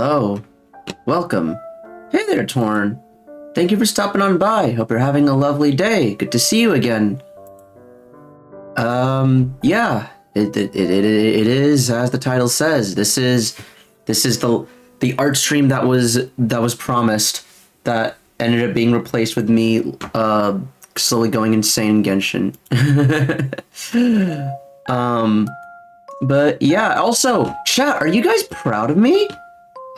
Hello. Welcome. Hey there, Torn. Thank you for stopping on by. Hope you're having a lovely day. Good to see you again. Yeah. It is as the title says. This is the art stream that was promised that ended up being replaced with me slowly going insane in Genshin. But yeah, also, chat, are you guys proud of me?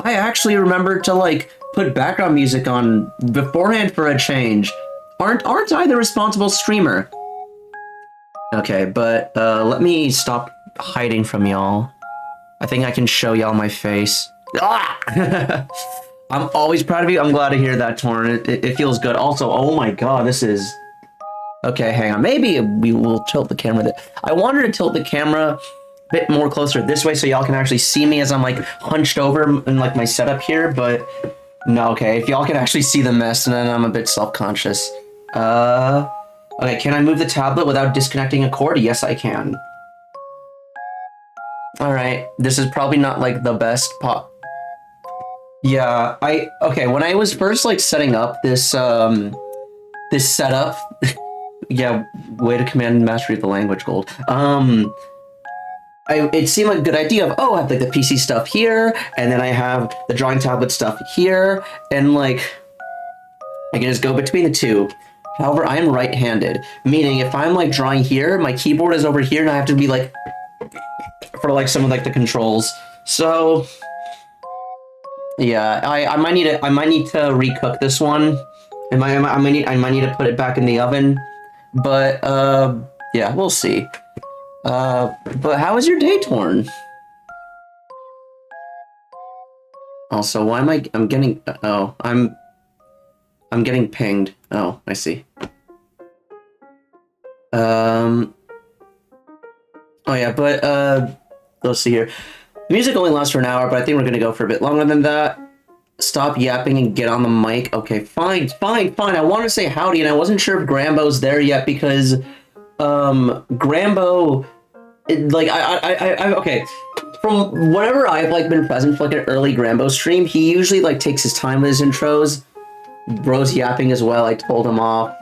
I actually remembered to like put background music on beforehand for a change. Aren't I the responsible streamer? Okay, but let me stop hiding from y'all. I think I can show y'all my face. Ah! I'm always proud of you. I'm glad to hear that, Torn. It feels good. Also, oh my god, this is... Okay, hang on. Maybe we will tilt the camera. I wanted to tilt the camera a bit more closer this way so y'all can actually see me as I'm like hunched over in like my setup here, but no, okay. If y'all can actually see the mess, then I'm a bit self-conscious. Okay, can I move the tablet without disconnecting a cord? Yes, I can. Alright, this is probably not like the best pop. Yeah, okay, when I was first like setting up this, this setup, yeah, way to command mastery of the language, Gold. It seemed like a good idea of, oh, I have like the PC stuff here, and then I have the drawing tablet stuff here, and like, I can just go between the two. However, I am right-handed, meaning if I'm like drawing here, my keyboard is over here, and I have to be like, for like some of like the controls. So, yeah, I might need to recook this one. I might need to put it back in the oven. But yeah, we'll see. But how was your day, Torn? Also, why am I'm getting I'm getting pinged. Oh, I see. Oh yeah, but let's see here. The music only lasts for an hour, but I think we're gonna go for a bit longer than that. Stop yapping and get on the mic. Okay, fine. I wanted to say howdy, and I wasn't sure if Grambo's there yet because, Grambo, like, I okay. From whenever I've like been present for like an early Grambo stream, he usually like takes his time with his intros. Bro's yapping as well. I told him off.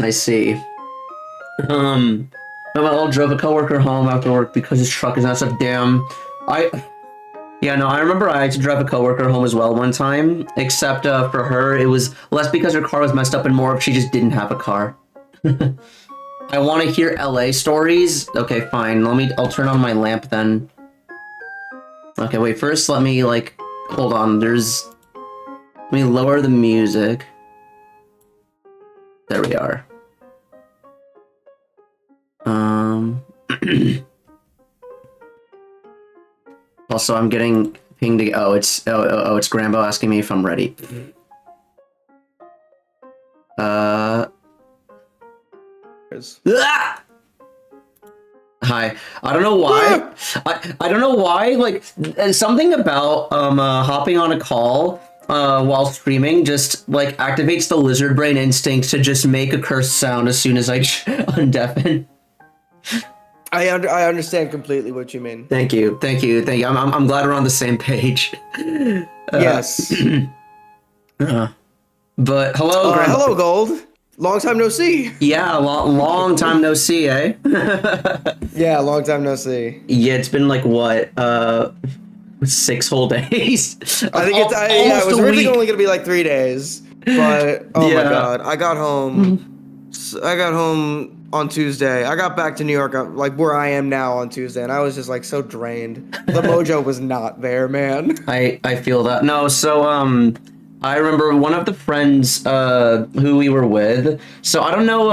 I see. My old drove a coworker home after work because his truck is not so damn. Yeah, no, I remember I had to drive a coworker home as well one time, except for her, it was less because her car was messed up and more if she just didn't have a car. I want to hear LA stories. Okay, fine. I'll turn on my lamp then. Okay, wait, first let me, like, hold on. Let me lower the music. There we are. Also, I'm getting pinged. Oh, it's Grambo asking me if I'm ready. Hi. I don't know why. I don't know why. Like something about hopping on a call while streaming just like activates the lizard brain instinct to just make a cursed sound as soon as I undeafen. I understand completely what you mean. Thank you. I'm glad we're on the same page. Yes. But hello, hello, Gold. Long time no see. Yeah, long time no see, eh? Yeah, long time no see. Yeah, it's been like what, 6 whole days. I think it was originally only gonna be like 3 days, but oh my god, I got home. I got home on Tuesday. I got back to New York, like where I am now on Tuesday, and I was just like so drained. The mojo was not there, man. I feel that. No, so I remember one of the friends who we were with. So I don't know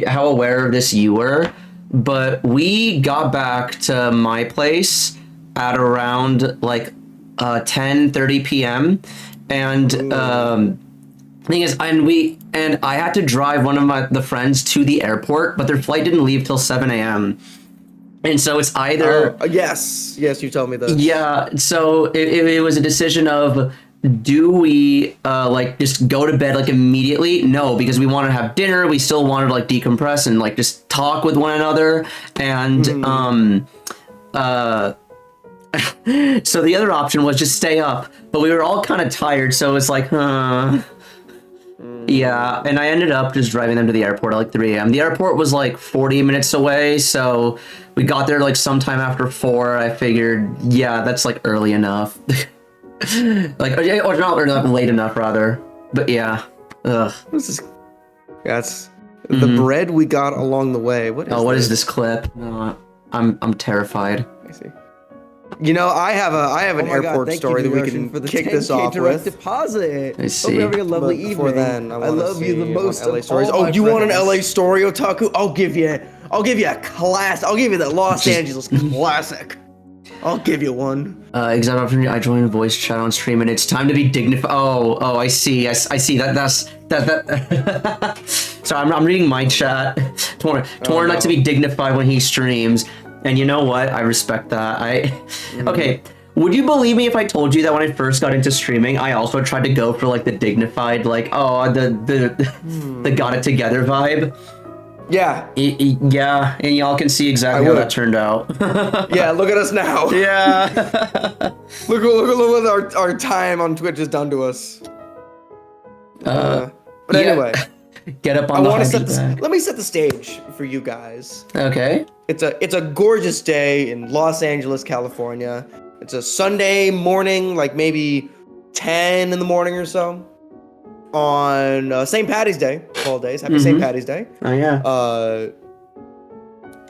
how aware of this you were, but we got back to my place at around like 10:30 p.m. and thing is, and I had to drive one of the friends to the airport, but their flight didn't leave till 7 a.m. And so it's either yes, you told me this. Yeah, so it was a decision of, do we like just go to bed like immediately? No, because we wanted to have dinner. We still wanted to like decompress and like just talk with one another. And So the other option was just stay up, but we were all kind of tired, so it was like, Yeah, and I ended up just driving them to the airport at like 3 a.m. The airport was like 40 minutes away, so we got there like sometime after 4. I figured, yeah, that's like early enough. Like, or not early enough, late enough rather. But yeah, ugh. This is that's the bread we got along the way. What is this clip? No, I'm terrified. I see. You know, I have an airport story that we can kick this off direct with. deposit. I see. Hope you're having a lovely evening. Before then, I love you the most. LA stories. Oh, you want an LA story, Otaku? I'll give you a class. I'll give you the Los Angeles classic. I'll give you one. Exact opportunity. I joined a voice chat on stream, and it's time to be dignified. Oh, I see. I see. That's. Sorry, I'm reading my chat. Torn not to be dignified when he streams, and you know what? I respect that. Okay. Would you believe me if I told you that when I first got into streaming, I also tried to go for like the dignified, like the got it together vibe. Yeah. Yeah, and y'all can see exactly how that turned out. Yeah, look at us now. Yeah. look what our time on Twitch has done to us. But anyway, get up on let me set the stage for you guys. Okay. It's a gorgeous day in Los Angeles, California. It's a Sunday morning, like maybe 10 in the morning or so. On St. Patty's Day, all days. Happy St. Patty's Day. Oh yeah.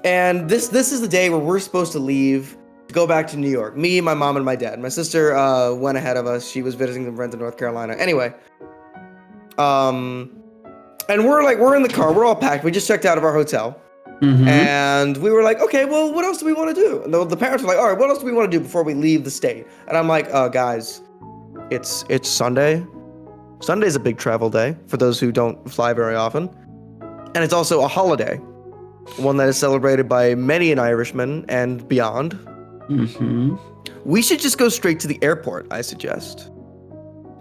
And this is the day where we're supposed to leave to go back to New York. Me, my mom, and my dad. My sister went ahead of us. She was visiting some friends in North Carolina. Anyway, and we're in the car. We're all packed. We just checked out of our hotel, and we were like, okay, well, what else do we want to do? And the parents were like, all right, what else do we want to do before we leave the state? And I'm like, guys, it's Sunday. Sunday's a big travel day for those who don't fly very often. And it's also a holiday, one that is celebrated by many an Irishman and beyond. We should just go straight to the airport, I suggest.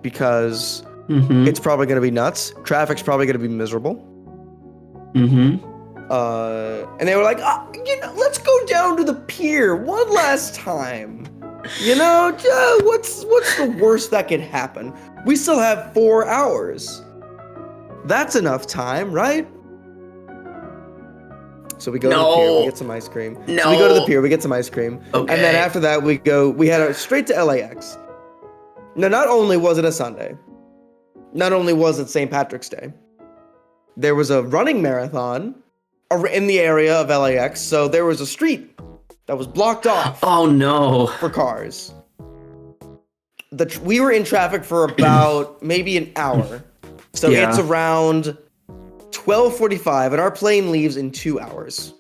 Because it's probably going to be nuts. Traffic's probably going to be miserable. And they were like, let's go down to the pier one last time. What's the worst that could happen? We still have 4 hours. That's enough time, right? So we go to the pier, we get some ice cream. No. So we go to the pier, we get some ice cream. Okay. And then after that, we head straight to LAX. Now, not only was it a Sunday, not only was it St. Patrick's Day, there was a running marathon in the area of LAX. So there was a street that was blocked off. Oh no. For cars. We were in traffic for about maybe an hour. So it's around 12:45 and our plane leaves in 2 hours.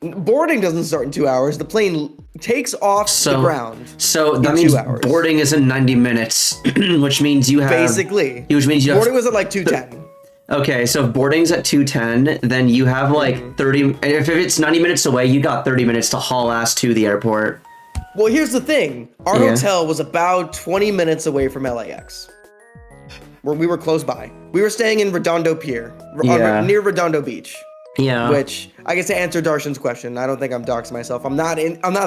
Boarding doesn't start in 2 hours. The plane takes off the ground. So that means boarding is in 90 minutes, which means you have basically. Which means boarding was at like 2:10. Okay, so if boarding's at 2:10, then you have like 30. If it's 90 minutes away, you got 30 minutes to haul ass to the airport. Well, here's the thing. Our hotel was about 20 minutes away from LAX. Where we were close by. We were staying in Redondo Pier, near Redondo Beach. Yeah. Which, I guess to answer Darshan's question, I don't think I'm doxing myself. I'm not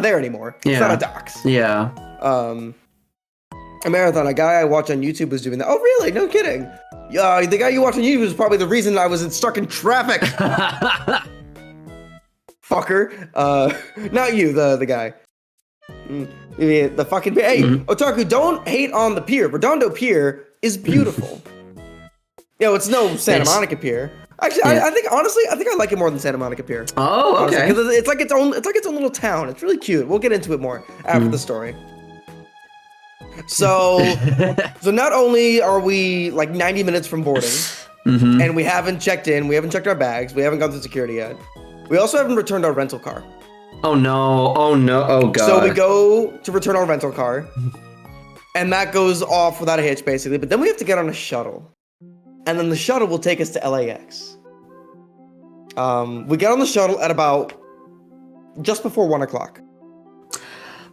there anymore. Yeah. It's not a dox. Yeah. A marathon, a guy I watch on YouTube was doing that. Oh, really? No kidding. The guy you watch on YouTube was probably the reason I was stuck in traffic. Fucker. Not you, the guy. The fucking pier. Hey, Otaku, don't hate on the pier. Redondo Pier is beautiful. It's no Santa Monica Pier. Actually, I think honestly, I like it more than Santa Monica Pier. Oh, okay. Because it's like its own little town. It's really cute. We'll get into it more after the story. So not only are we like 90 minutes from boarding, and we haven't checked in, we haven't checked our bags, we haven't gone through security yet. We also haven't returned our rental car. Oh no, oh god. So we go to return our rental car, and that goes off without a hitch basically, but then we have to get on a shuttle. And then the shuttle will take us to LAX. We get on the shuttle at about just before 1 o'clock.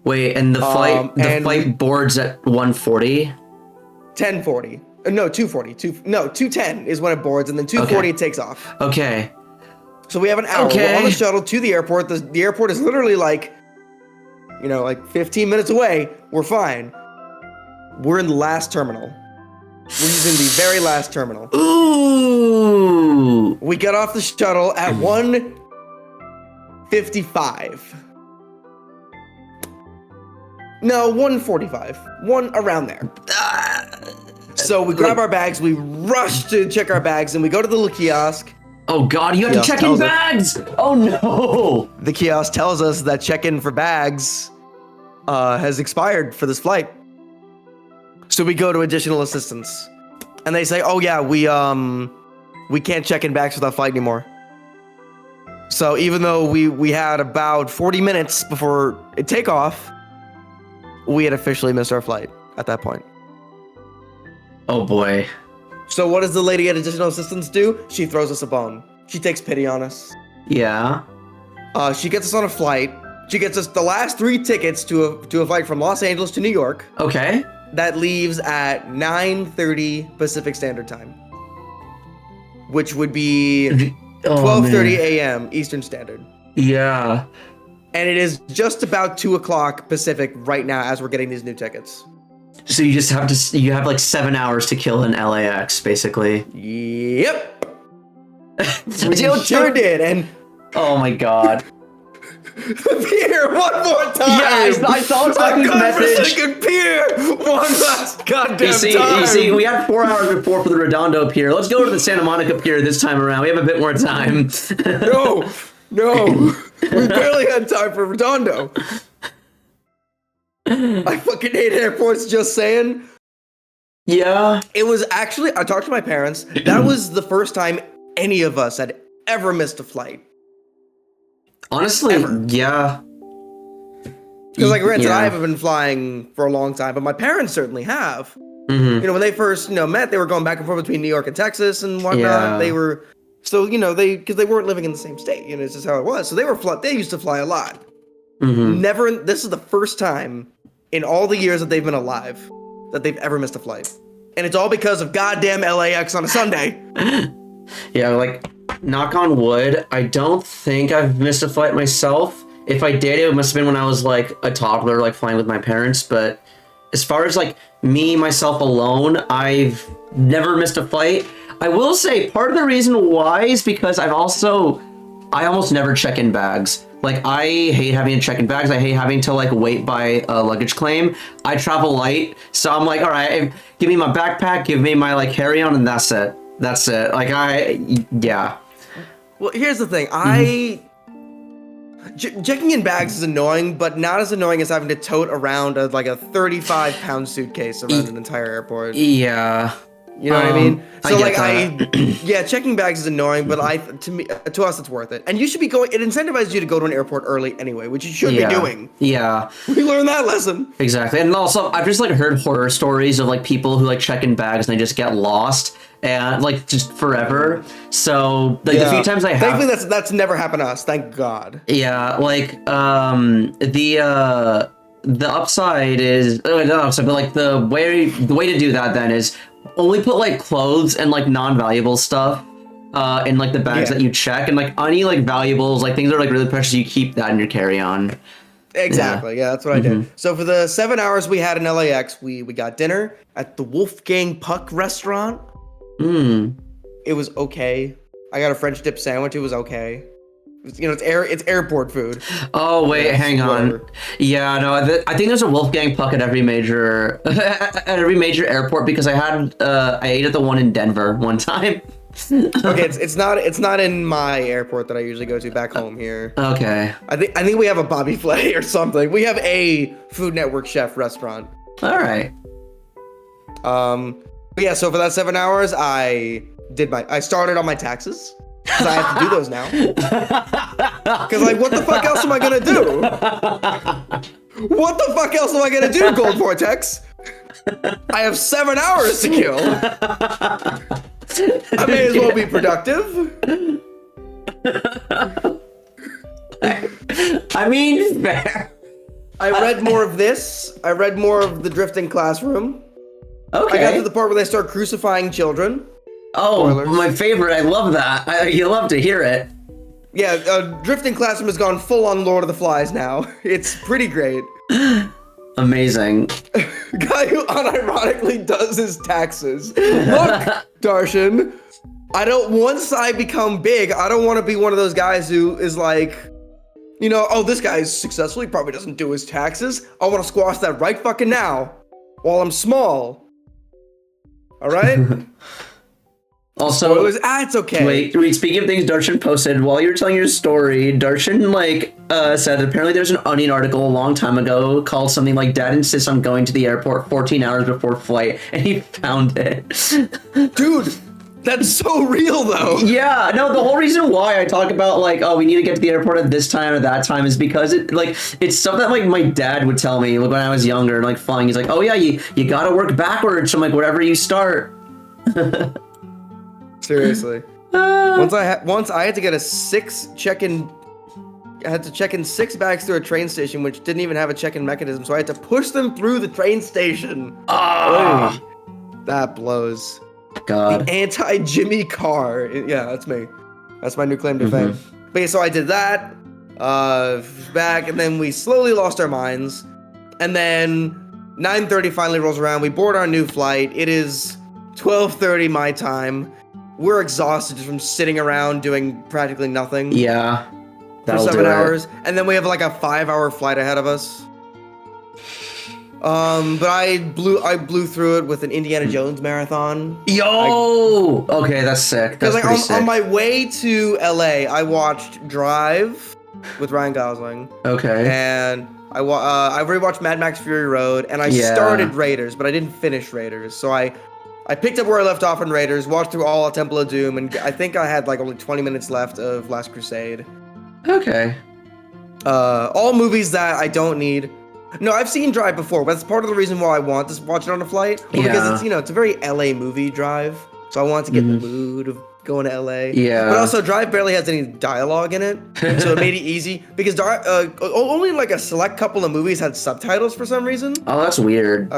Wait, and the flight boards at 1:40? 10:40. No, 2:40. 2:10 is when it boards, and then 2:40 it takes off. Okay. So we have an hour. We're on the shuttle to the airport. The airport is literally like you know, like 15 minutes away. We're fine. We're in the last terminal. We're using the very last terminal. Ooh. We get off the shuttle at 1:55. No, 1:45. Around there. So we grab our bags, we rush to check our bags, and we go to the little kiosk. Oh God, you have to check in bags! Oh no! The kiosk tells us that check-in for bags has expired for this flight. So we go to additional assistance. And they say, oh yeah, we can't check in bags for that flight anymore. So even though we had about 40 minutes before takeoff, we had officially missed our flight at that point. Oh boy. So what does the lady at additional assistance do? She throws us a bone. She takes pity on us. Yeah. She gets us on a flight. She gets us the last 3 tickets to a flight from Los Angeles to New York. Okay. That leaves at 9:30 Pacific Standard Time, which would be 12:30 a.m. Eastern Standard. Yeah. And it is just about 2 o'clock Pacific right now as we're getting these new tickets. So you just have you have like 7 hours to kill in LAX, basically. Yep. We sure did, and oh my God. Pierre, one more time. Yeah, I saw Tucky's message. Pierre, one last goddamn time. You see, we had 4 hours before for the Redondo Pier. Let's go to the Santa Monica Pier this time around. We have a bit more time. No, we barely had time for Redondo. I fucking hate airports, just saying. Yeah. It was actually, I talked to my parents. That was the first time any of us had ever missed a flight. Honestly, yeah. Because, like, granted, I haven't been flying for a long time, but my parents certainly have. Mm-hmm. You know, when they first, met, they were going back and forth between New York and Texas and whatnot. Yeah. They were, so, because they weren't living in the same state. It's just how it was. So they used to fly a lot. Mm-hmm. This is the first time in all the years that they've been alive that they've ever missed a flight. And it's all because of goddamn LAX on a Sunday. Yeah, like, knock on wood, I don't think I've missed a flight myself. If I did, it must have been when I was, like, a toddler, like, flying with my parents. But as far as, like, myself alone, I've never missed a flight. I will say, part of the reason why is because I almost never check in bags. Like, I hate having to check in bags. I hate having to, like, wait by a luggage claim. I travel light, so I'm like, all right, give me my backpack, give me my, like, carry-on, and that's it. That's it. Like, yeah. Well, here's the thing. Checking in bags is annoying, but not as annoying as having to tote around a 35-pound suitcase around an entire airport. Yeah. You know what I mean? So yeah, checking bags is annoying, but to us, it's worth it. And you should be going. It incentivizes you to go to an airport early anyway, which you should be doing. Yeah, we learned that lesson. Exactly, and also I've just heard horror stories of people who check in bags and they just get lost and just forever. So the few times I have, thankfully that's never happened to us. Thank God. Yeah, the upside is not upside, but the way to do that then is only put clothes and non-valuable stuff in the bags that you check, and any valuables, things that are really precious, you keep that in your carry-on. Exactly. Yeah, that's what I did. So for the 7 hours we had in LAX, we got dinner at the Wolfgang Puck restaurant. It was okay. I got a French dip sandwich. It was okay. It's airport food. Oh wait, hang on. Yeah, no, I think there's a Wolfgang Puck at every major airport, because I ate at the one in Denver one time. Okay, it's not in my airport that I usually go to back home here. Okay. I think we have a Bobby Flay or something. We have a Food Network chef restaurant. All right. But yeah, so for that 7 hours, I started on my taxes. Because I have to do those now. Because, what the fuck else am I going to do? What the fuck else am I going to do, Gold Vortex? I have 7 hours to kill. I may as well be productive. I mean, fair. I read more of this. I read more of The Drifting Classroom. Okay. I got to the part where they start crucifying children. Oh, Spoilers. My favorite. I love that. You love to hear it. Yeah, Drifting Classroom has gone full on Lord of the Flies now. It's pretty great. Amazing. Guy who unironically does his taxes. Look, Darshan, once I become big, I don't want to be one of those guys who is like, oh, this guy is successful, he probably doesn't do his taxes. I want to squash that right fucking now, while I'm small. All right? Also, it's okay. Wait, speaking of things Darshan posted, while you were telling your story, Darshan, said apparently there's an Onion article a long time ago called something like Dad insists on going to the airport 14 hours before flight, and he found it. Dude, that's so real, though. Yeah, no, the whole reason why I talk about, we need to get to the airport at this time or that time is because it's stuff that, my dad would tell me, when I was younger, flying. He's like, oh, yeah, you gotta work backwards from, wherever you start. Seriously. Once I had to get I had to check in 6 bags through a train station, which didn't even have a check-in mechanism, so I had to push them through the train station. Ah, that blows. God. The anti-Jimmy Carr. Yeah, that's me. That's my new claim to fame. But yeah, so I did that, back, and then we slowly lost our minds. And then 9:30 finally rolls around. We board our new flight. It is 12:30 my time. We're exhausted just from sitting around doing practically nothing. Yeah. For 7 hours. And then we have a 5-hour flight ahead of us. But I blew through it with an Indiana Jones marathon. Yo! Okay, that's sick. That's pretty sick. On my way to LA, I watched Drive with Ryan Gosling. Okay. And I rewatched Mad Max Fury Road, and I started Raiders, but I didn't finish Raiders. So I picked up where I left off in Raiders, watched through all of Temple of Doom, and I think I had only 20 minutes left of Last Crusade. Okay. All movies that I don't need. No, I've seen Drive before, but that's part of the reason why I want to watch it on a flight. Well, because it's a very LA movie, Drive. So I want to get in the mood of going to LA. Yeah. But also, Drive barely has any dialogue in it, so it made it easy. Because only a select couple of movies had subtitles for some reason. Oh, that's weird.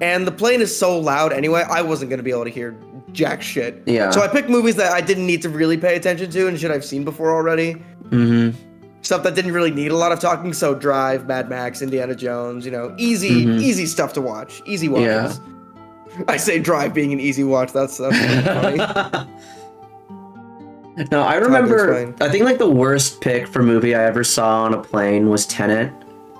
And the plane is so loud anyway, I wasn't going to be able to hear jack shit. Yeah. So I picked movies that I didn't need to really pay attention to and shit I've seen before already. Mm-hmm. Stuff that didn't really need a lot of talking. So Drive, Mad Max, Indiana Jones, easy stuff to watch. Easy watches. Yeah. I say Drive being an easy watch. That's funny. No, I remember, I think the worst pick for movie I ever saw on a plane was Tenet.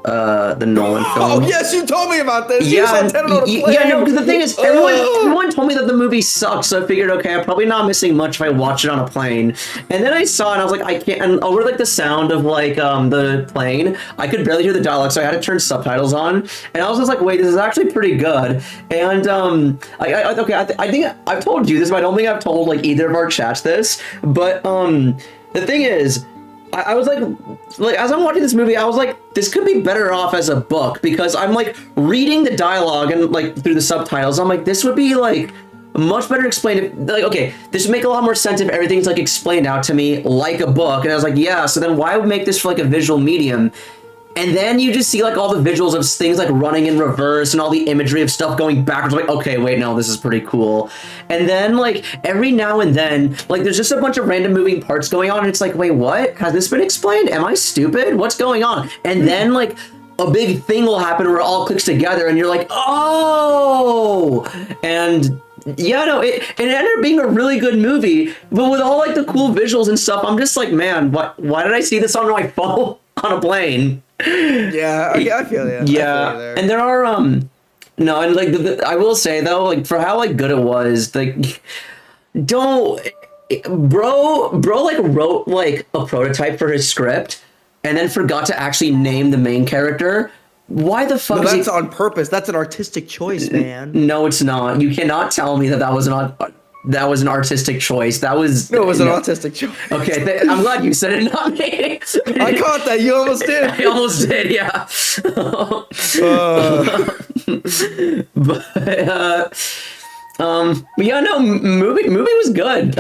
The Nolan film. Oh yes, you told me about this. Yeah, you saw Tenet on a plane. Yeah, no, because the thing is, everyone told me that the movie sucks, so I figured, okay, I'm probably not missing much if I watch it on a plane. And then I saw it, and I was like, I can't. And over the sound of the plane, I could barely hear the dialogue, so I had to turn subtitles on. And I was just like, wait, this is actually pretty good. And I think I've told you this, but I don't think I've told either of our chats this. But the thing is, I was as I'm watching this movie, I was like, this could be better off as a book, because I'm reading the dialogue and through the subtitles. I'm like, this would be much better explained if, okay, this would make a lot more sense if everything's explained out to me like a book. And I was like, yeah, so then why would make this for a visual medium? And then you just see all the visuals of things running in reverse and all the imagery of stuff going backwards. I'm like, okay, wait, no, this is pretty cool. And then every now and then, there's just a bunch of random moving parts going on. And it's wait, what? Has this been explained? Am I stupid? What's going on? And then a big thing will happen where it all clicks together and you're like, oh! And yeah, no, it ended up being a really good movie, but with all the cool visuals and stuff, I'm just man, why did I see this on my phone on a plane? Yeah, I feel you. Yeah, I feel you there. And there are no, and I will say though, for how good it was, don't bro wrote a prototype for his script and then forgot to actually name the main character. Why the fuck? No, that's on purpose. That's an artistic choice, man. No, it's not. You cannot tell me that was an artistic choice. That was no, it was an autistic choice. Okay, I'm glad you said it, not me. I caught that. You almost did. I almost did. Yeah. But yeah, no, movie was good.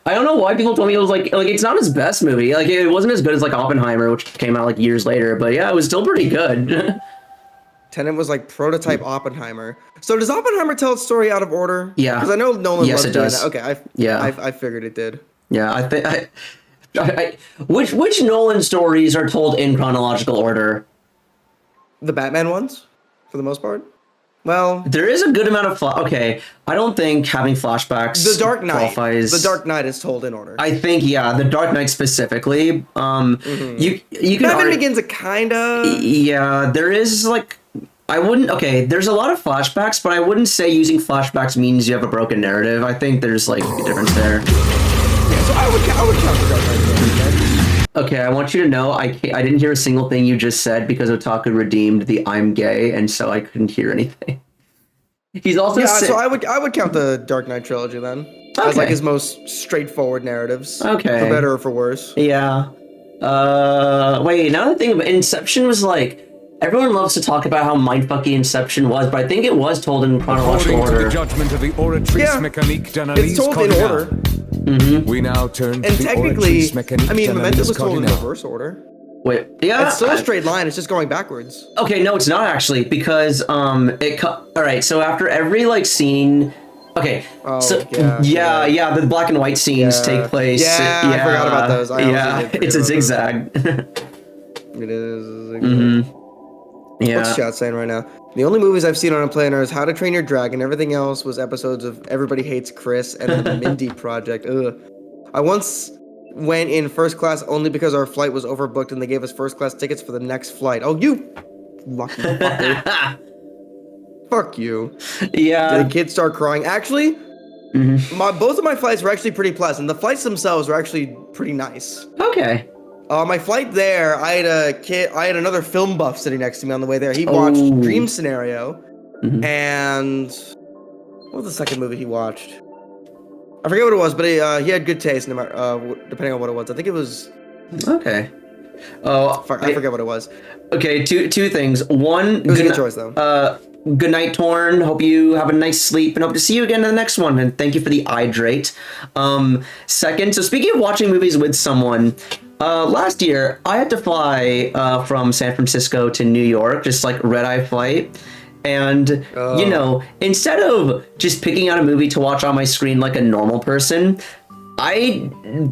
I don't know why people told me it was it's not his best movie. It wasn't as good as Oppenheimer, which came out years later. But yeah, it was still pretty good. Tenet was prototype Oppenheimer. So does Oppenheimer tell its story out of order? Yeah. Because I know Nolan loves doing does. that. Okay, I figured it did. Yeah, Which Nolan stories are told in chronological order? The Batman ones, for the most part. Well, there is a good amount of okay. I don't think having flashbacks. The Dark Knight. Qualifies. The Dark Knight is told in order. I think the Dark Knight specifically. You can. Batman Begins a kind of. Yeah, there is like. I wouldn't. Okay, there's a lot of flashbacks, but I wouldn't say using flashbacks means you have a broken narrative. I think there's like a difference there. Yeah, so I would count the Dark Knight. Okay, I want you to know I didn't hear a single thing you just said because Otaku redeemed the "I'm gay" and so I couldn't hear anything. He's also so I would count the Dark Knight trilogy then as like his most straightforward narratives. Okay, for better or for worse. Yeah. Wait. Now the thing about Inception was like. Everyone loves to talk about how mindfucky Inception was, but I think it was told in chronological order. To the judgment of the Oratrice Mécanique d'Analyse it's told in order. We now turn to and the technically, Oratrice Mécanique I mean, Memento was told in d'Analyse reverse order. Wait, yeah, it's still a straight line. It's just going backwards. Okay, no, it's not actually because all right. So after every like scene. Okay, the black and white scenes take place. Yeah, I forgot about those. It's a zigzag. It is a zigzag. Yeah. What's chat saying right now? The only movies I've seen on a plane are How to Train Your Dragon. Everything else was episodes of Everybody Hates Chris and The Mindy Project. Ugh. I once went in first class only because our flight was overbooked and they gave us first class tickets for the next flight. Oh, you lucky fucker. Fuck you. Yeah. Did the kids start crying? Actually, both of my flights were actually pretty pleasant. The flights themselves were actually pretty nice. Okay. My flight there, I had another film buff sitting next to me on the way there. He watched Dream Scenario, and what was the second movie he watched? I forget what it was, but he had good taste, depending on what it was. I think it was. Okay. Oh, I forget what it was. Okay, two things. One, it was a good choice though. Good night, Torn. Hope you have a nice sleep and hope to see you again in the next one. And thank you for the hydrate. Second, so speaking of watching movies with someone. Last year, I had to fly from San Francisco to New York, just like red-eye flight. And, instead of just picking out a movie to watch on my screen like a normal person, I,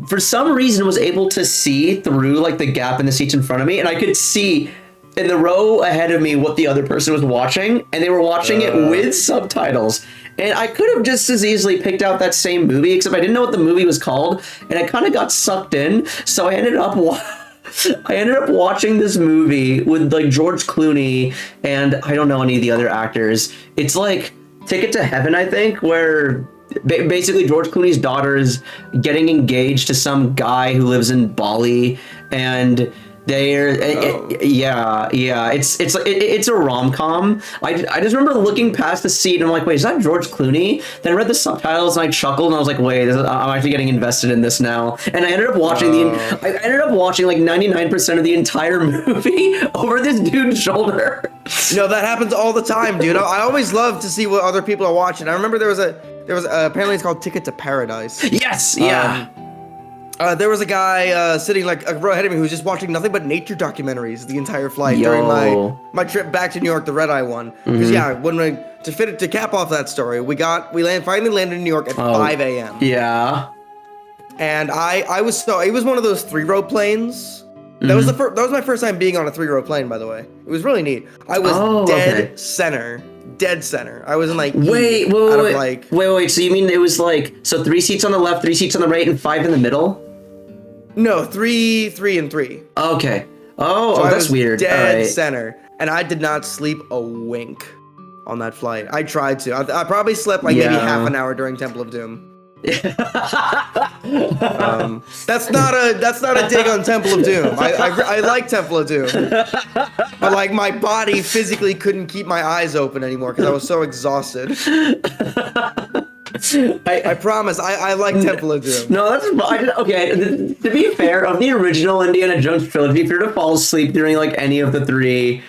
for some reason, was able to see through like the gap in the seats in front of me. And I could see in the row ahead of me what the other person was watching. And they were watching it with subtitles. And I could have just as easily picked out that same movie, except I didn't know what the movie was called, and I kind of got sucked in. So I ended up watching this movie with like George Clooney, and I don't know any of the other actors. It's like Ticket to Heaven, I think, where basically George Clooney's daughter is getting engaged to some guy who lives in Bali, and it's a rom-com. I just remember looking past the seat and I'm like, wait, is that George Clooney? Then I read the subtitles and I chuckled and I was like, wait, I'm actually getting invested in this now. And I ended up watching like 99% of the entire movie over this dude's shoulder. That happens all the time, dude. I always love to see what other people are watching. I remember there was apparently it's called Ticket to Paradise. Yes, yeah. There was a guy sitting like a row ahead of me who was just watching nothing but nature documentaries the entire flight during my trip back to New York, the red-eye one. Because to cap off that story, we finally landed in New York at 5 a.m. Yeah. And it was one of those 3-row planes. That was that was my first time being on a 3-row plane, by the way. It was really neat. I was dead center. I was in like wait. So you mean it was like 3 seats on the left, 3 seats on the right, and 5 in the middle? No, 3, 3, and 3. Okay. So that's weird. Dead center, and I did not sleep a wink on that flight. I tried to. I probably slept like maybe half an hour during Temple of Doom. That's not a dig on Temple of Doom. I like Temple of Doom, but like my body physically couldn't keep my eyes open anymore because I was so exhausted. I promise, I like Temple of Doom. No, that's okay. To be fair, of the original Indiana Jones trilogy, if you're to fall asleep during like any of the 3.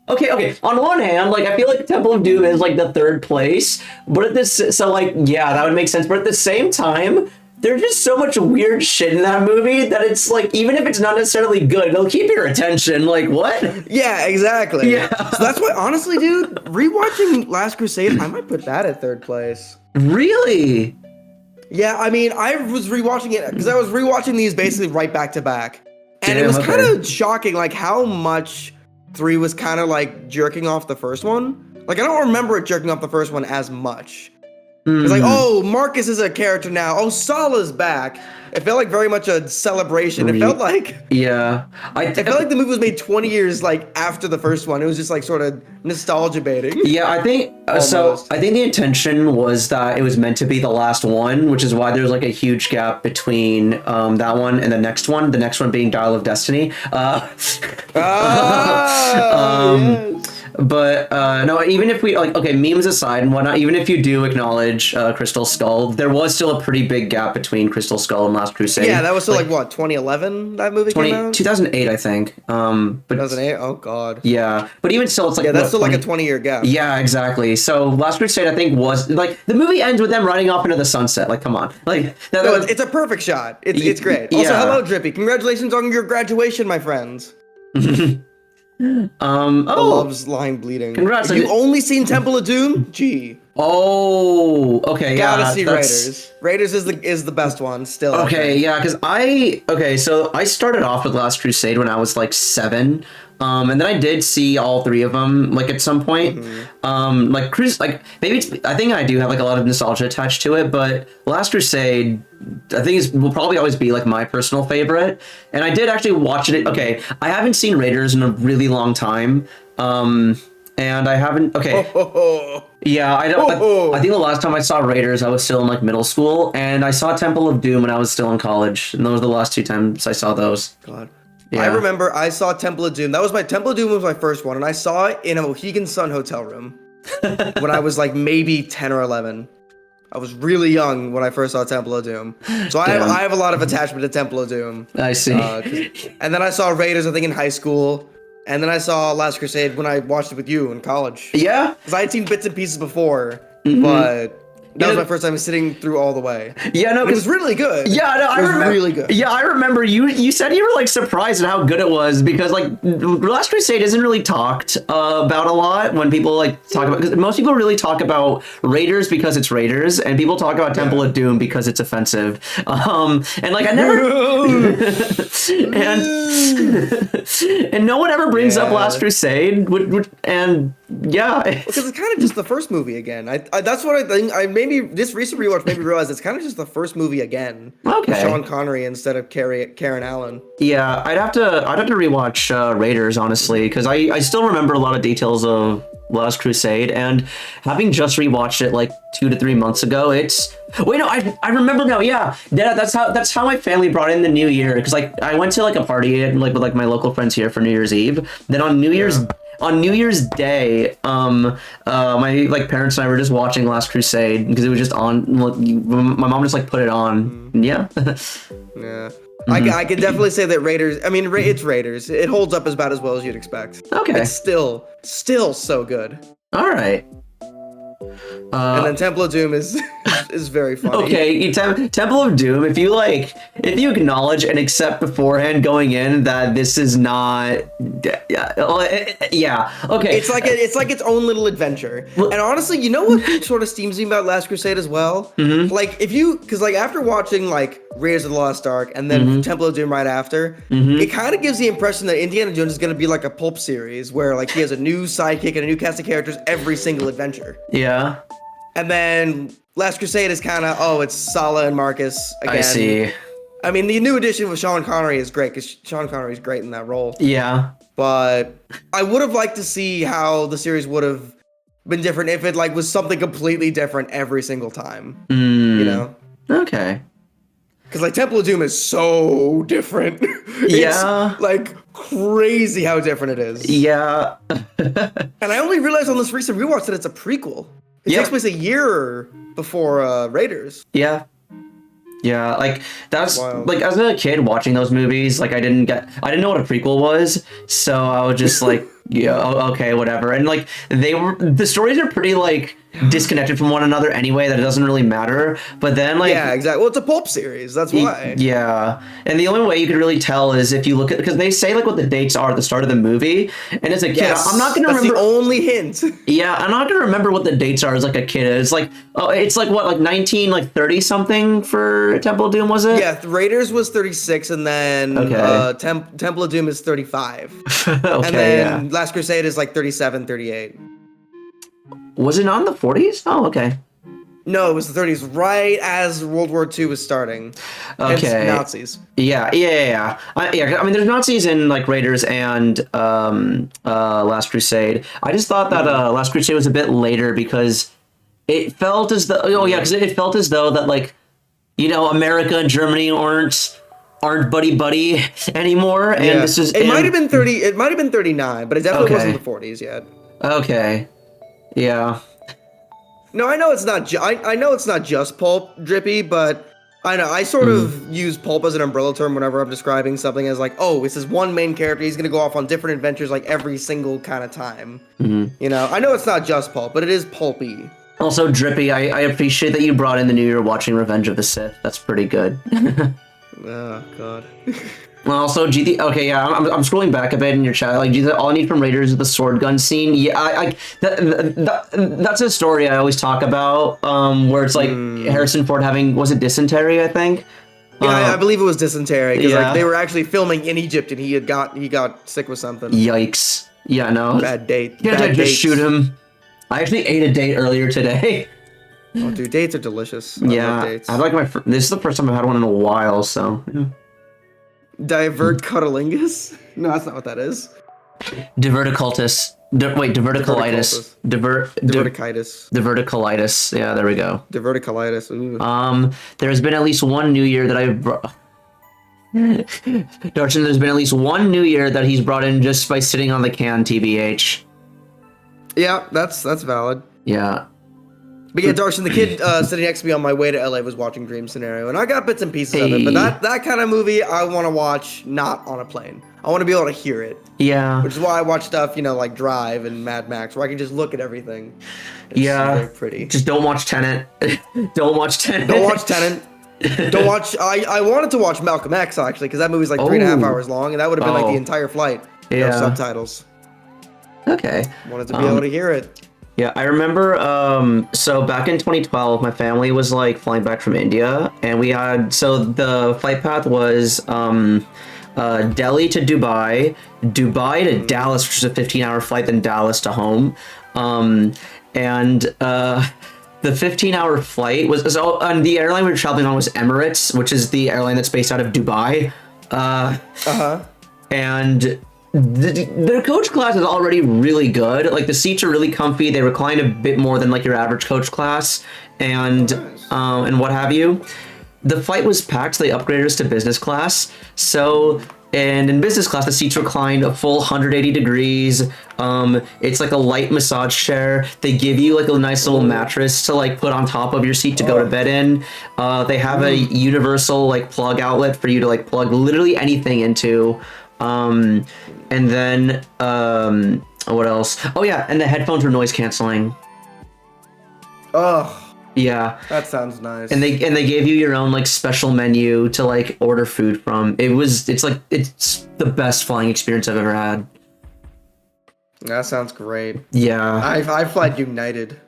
Okay. On one hand, like I feel like Temple of Doom is like the 3rd place, but that would make sense. But at the same time, there's just so much weird shit in that movie that it's like even if it's not necessarily good, it'll keep your attention. Like what? Yeah, exactly. Yeah. So that's why, honestly, dude, rewatching Last Crusade, I might put that at 3rd place. Really? Yeah, I mean, I was rewatching it because I was rewatching these basically right back to back. And Damn, it was okay. kind of shocking, like, how much 3 was kind of, like, jerking off the first one. Like, I don't remember it jerking off the first one as much. It's like, oh, Marcus is a character now. Oh, Sala's back. It felt like very much a celebration. It felt like... Yeah. I felt like the movie was made 20 years, like, after the first one. It was just, like, sort of nostalgia baiting. Yeah, I think... so, I think the intention was that it was meant to be the last one, which is why there's, like, a huge gap between that one and the next one. The next one being Dial of Destiny. Yes. But no, even if we like, okay, memes aside and whatnot, even if you do acknowledge Crystal Skull, there was still a pretty big gap between Crystal Skull and Last Crusade. Yeah, that was still like what, 2011 that movie came out? 2008, I think. But 2008? Oh god. Yeah, but even still, it's like that's still like a 20-year gap. Yeah, exactly. So Last Crusade, I think, was like the movie ends with them riding off into the sunset. Like, come on, like it's a perfect shot. It's great. Also, hello, Drippy. Congratulations on your graduation, my friends. Love's Lying Bleeding. Congrats. Have you only seen Temple of Doom? Gee. Oh, okay. Gotta see Raiders. Raiders is the best one still. Okay, yeah, because so I started off with Last Crusade when I was like 7. And then I did see all 3 of them, like at some point. Maybe I think I do have like a lot of nostalgia attached to it, but Last Crusade, I think will probably always be like my personal favorite. And I did actually watch it. Okay, I haven't seen Raiders in a really long time. And I haven't. Okay. Yeah, I don't. I think the last time I saw Raiders, I was still in like middle school, and I saw Temple of Doom when I was still in college, and those were the last 2 times I saw those. God. Yeah. I remember I saw Temple of Doom. Temple of Doom was my first one, and I saw it in a Mohegan Sun hotel room when I was like maybe 10 or 11. I was really young when I first saw Temple of Doom. So I have a lot of attachment to Temple of Doom. I see. And then I saw Raiders, I think, in high school. And then I saw Last Crusade when I watched it with you in college. Yeah? Because I had seen bits and pieces before, but... That was my first time sitting through all the way. Yeah, no, it was really good. Yeah, no, I remember. Really good. Yeah, I remember. You said you were like surprised at how good it was because like Last Crusade isn't really talked about a lot when people like talk about, because most people really talk about Raiders because it's Raiders, and people talk about Temple of Doom because it's offensive. And like I never and no one ever brings up Last Crusade, and because it's kind of just the first movie again. That's what I think. Maybe this recent rewatch made me realize it's kind of just the first movie again. Okay. With Sean Connery instead of Karen Allen. Yeah, I'd have to rewatch Raiders, honestly, because I still remember a lot of details of Last Crusade, and having just rewatched it like 2 to 3 months ago, I remember now. Yeah, that's how my family brought in the new year, because like I went to like a party like with like my local friends here for New Year's Eve. Then on New Year's Day, my like parents and I were just watching Last Crusade because it was just on. My mom just like put it on. Yeah. Yeah. I can definitely say that Raiders. I mean, it's Raiders. It holds up about as well as you'd expect. Okay. It's still so good. All right. And then Temple of Doom is very funny. Okay, Temple of Doom. If you acknowledge and accept beforehand going in that this is not, yeah, okay. It's like its own little adventure. And honestly, you know what sort of steams me about Last Crusade as well? Mm-hmm. Like because like after watching like Raiders of the Lost Ark and then Temple of Doom right after, it kind of gives the impression that Indiana Jones is going to be like a pulp series where like he has a new sidekick and a new cast of characters every single adventure. Yeah. And then Last Crusade is kind of, it's Sala and Marcus again. I see. I mean, the new addition with Sean Connery is great because Sean Connery is great in that role. Yeah. But I would have liked to see how the series would have been different if it like was something completely different every single time. You know? Okay. Because like Temple of Doom is so different. It's like crazy how different it is. Yeah. And I only realized on this recent rewatch that it's a prequel. It takes place a year before Raiders. Yeah. Yeah, like that's like as a kid watching those movies, like I didn't know what a prequel was, so I was just like, yeah, okay, whatever. And like the stories are pretty like disconnected from one another anyway that it doesn't really matter. But then like yeah, exactly. Well, it's a pulp series. That's why. Yeah, and the only way you could really tell is if you look at, because they say like what the dates are at the start of the movie, and as a kid, I'm not gonna remember. That's the only hint. Yeah, I'm not gonna remember what the dates are as like a kid. It's like it's like what, like 30 something for Temple of Doom, was it? Yeah, Raiders was 36, and then Temple of Doom is 35. Okay, and then Last Crusade is like 37, 38. Was it not in the 40s? Oh, okay. No, it was the 30s, right as World War II was starting. Okay. Hence Nazis. Yeah. I mean, there's Nazis in like Raiders and Last Crusade. I just thought that Last Crusade was a bit later because it felt as though it felt as though that like, you know, America and Germany aren't buddy anymore, and this is might have been 30. It might have been 39, but it definitely wasn't the 40s yet. Okay. Yeah. No, I know it's not. I know it's not just pulp, Drippy, but I know I sort of use pulp as an umbrella term whenever I'm describing something as like, oh, this is one main character. He's gonna go off on different adventures like every single kind of time. You know, I know it's not just pulp, but it is pulpy. Also, Drippy, I appreciate that you brought in the new year watching Revenge of the Sith. That's pretty good. Oh God. Well, also, okay, yeah, I'm scrolling back a bit in your chat. Like, all I need from Raiders is the sword gun scene. Yeah, that's a story I always talk about, where it's like Harrison Ford having, was it dysentery, I think? Yeah, I believe it was dysentery, because like, they were actually filming in Egypt, and he got sick with something. Yikes. Yeah, no. Bad date. Can't I just shoot him? I actually ate a date earlier today. Oh, dude, dates are delicious. I love dates. I like this is the first time I've had one in a while, so yeah. Diverticulitis? No, that's not what that is. Diverticulitis. Diverticulitis. Diverticulitis. Diverticulitis. Yeah, there we go. Diverticulitis. Ooh. There's been at least one New Year that I've brought. Darshan, there's been at least one New Year that he's brought in just by sitting on the can, TBH. Yeah, that's valid. Yeah. But yeah, Darshan, the kid sitting next to me on my way to LA was watching Dream Scenario, and I got bits and pieces of it. But that kind of movie I want to watch not on a plane. I want to be able to hear it. Yeah. Which is why I watch stuff, you know, like Drive and Mad Max, where I can just look at everything. It's very pretty. Just don't watch Tenet. Don't watch Tenet. Don't watch Tenet. Don't watch. I wanted to watch Malcolm X actually, because that movie's like 3.5 hours long, and that would have been like the entire flight. Yeah. No subtitles. Okay. Wanted to be able to hear it. Yeah, I remember, so back in 2012, my family was, like, flying back from India, and we had, so the flight path was, Delhi to Dubai, Dubai to Dallas, which is a 15-hour flight, then Dallas to home, the 15-hour flight was, and the airline we were traveling on was Emirates, which is the airline that's based out of Dubai, and the coach class is already really good. Like, the seats are really comfy. They recline a bit more than like your average coach class, and what have you. The flight was packed, so they upgraded us to business class. So, and in business class, the seats reclined a full 180 degrees. It's like a light massage chair. They give you like a nice little mattress to like put on top of your seat to go to bed in. They have a universal like plug outlet for you to like plug literally anything into. And then, what else? Oh yeah, and the headphones were noise canceling. Oh. Yeah. That sounds nice. And they gave you your own like special menu to like order food from. It's the best flying experience I've ever had. That sounds great. Yeah. I flight United.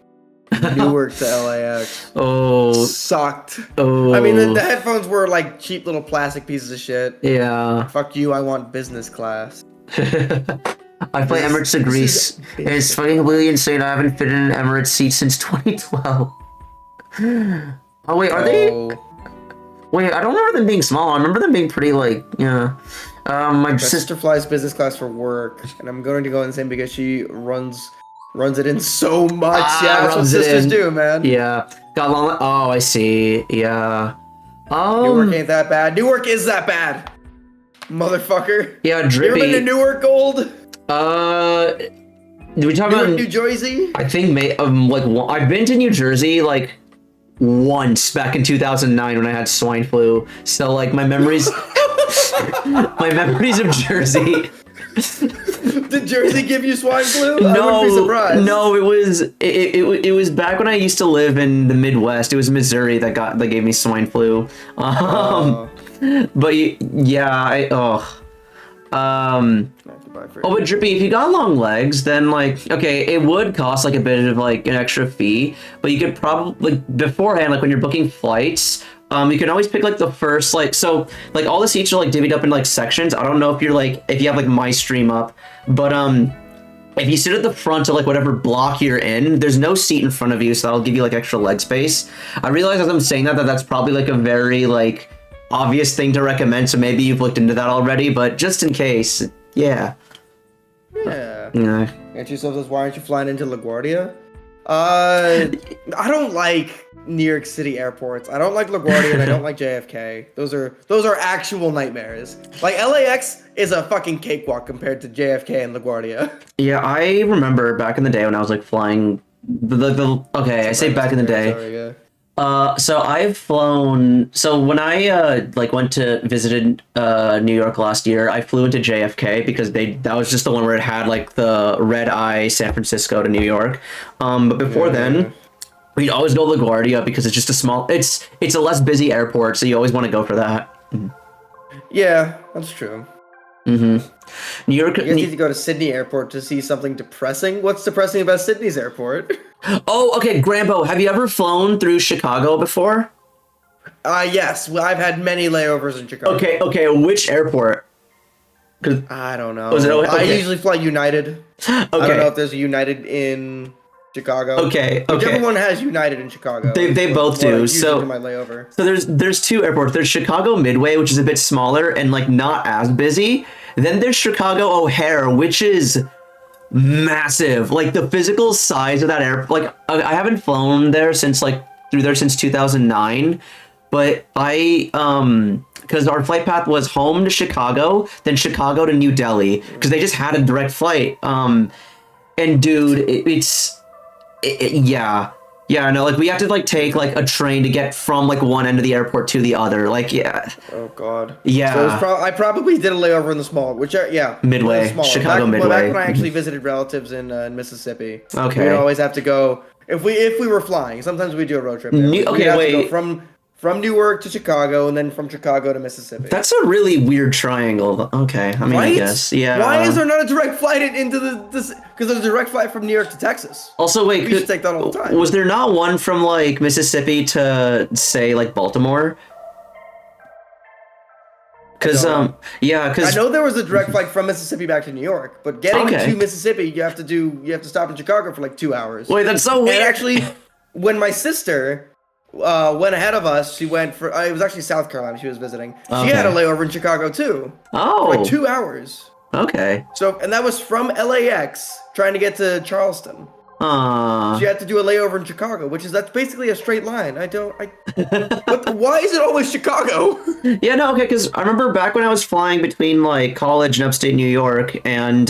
Newark to LAX. Oh. Sucked. Oh. I mean, the headphones were like cheap little plastic pieces of shit. Yeah. Fuck you, I want business class. I fly Emirates to Greece, and it's fucking completely insane. I haven't fit in an Emirates seat since 2012. Oh wait, are they? Wait, I don't remember them being small. I remember them being pretty like, yeah. My sister flies business class for work, and I'm going to go insane because she runs it in so much. Yeah, that's what sisters do, man. Yeah. Got long. Oh, I see. Yeah. Newark ain't that bad. Newark is that bad, motherfucker. Yeah, Drippy. You ever been to Newark, Gold? Did we talk Newark, about New Jersey? I think I've been to New Jersey like once back in 2009 when I had swine flu. So like my memories, my memories of Jersey. Did Jersey give you swine flu? I wouldn't be surprised. No, it was back when I used to live in the Midwest. It was Missouri that gave me swine flu. But yeah, but Drippy, if you got long legs, then like, okay, it would cost like a bit of like an extra fee, but you could probably like beforehand, like when you're booking flights, you can always pick like the first so like all the seats are like divvied up in like sections. I don't know if you have like my stream up, but if you sit at the front of like whatever block you're in, there's no seat in front of you, so that'll give you like extra leg space. I realize as I'm saying that's probably like a very like obvious thing to recommend, so maybe you've looked into that already, but just in case, yeah. Ask yourself this, why aren't you flying into LaGuardia? I don't like New York City airports. I don't like LaGuardia and I don't like JFK. Those are actual nightmares. Like LAX is a fucking cakewalk compared to JFK and LaGuardia. Yeah, I remember back in the day when I was like flying I say back in the day. Sorry, yeah. So I've flown. So when I went to visited New York last year, I flew into JFK because that was just the one where it had like the red eye San Francisco to New York. But before then, we'd always go to LaGuardia because it's just it's a less busy airport, so you always want to go for that. Yeah, that's true. New York. You guys need to go to Sydney Airport to see something depressing. What's depressing about Sydney's airport? Oh, okay, Grambo, have you ever flown through Chicago before? Yes. Well, I've had many layovers in Chicago. Okay, which airport? I don't know. Okay. I usually fly United. Okay. I don't know if there's a United in Chicago. Okay. Whichever one has United in Chicago. They both do. So my layover. So there's two airports. There's Chicago Midway, which is a bit smaller and like not as busy. Then there's Chicago O'Hare, which is massive. Like the physical size of that airport. Like I haven't flown there since 2009, but because our flight path was home to Chicago, then Chicago to New Delhi, because they just had a direct flight. And dude, like we have to like take like a train to get from like one end of the airport to the other. Like, yeah. Oh God. Yeah. So I probably did a layover in the small, Midway, Chicago Midway. Back when I actually visited relatives in Mississippi. Okay. We'd always have to go if we were flying. Sometimes we do a road trip. There. We'd have to go from Newark to Chicago, and then from Chicago to Mississippi. That's a really weird triangle. Okay, I mean, right? I guess, yeah. Why is there not a direct flight into this? Because there's a direct flight from New York to Texas. Also, wait, we should take that all the time. Was there not one from like Mississippi to say like Baltimore? Because I know there was a direct flight from Mississippi back to New York, but getting to Mississippi, you have to stop in Chicago for like 2 hours. Wait, that's so weird. And actually, when my sister went ahead of us, she went for it was actually South Carolina she was visiting. She had a layover in Chicago too. Oh, for like 2 hours. Okay. So, and that was from LAX trying to get to Charleston. She had to do a layover in Chicago, that's basically a straight line. Why is it always Chicago? Yeah, no, okay, because I remember back when I was flying between like college and upstate New York and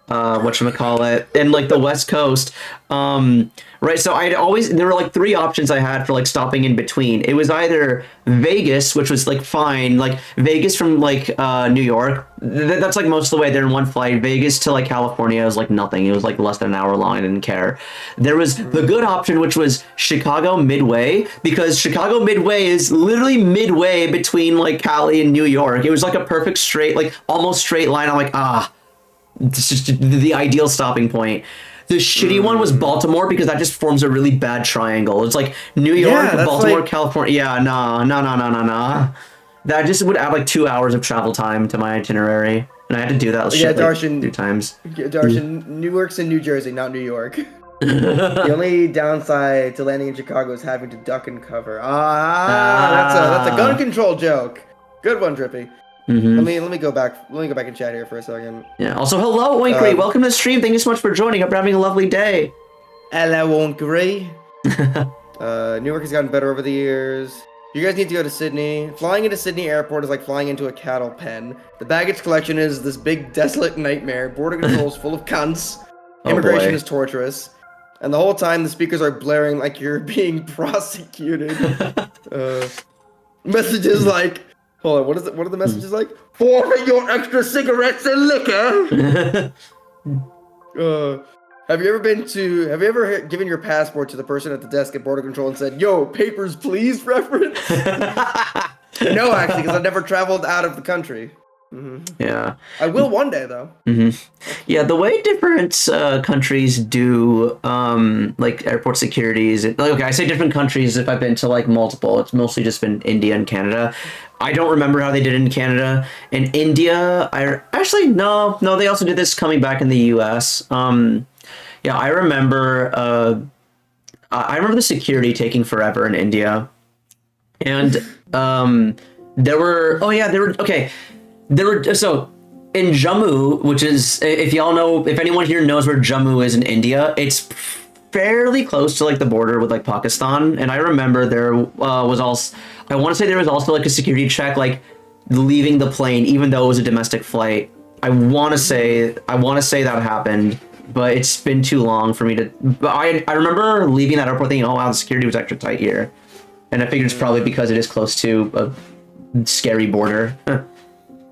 whatchamacallit, and like the West Coast, right, so there were like three options I had for like stopping in between. It was either Vegas, which was like fine, like Vegas from like New York, that's like most of the way there in one flight. Vegas to like California was like nothing, it was like less than an hour long, I didn't care. There was the good option, which was Chicago Midway, because Chicago Midway is literally midway between like Cali and New York. It was like a perfect straight, like almost straight line. I'm like, this is the ideal stopping point. The shitty one was Baltimore, because that just forms a really bad triangle. It's like New York, Baltimore, California. Yeah, nah. That just would add like 2 hours of travel time to my itinerary, and I had to do that shit Darshan, like 2 times. Darshan, Newark's in New Jersey, not New York. The only downside to landing in Chicago is having to duck and cover. That's a gun control joke. Good one, Drippy. Mm-hmm. Let me go back and chat here for a second. Yeah. Also, hello, Winkery. Welcome to the stream. Thank you so much for joining. Hope you're having a lovely day. Hello, Winkery. Newark has gotten better over the years. You guys need to go to Sydney. Flying into Sydney Airport is like flying into a cattle pen. The baggage collection is this big, desolate nightmare. Border control is full of cunts. Immigration is torturous. And the whole time, the speakers are blaring like you're being prosecuted. Messages like, Hold on, what are the messages like? Forfeit your extra cigarettes and liquor. Have you ever given your passport to the person at the desk at border control and said, "Yo, papers, please," reference? No, actually, because I've never traveled out of the country. Yeah. I will one day, though. Yeah, the way different countries do like airport securities. Okay, I say different countries if I've been to like multiple. It's mostly just been India and Canada. I don't remember how they did it in Canada. In India, no, they also did this coming back in the U.S. Yeah, I remember the security taking forever in India, and so in Jammu, which is, if anyone here knows where Jammu is in India, it's fairly close to like the border with like Pakistan. And I remember there was also, I want to say there was also like a security check, like leaving the plane, even though it was a domestic flight. I want to say that happened, but it's been too long for me to. But I remember leaving that airport thinking, oh wow, the security was extra tight here, and I figured it's probably because it is close to a scary border.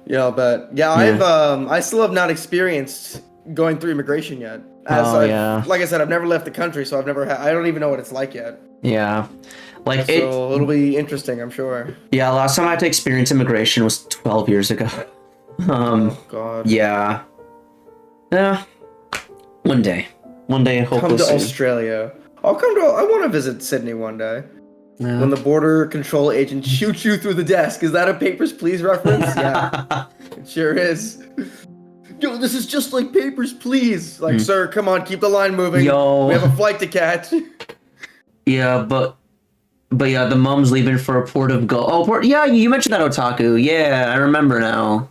Yeah, I'll bet. Yeah, I still have not experienced going through immigration yet. Like I said, I've never left the country, so I don't even know what it's like yet. Yeah. So it'll be interesting, I'm sure. Yeah, last time I had to experience immigration was 12 years ago. Oh God. Yeah. Yeah. One day, hopefully. Come to soon. Australia. I want to visit Sydney one day. Yeah. When the border control agent shoots you through the desk. Is that a Papers, Please reference? Yeah. It sure is. Yo, this is just like Papers, Please. Like, sir, come on, keep the line moving. Yo. We have a flight to catch. Yeah, but yeah, the mom's leaving for a port of gold. Yeah, you mentioned that, Otaku. Yeah, I remember now.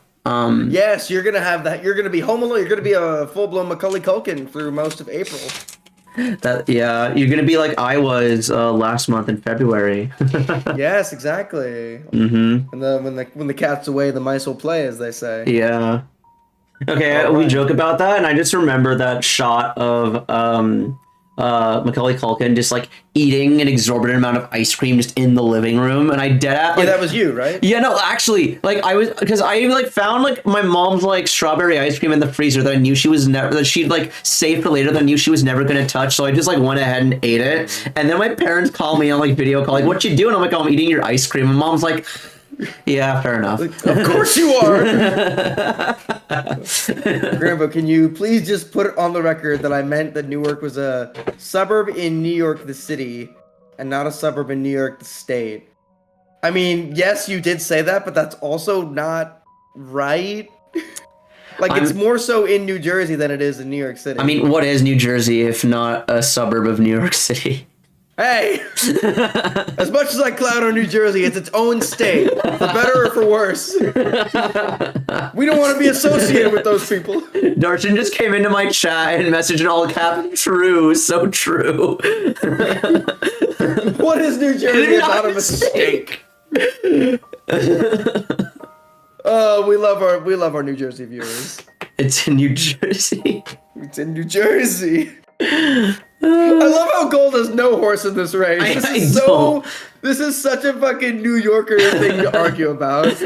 Yes, you're gonna have that. You're gonna be home alone. You're gonna be a full-blown Macaulay Culkin through most of April. You're gonna be like I was last month in February. Yes, exactly. Mm-hmm. And when the cat's away, the mice will play, as they say. Yeah. Okay, we joke about that, and I just remember that shot of Macaulay Culkin just like eating an exorbitant amount of ice cream just in the living room, and I that was you, right? Yeah, no, actually, like I was, because I like found like my mom's like strawberry ice cream in the freezer that I knew she'd like saved for later that I knew she was never gonna touch, so I just like went ahead and ate it, and then my parents call me on like video call, like, what you doing? I'm like, oh, I'm eating your ice cream, and mom's like, yeah, fair enough. Of course you are. Grandpa, can you please just put it on the record that I meant that Newark was a suburb in New York the city and not a suburb in New York the state? I mean, yes, you did say that, but that's also not right. Like, it's more so in New Jersey than it is in New York City. I mean, what is New Jersey if not a suburb of New York City? Hey! As much as I clown on New Jersey, it's its own state. For better or for worse. We don't want to be associated with those people. Darshan just came into my chat and messaged in all caps, true, so true. What is New Jersey if not a mistake? We love our New Jersey viewers. It's in New Jersey. It's in New Jersey. I love how Gold has no horse in this race. This is such a fucking New Yorker thing to argue about.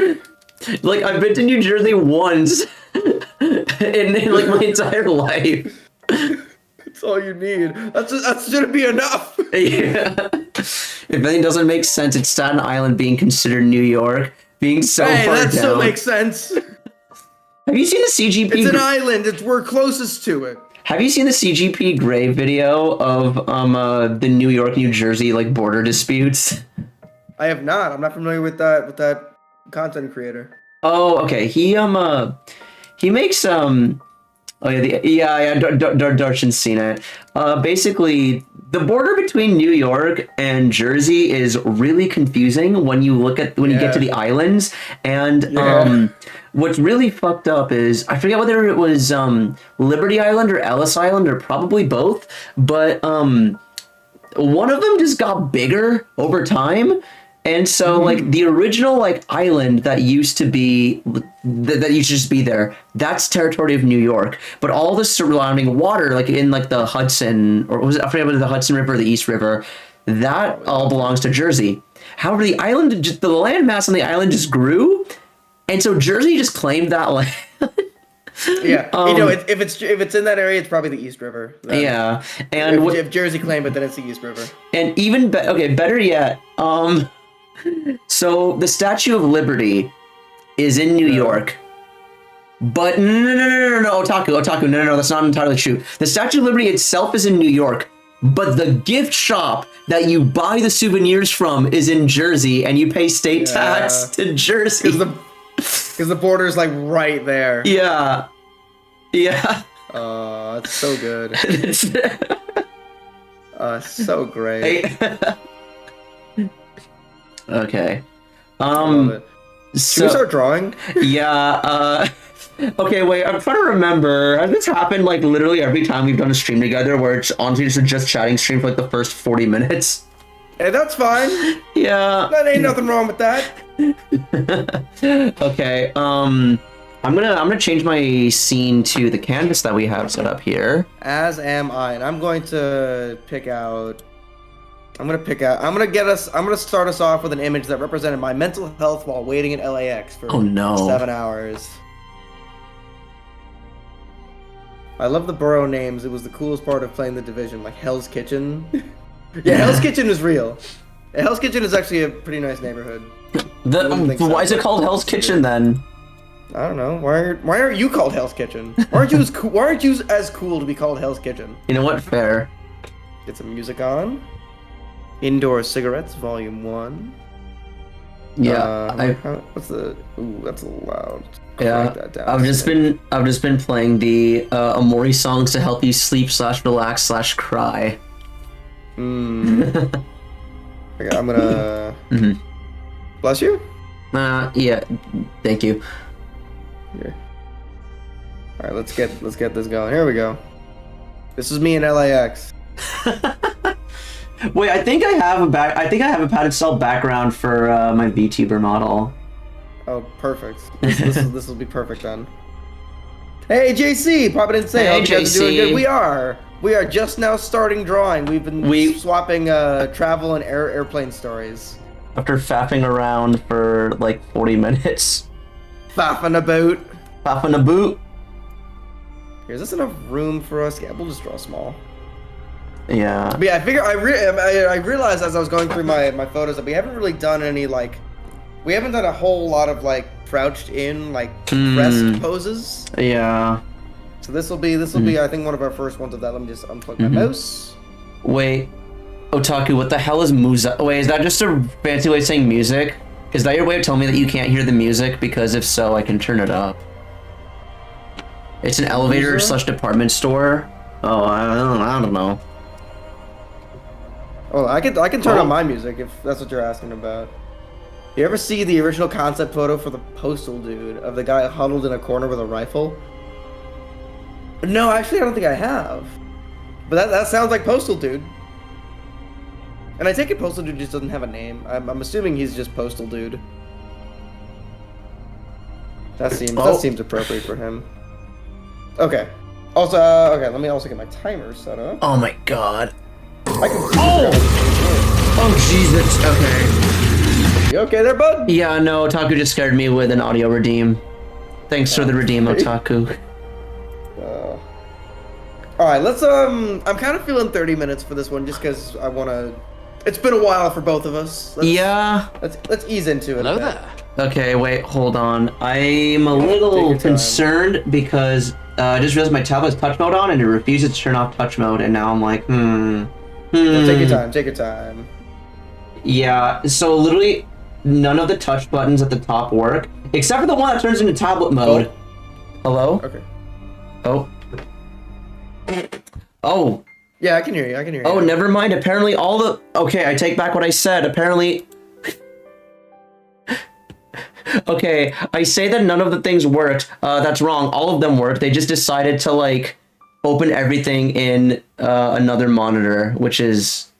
Like, I've been to New Jersey once in like my entire life. That's all you need. That shouldn't be enough. Yeah. If anything doesn't make sense, it's Staten Island being considered New York, being so far down. That still makes sense. Have you seen the CGP? It's an island. We're closest to it. Have you seen the CGP Grey video of the New York, New Jersey like border disputes? I have not. I'm not familiar with that content creator. Oh, okay. He makes Darshan's seen it. Basically, the border between New York and Jersey is really confusing when you get to the islands, and what's really fucked up is, I forget whether it was Liberty Island or Ellis Island or probably both, but one of them just got bigger over time. And so like the original like island that used to be that used to just be there, that's territory of New York. But all the surrounding water, like in like the Hudson, or was it, I forget whether the Hudson River or the East River, that all belongs to Jersey. However, the island, the landmass on the island just grew, And so Jersey just claimed that land. Yeah, if it's in that area, it's probably the East River. Yeah, and if Jersey claimed it, then it's the East River. And even better yet, so the Statue of Liberty is in New York, but no, Otaku, no, that's not entirely true. The Statue of Liberty itself is in New York, but the gift shop that you buy the souvenirs from is in Jersey, and you pay state tax to Jersey. Because the border is like right there. Yeah. It's so good. So great. Okay. Should we start drawing? Yeah. Okay, wait. I'm trying to remember. Has this happened like literally every time we've done a stream together, where it's honestly just chatting stream for like the first 40 minutes? Hey, that's fine. Yeah. That ain't nothing wrong with that. Okay. I'm gonna change my scene to the canvas that we have set up here. As am I, and I'm going to pick out. I'm gonna start us off with an image that represented my mental health while waiting at LAX for 7 hours. I love the borough names. It was the coolest part of playing the Division, like Hell's Kitchen. Yeah, Hell's Kitchen is real. Hell's Kitchen is actually a pretty nice neighborhood. Why is it called Hell's Kitchen then? I don't know. Why aren't you called Hell's Kitchen? Why aren't you as cool to be called Hell's Kitchen? You know what? Fair. Get some music on. Indoor Cigarettes, Volume 1. Yeah. What's the? Ooh, that's a little loud. Yeah. That down I've just been playing the Amori songs to help you sleep / relax / cry. Okay, I'm gonna. Bless you. Yeah. Thank you. Okay. All right, let's get this going. Here we go. This is me in LAX. Wait, I think I have a padded cell background for my VTuber model. Oh, perfect. This will be perfect then. Hey, JC, probably didn't say. Hey, hope you guys are doing JC. good. We are just now starting drawing. We've been swapping travel and airplane stories. After faffing around for like 40 minutes. Faffing about. Faffing a boot. Is this enough room for us? Yeah, we'll just draw small. Yeah. But yeah, I realized as I was going through my photos that we haven't really done any we haven't done a whole lot of crouched in rest poses. Yeah. So this will be I think one of our first ones of that. Let me just unplug my mouse. Wait, Otaku, what the hell is musa? Wait, is that just a fancy way of saying music? Is that your way of telling me that you can't hear the music? Because if so, I can turn it up. It's an elevator / department store. Oh, I don't know. Oh, I can turn on my music if that's what you're asking about. You ever see the original concept photo for the Postal Dude of the guy huddled in a corner with a rifle? No, actually, I don't think I have. But that sounds like Postal Dude. And I take it Postal Dude just doesn't have a name. I'm assuming he's just Postal Dude. That seems appropriate for him. Okay. Also, okay, let me also get my timer set up. Oh my god. I can Oh Jesus. Okay. You okay there, bud? Yeah, no, Otaku just scared me with an audio redeem. Thanks for the redeem, Otaku. Alright, let's I'm kind of feeling 30 minutes for this one just because I wanna it's been a while for both of us. Let's ease into it. Hello there. Okay, wait, hold on. I'm a little concerned because I just realized my tablet's touch mode on and it refuses to turn off touch mode, and now I'm like, Take your time. Yeah, so literally none of the touch buttons at the top work, except for the one that turns into tablet mode. Hello? Okay. Oh. Yeah, I can hear you. Oh, never mind. Apparently all the... Okay, I take back what I said. Apparently... Okay, I say that none of the things worked. That's wrong. All of them worked. They just decided to, open everything in another monitor, which is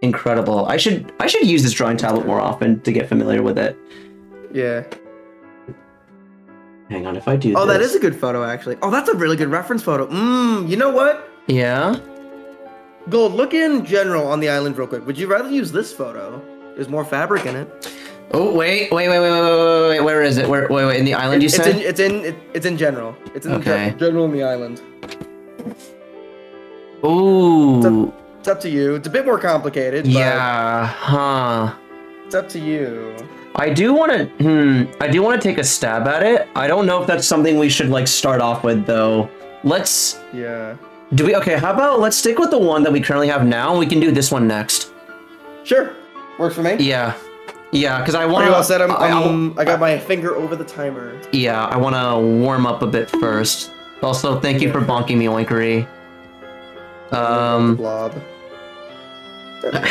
incredible. I should use this drawing tablet more often to get familiar with it. Yeah. Hang on, if I do this... that is a good photo, actually. Oh, that's a really good reference photo. You know what? Yeah? Gold, look in general on the island real quick. Would you rather use this photo? There's more fabric in it. Oh wait, where is it? Wait, in the island you said? It's in general. It's in Okay. general in the island. Ooh. It's up to you. It's a bit more complicated. Yeah. Huh. It's up to you. I do want to take a stab at it. I don't know if that's something we should like start off with though. Yeah. Okay, how about let's stick with the one that we currently have now and we can do this one next. Sure. Works for me. Yeah. Yeah, because I want to... Well said. I got my finger over the timer. Yeah, I want to warm up a bit first. Also, thank you for bonking me, Oinkery. Blob. There we go.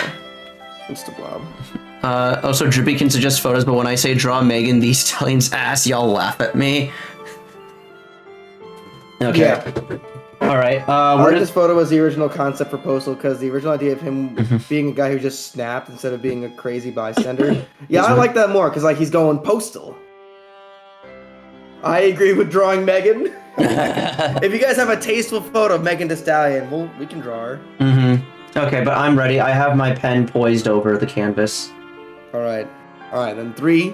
It's the blob. Also, Drippy can suggest photos, but when I say draw Megan the Stallion's ass, y'all laugh at me. Okay. Yeah. Alright, I like this photo as the original concept for Postal, because the original idea of him being a guy who just snapped instead of being a crazy bystander. Yeah, I like that more, because like he's going Postal. I agree with drawing Megan. If you guys have a tasteful photo of Megan Thee Stallion, we can draw her. Okay, but I'm ready. I have my pen poised over the canvas. Alright, then 3,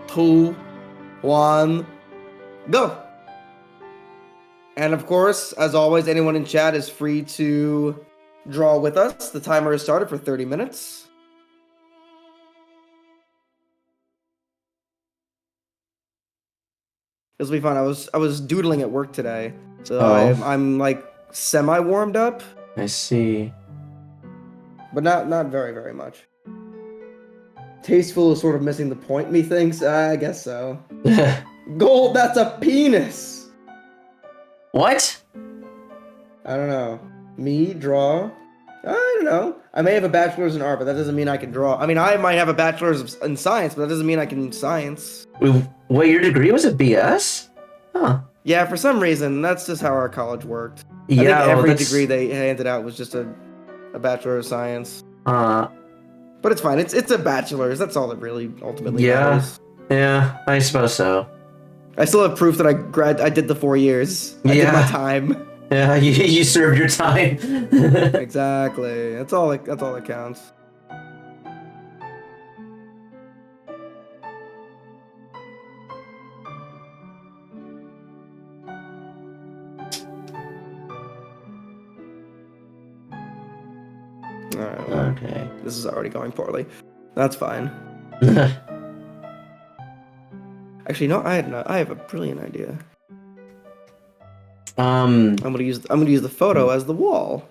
2, 1, go! And of course, as always, anyone in chat is free to draw with us. The timer has started for 30 minutes. This will be fun. I was doodling at work today, so I'm like semi warmed up. I see. But not very much. Tasteful is sort of missing the point, methinks. I guess so. Gold, that's a penis! What? I don't know. Me, draw? I don't know. I may have a bachelor's in art, but that doesn't mean I can draw. I mean, I might have a bachelor's in science, but that doesn't mean I can science. Wait, your degree was a BS? Huh. Yeah, for some reason, that's just how our college worked. Yeah, I think every degree they handed out was just a Bachelor of Science. But it's fine. It's a bachelor's. That's all that really ultimately matters. Yeah, I suppose so. I still have proof that I did the 4 years. I did my time. Yeah, you served your time. Exactly. That's all that counts. Alright, well, okay. This is already going poorly. That's fine. Actually, no, I have a brilliant idea. I'm gonna use the photo as the wall,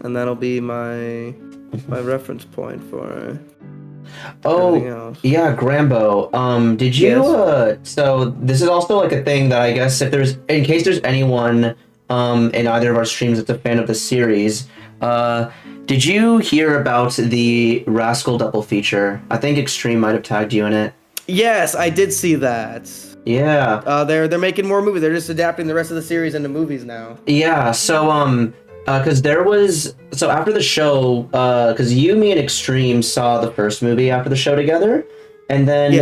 and that'll be my reference point for. Yeah, Grambo. Did you? Yes. So this is also like a thing that I guess in case there's anyone in either of our streams that's a fan of the series. Did you hear about the Rascal double feature? I think Extreme might have tagged you in it. Yes, I did see that. Yeah. They're making more movies. They're just adapting the rest of the series into movies now. Yeah. So because after the show, because you, me, and Extreme saw the first movie after the show together, and then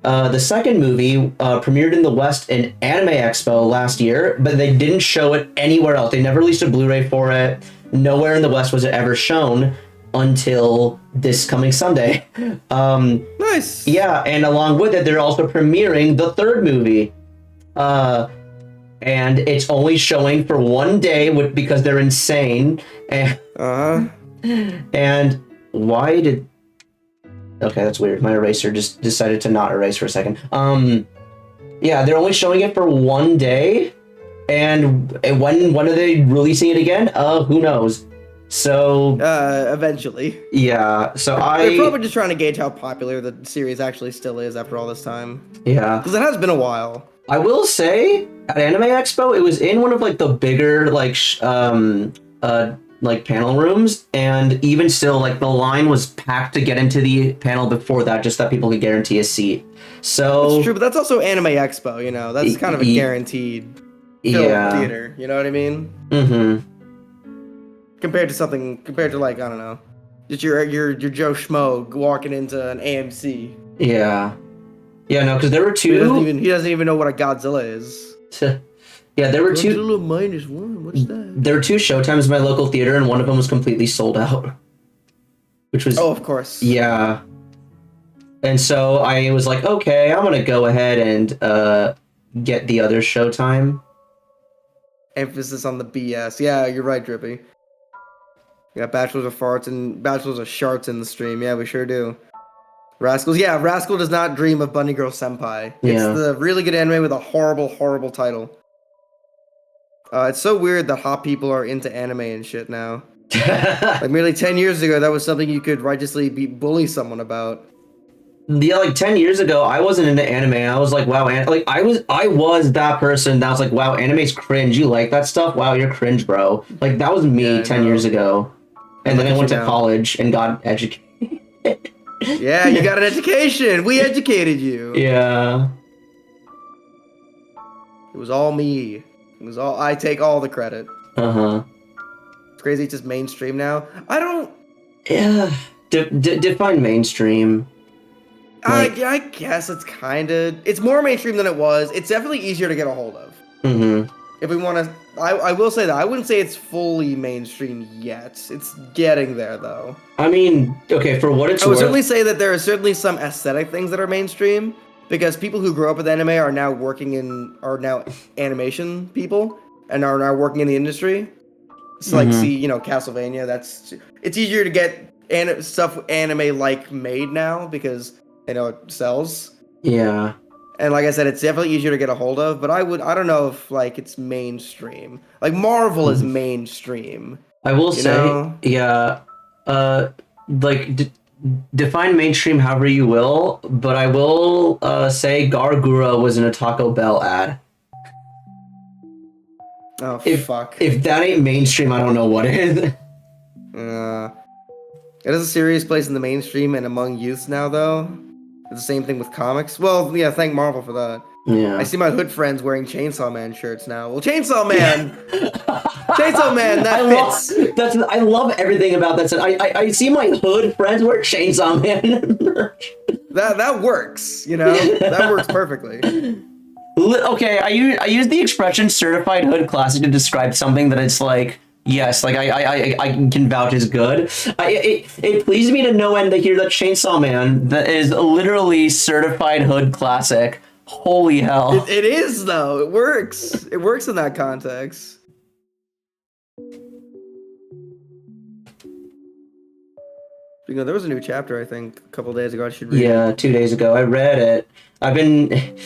the second movie premiered in the West in Anime Expo last year, but they didn't show it anywhere else. They never released a Blu-ray for it. Nowhere in the West was it ever shown until this coming Sunday. Nice. Yeah, and along with it, they're also premiering the third movie. And it's only showing for one day because they're insane. And, and why did... Okay, that's weird. My eraser just decided to not erase for a second. Yeah, they're only showing it for one day. And when are they releasing it again? Who knows? So eventually. Yeah. So they're probably just trying to gauge how popular the series actually still is after all this time. Yeah. Because it has been a while. I will say at Anime Expo, it was in one of like the bigger like panel rooms, and even still like the line was packed to get into the panel before that, just that people could guarantee a seat. So it's true, but that's also Anime Expo. You know, that's kind of a guaranteed film theater. You know what I mean? Mm-hmm. Compared to like, I don't know, just your Joe Schmo walking into an AMC. Yeah. Yeah, no, because there were two. He doesn't even know what a Godzilla is. Yeah, there were two. Godzilla -1. What's that? There were two showtimes in my local theater, and one of them was completely sold out. Which was. Oh, of course. Yeah. And so I was like, okay, I'm gonna go ahead and get the other Showtime. Emphasis on the BS. Yeah, you're right, Drippy. We got Bachelors of Farts and Bachelors of Sharts in the stream. Yeah, we sure do. Rascals. Yeah, Rascal does not dream of Bunny Girl Senpai. It's the really good anime with a horrible, horrible title. It's so weird that hot people are into anime and shit now. Like merely 10 years ago, that was something you could righteously bully someone about. Yeah, like 10 years ago, I wasn't into anime. I was like, wow, like I was that person that was like, wow, anime's cringe. You like that stuff? Wow, you're cringe, bro. Like that was me 10 years ago. And then I went to college and got educated. Yeah, you got an education. We educated you. Yeah. It was all me. It was all I take all the credit. Uh-huh. It's crazy. It's just mainstream now. I don't. Yeah. Define mainstream. Like, I guess it's kind of. It's more mainstream than it was. It's definitely easier to get a hold of. Mm-hmm. If we want to, I will say that I wouldn't say it's fully mainstream yet. It's getting there though. I mean, okay, for what it's I would worth, certainly say that there are certainly some aesthetic things that are mainstream because people who grew up with anime are now animation people and are now working in the industry. It's like see, Castlevania. It's easier to get stuff anime like made now because it sells. Yeah. And like I said, it's definitely easier to get a hold of, but I don't know if like it's mainstream. Like Marvel is mainstream. I will say, yeah, define mainstream however you will, but I will say Gargura was in a Taco Bell ad. Oh, fuck. If that ain't mainstream, I don't know what is. It is a serious place in the mainstream and among youths now, though. It's the same thing with comics. Well, yeah, thank Marvel for that. Yeah. I see my hood friends wearing Chainsaw Man shirts now. Well, Chainsaw Man! Chainsaw Man, that fits! I love everything about that. I see my hood friends wear Chainsaw Man merch. That works, That works perfectly. Okay, I use the expression certified hood classic to describe something that it's like, yes, like I can vouch is good. It pleased me to no end to hear that Chainsaw Man that is literally certified hood classic. Holy hell! It is though. It works. It works in that context. There was a new chapter I think a couple days ago. I should read. Yeah, 2 days ago I read it. I've been.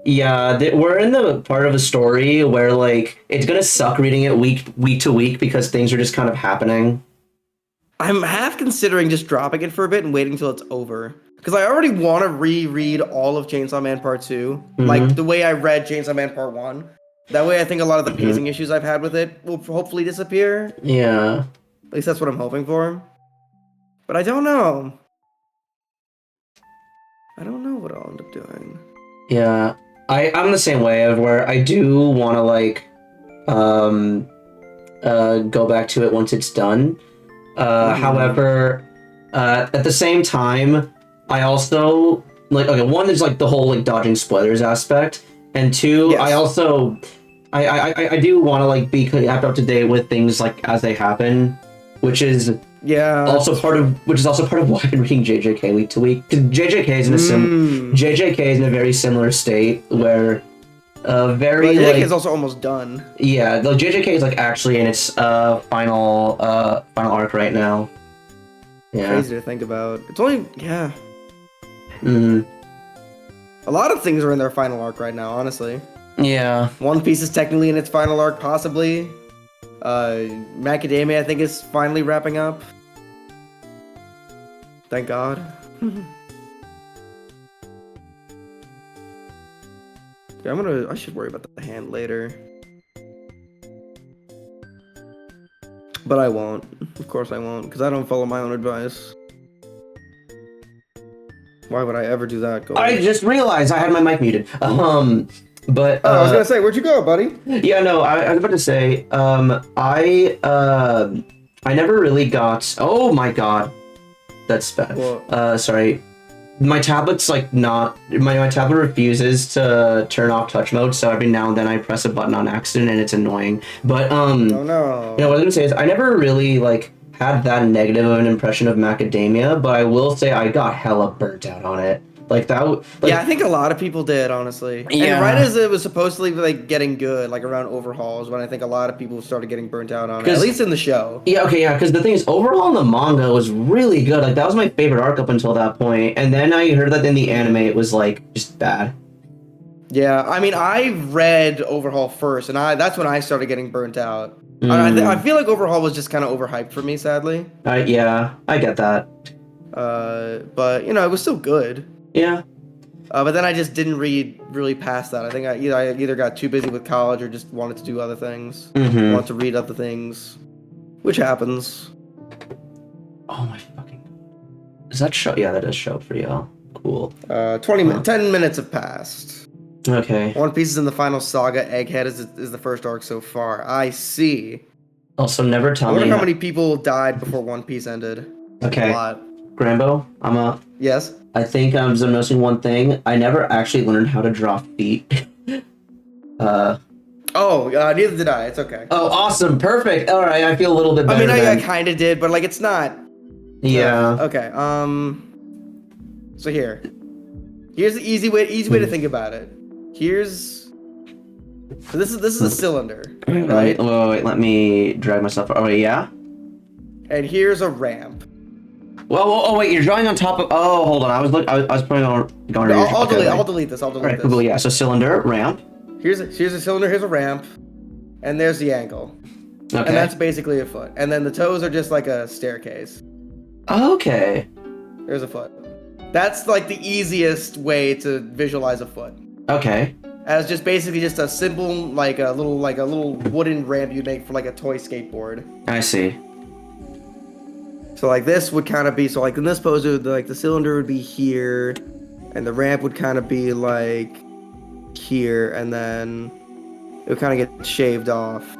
Yeah, we're in the part of a story where like it's gonna suck reading it week to week because things are just kind of happening. I'm half considering just dropping it for a bit and waiting till it's over because I already want to reread all of Chainsaw Man Part 2, like the way I read Chainsaw Man Part 1. That way, I think a lot of the pacing issues I've had with it will hopefully disappear. Yeah, at least that's what I'm hoping for. But I don't know. I don't know what I'll end up doing. Yeah. I'm the same way of where I do want to like go back to it once it's done. However, at the same time, I also like one is like the whole like dodging spoilers aspect, and two, yes. I also I do want to like be kept up to date with things like as they happen, which is also part of why I've been reading JJK week to week. JJK is in a very similar state where JJK is also almost done. Yeah, the JJK is like actually in its final arc right now. Yeah, crazy to think about. It's only a lot of things are in their final arc right now, honestly. Yeah, One Piece is technically in its final arc, possibly. Macadamia, I think, is finally wrapping up. Thank God. I should worry about the hand later. But I won't. Of course I won't, because I don't follow my own advice. Why would I ever do that? I just realized I had my mic muted. But I was gonna say, where'd you go, buddy? Yeah, no, I was about to say, I never really got. Oh my god, that's bad. Sorry, my tablet's like not. My tablet refuses to turn off touch mode, so every now and then I press a button on accident, and it's annoying. But oh no. What I was gonna say is I never really like had that negative of an impression of macadamia, but I will say I got hella burnt out on it. Like that. Yeah, I think a lot of people did, honestly. Yeah. And right as it was supposedly like getting good, like around Overhaul is when I think a lot of people started getting burnt out on it. At least in the show. Yeah, okay, yeah, because the thing is, Overhaul in the manga was really good. Like that was my favorite arc up until that point, and then I heard that in the anime it was like just bad. Yeah, I mean, I read Overhaul first, and that's when I started getting burnt out. I feel like Overhaul was just kind of overhyped for me, sadly. Yeah, I get that. But you know, it was still good. Yeah. But then I just didn't read really past that. I think I either got too busy with college or just wanted to do other things. Wanted to read other things, which happens. Oh my fucking! Does that show? Yeah, that does show for you. Cool. 10 minutes have passed. Okay. One Piece is in the final saga. Egghead is the first arc so far. I see. Also, never tell me. I wonder how many people died before One Piece ended. Okay. A lot. Grambo, Yes. I think I'm noticing one thing. I never actually learned how to draw feet. Neither did I. It's okay. Oh, awesome. Perfect. All right. I feel a little bit better. I mean, I kind of did, but like, it's not. Yeah. Okay. So here's the easy way to think about it. So this is a cylinder, right? Wait. Let me drag myself. Oh, yeah. And here's a ramp. Well, wait. You're drawing on top of. Oh, hold on. I was putting on. I'll delete this. All right. Cool. Yeah. So cylinder, ramp. Here's a cylinder. Here's a ramp, and there's the ankle. Okay. And that's basically a foot. And then the toes are just like a staircase. Okay. There's a foot. That's like the easiest way to visualize a foot. Okay. As just basically just a simple like a little wooden ramp you make for like a toy skateboard. I see. So like this would kind of be so like in this pose like the cylinder would be here, and the ramp would kind of be like here, and then it would kind of get shaved off.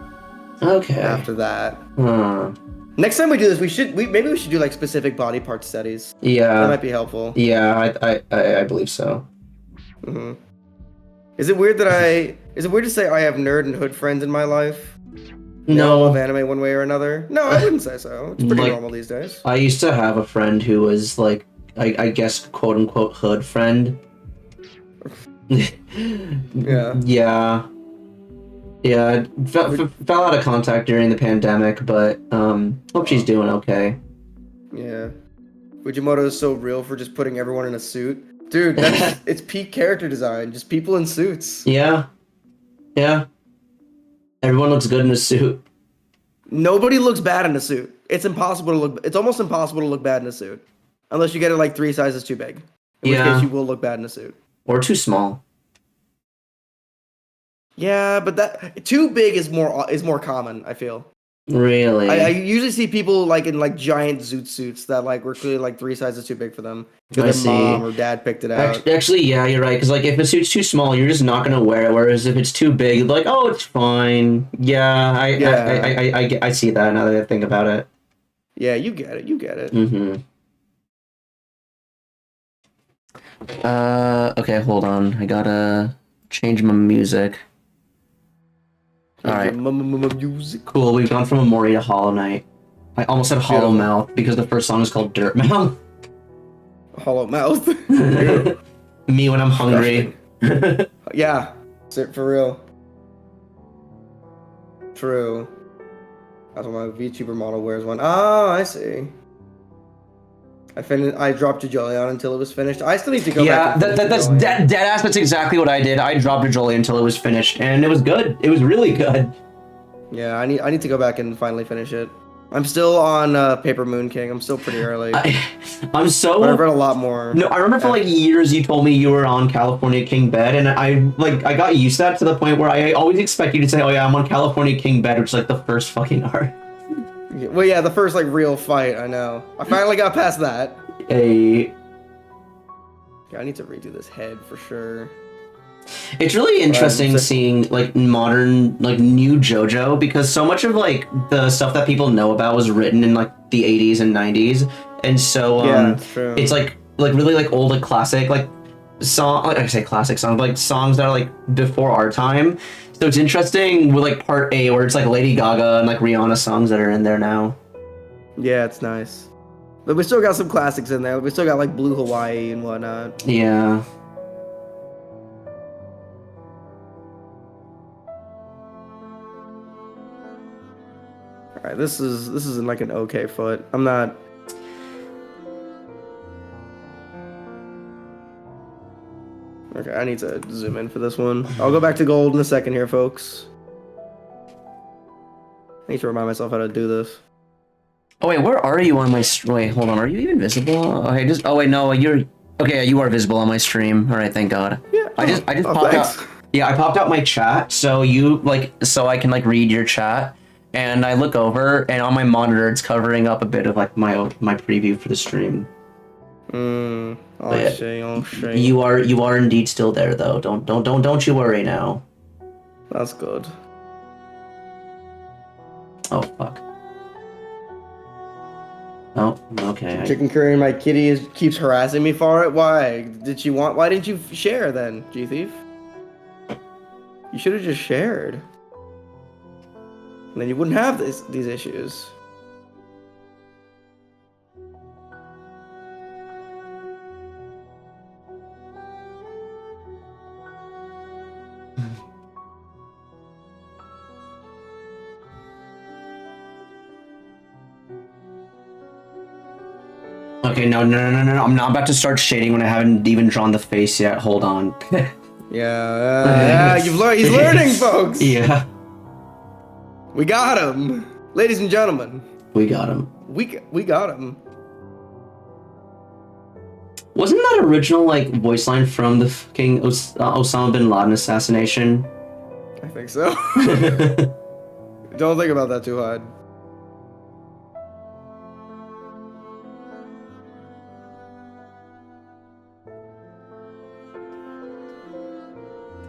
Okay. After that. Next time we do this, maybe we should do like specific body part studies. Yeah. That might be helpful. Yeah, I believe so. Mm-hmm. Is it weird to say I have nerd and hood friends in my life? No. Of anime one way or another? No, I wouldn't say so. It's pretty normal these days. I used to have a friend who was like, I guess, quote unquote, hood friend. Yeah. Yeah. Yeah, fell out of contact during the pandemic, but hope she's doing okay. Yeah. Fujimoto is so real for just putting everyone in a suit. Dude, it's peak character design. Just people in suits. Yeah. Yeah. Everyone looks good in a suit. Nobody looks bad in a suit. It's almost impossible to look bad in a suit. Unless you get it like 3 sizes too big. In which case you will look bad in a suit. Or too small. Yeah, but that too big is more common, I feel. Really? I usually see people like in like giant zoot suits that like were clearly like 3 sizes too big for them. Because their mom or dad picked it out. Actually, yeah, you're right. Because like if a suit's too small, you're just not gonna wear it. Whereas if it's too big, like, oh, it's fine. Yeah, I see that now that I think about it. Yeah, you get it. Mm-hmm. Okay, hold on. I gotta change my music. All right. Music. Cool. We've gone from Amori to Hollow Knight. I almost said Hollow Mouth because the first song is called Dirt Mouth. Hollow Mouth. Me when I'm hungry. Yeah, for real. True. That's what my VTuber model wears one. Oh, I see. I dropped Jojolion until it was finished. I still need to go back. Yeah, that's dead ass. That's exactly what I did. I dropped Jojolion until it was finished, and it was good. It was really good. Yeah, I need to go back and finally finish it. I'm still on Paper Moon King. I'm still pretty early. I'm so. I've read a lot more. No, I remember for like years you told me you were on California King Bed, and I got used to that to the point where I always expect you to say, "Oh yeah, I'm on California King Bed," which is like the first fucking arc. Well, yeah, the first like real fight. I know. I finally got past that. Yeah, I need to redo this head for sure. It's really interesting seeing like modern, like new JoJo, because so much of like the stuff that people know about was written in like the 80s and 90s, and so it's like really like old like classic like song. Like I say classic songs, like songs that are like before our time. So it's interesting with like part A where it's like Lady Gaga and like Rihanna songs that are in there now. Yeah, it's nice. But we still got some classics in there. We still got like Blue Hawaii and whatnot. Yeah. All right, this is in like an okay foot. I'm not. Okay, I need to zoom in for this one. I'll go back to gold in a second here, folks. I need to remind myself how to do this. Oh wait, where are you on my wait, hold on, are you even visible? Okay, just oh wait, no, you're okay, yeah, you are visible on my stream. Alright, thank God. Yeah. I just popped thanks. out. Yeah, I popped out my chat so so I can like read your chat. And I look over and on my monitor it's covering up a bit of like my preview for the stream. Oh shit. You are indeed still there though. Don't you worry now. That's good. Oh fuck. Oh, okay. Chicken curry and my kitty keeps harassing me for it. Why? Why didn't you share then, G Thief? You should have just shared. And then you wouldn't have these issues. Okay, no. I'm not about to start shading when I haven't even drawn the face yet. Hold on. Yeah, you've learned. He's learning, folks. Yeah. We got him, ladies and gentlemen. We got him. We got him. Wasn't that original like voice line from the fucking Osama bin Laden assassination? I think so. Don't think about that too hard.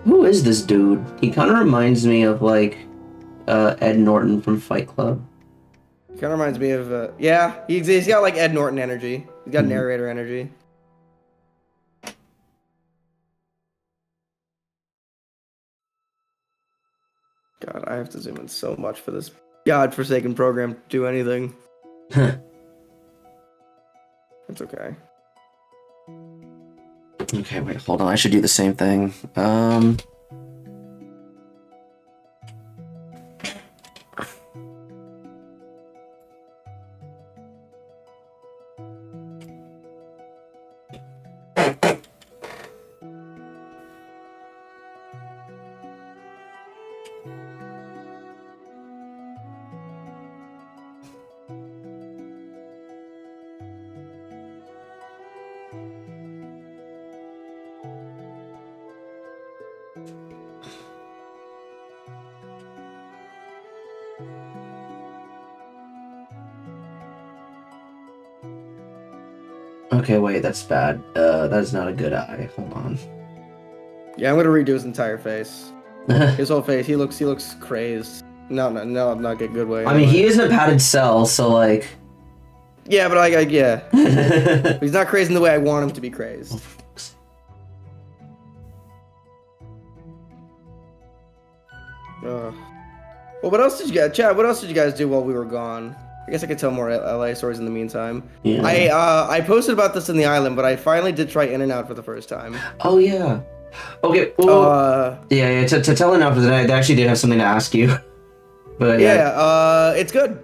Who is this dude? He kind of reminds me of like Ed Norton from Fight Club. Kind of reminds me of yeah. He's got like Ed Norton energy. He's got narrator energy. God, I have to zoom in so much for this godforsaken program to do anything. It's okay. Okay, wait, hold on. I should do the same thing. Okay, wait, that's bad. That's not a good eye. Hold on. Yeah, I'm gonna redo his entire face. His whole face. He looks crazed. No, not a good way. I mean, he is in a padded cell, so like. Yeah, but yeah. He's not crazed in the way I want him to be crazed. Well, what else did you guys, Chad? What else did you guys do while we were gone? I guess I could tell more LA stories in the meantime. Yeah. I posted about this in the island, but I finally did try In-N-Out for the first time. Oh yeah. Okay. Well, yeah. To tell enough of that, I actually did have something to ask you. But yeah. It's good.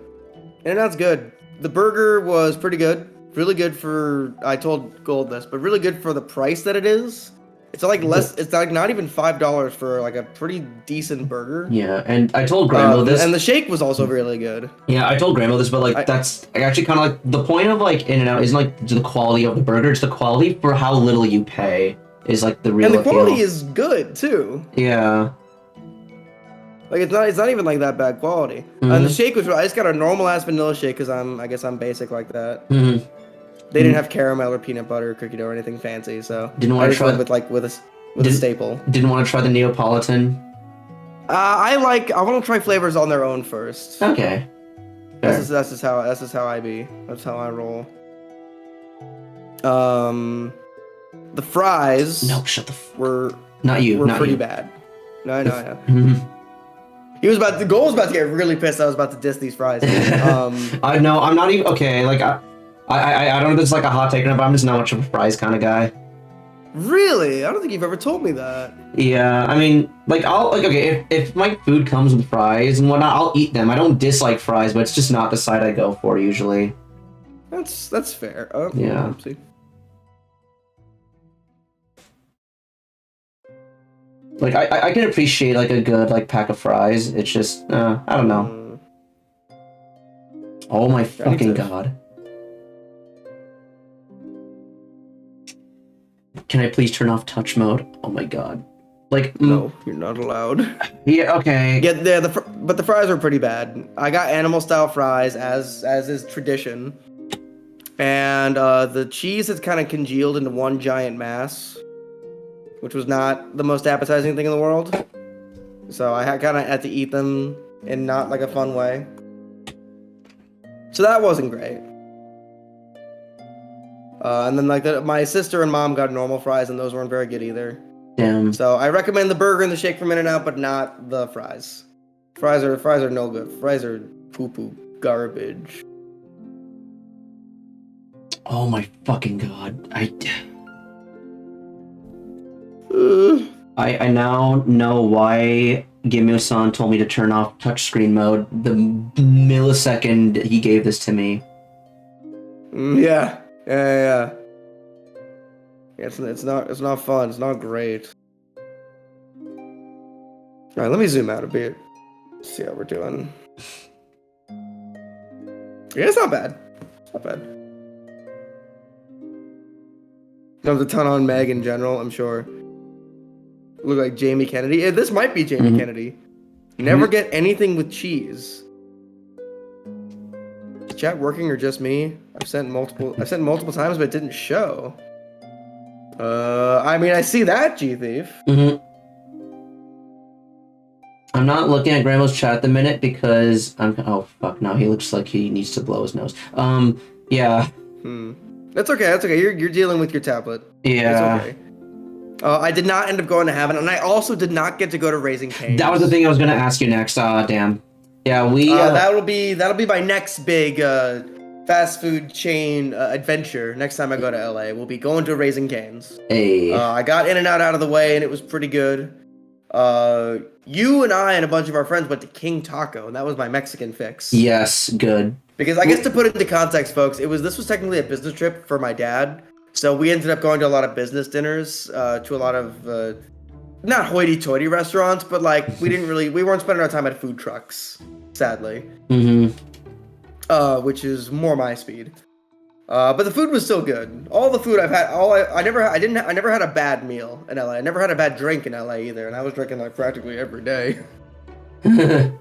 In-N-Out's good. The burger was pretty good. Really good for. I told Gold this, but really good for the price that it is. It's like less. It's like not even $5 for like a pretty decent burger. Yeah, and I told Grandma this. And the shake was also really good. Yeah, I told Grandma this, but like that's actually kind of like the point of like In-N-Out isn't like the quality of the burger; it's the quality for how little you pay is like the real. And the appeal. quality is good too. Yeah. Like it's not even like that bad quality. Mm-hmm. And the shake was. I just got a normal ass vanilla shake because I guess I'm basic like that. Mm-hmm. They didn't have caramel or peanut butter or cookie dough or anything fancy, so didn't want to try with a staple. Didn't want to try the Neapolitan. I want to try flavors on their own first. Okay. That's just how I be. That's how I roll. The fries. No, shut the. Were not you. Were not pretty you. bad. No, I know. Mm-hmm. Gold was about to get really pissed. I was about to diss these fries. I know. I'm not even okay. Like I don't know if this is like a hot take or not, but I'm just not much of a fries kind of guy. Really? I don't think you've ever told me that. Yeah, I mean, like okay, if my food comes with fries and whatnot, I'll eat them. I don't dislike fries, but it's just not the side I go for usually. That's fair. Yeah. Oopsie. Like I can appreciate like a good like pack of fries. It's just I don't know. Oh my fucking god. Can I please turn off touch mode? Oh my god. Like no, you're not allowed. Yeah, okay. Yeah, but the fries are pretty bad. I got animal style fries as is tradition. And the cheese has kind of congealed into one giant mass, which was not the most appetizing thing in the world. So I kind of had to eat them in not like a fun way. So that wasn't great. And then like my sister and mom got normal fries, and those weren't very good either. Damn. So I recommend the burger and the shake from In-N-Out, but not the fries. Fries are no good. Fries are poo-poo garbage. Oh my fucking god. I now know why Gimyo-san told me to turn off touchscreen mode the millisecond he gave this to me. Yeah. It's not fun. It's not great. All right, let me zoom out a bit. See how we're doing. Yeah, it's not bad. It's not bad. Comes a ton on Meg in general, I'm sure. Look like Jamie Kennedy. Yeah, this might be Jamie Kennedy. Never get anything with cheese. Is chat working or just me? I've sent multiple times, but it didn't show. I mean, I see that, G Thief. I'm not looking at Grandma's chat at the minute because oh fuck no, he looks like he needs to blow his nose. Yeah. That's okay. That's okay. You're dealing with your tablet. Yeah. It's okay. I did not end up going to Heaven, and I also did not get to go to Raising Cane's. That was the thing I was gonna ask you next. Damn. Yeah, we. That'll be my next big fast food chain adventure. Next time I go to LA, we'll be going to Raising Cane's. Hey. I got In-N-Out out of the way, and it was pretty good. You and I and a bunch of our friends went to King Taco, and that was my Mexican fix. Yes, good. Because I guess to put it into context, folks, this was technically a business trip for my dad. So we ended up going to a lot of business dinners, to a lot of not hoity-toity restaurants, but like we weren't spending our time at food trucks, sadly. Which is more my speed. But the food was still good. All the food I've had, I never had a bad meal in LA. I never had a bad drink in LA either, and I was drinking like practically every day. It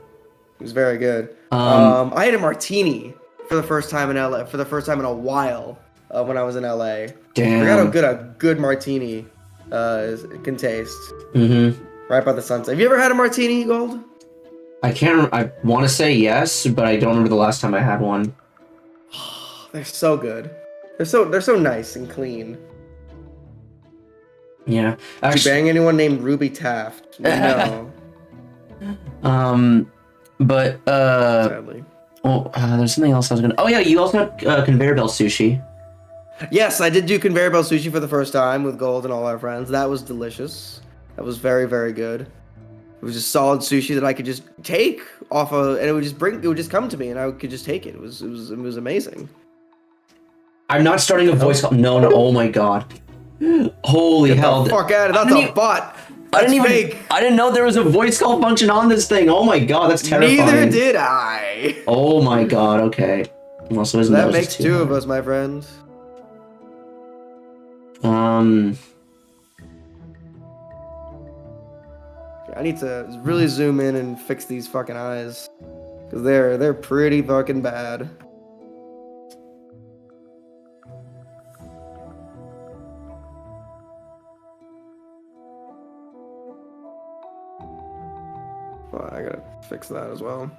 was very good. I had a martini for the first time in LA, for the first time in a while, when I was in LA. Damn. I forgot how good a good martini can taste. Right by the sunset. Have you ever had a martini, Gold? I want to say yes, but I don't remember the last time I had one. They're so good. They're so nice and clean. Yeah. Did you bang anyone named Ruby Taft? No. But sadly. Oh, there's something else I was gonna. Oh yeah, you also had conveyor belt sushi. Yes, I did do conveyor belt sushi for the first time with Gold and all our friends. That was delicious. That was very, very good. It was just solid sushi that I could just take off and it would just come to me, and I could just take it. It was amazing. I'm not starting a voice call. No, oh my god. Holy hell. Get the fuck out of it. That's a bot. That's fake. I didn't know there was a voice call function on this thing. Oh my god, that's terrifying. Neither did I. Oh my god, okay. Well, so that makes two of us, my friend. I need to really zoom in and fix these fucking eyes. Because they're pretty fucking bad. Well, I gotta fix that as well.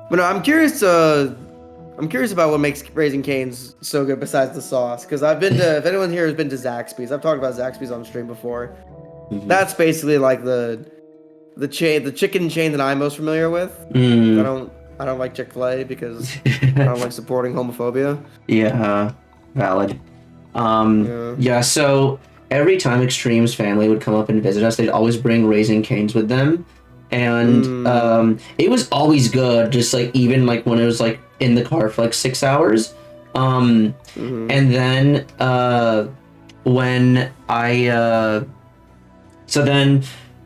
But no, I'm curious about what makes Raising Cane's so good besides the sauce. Because I've been to, if anyone here has been to Zaxby's, I've talked about Zaxby's on stream before. That's basically like the chicken chain that I'm most familiar with. I don't like Chick-fil-A because I don't like supporting homophobia. Yeah, valid. Yeah, so every time Extreme's family would come up and visit us, they'd always bring Raising Cane's with them. And it was always good, just like even like when it was like in the car for like 6 hours. And then when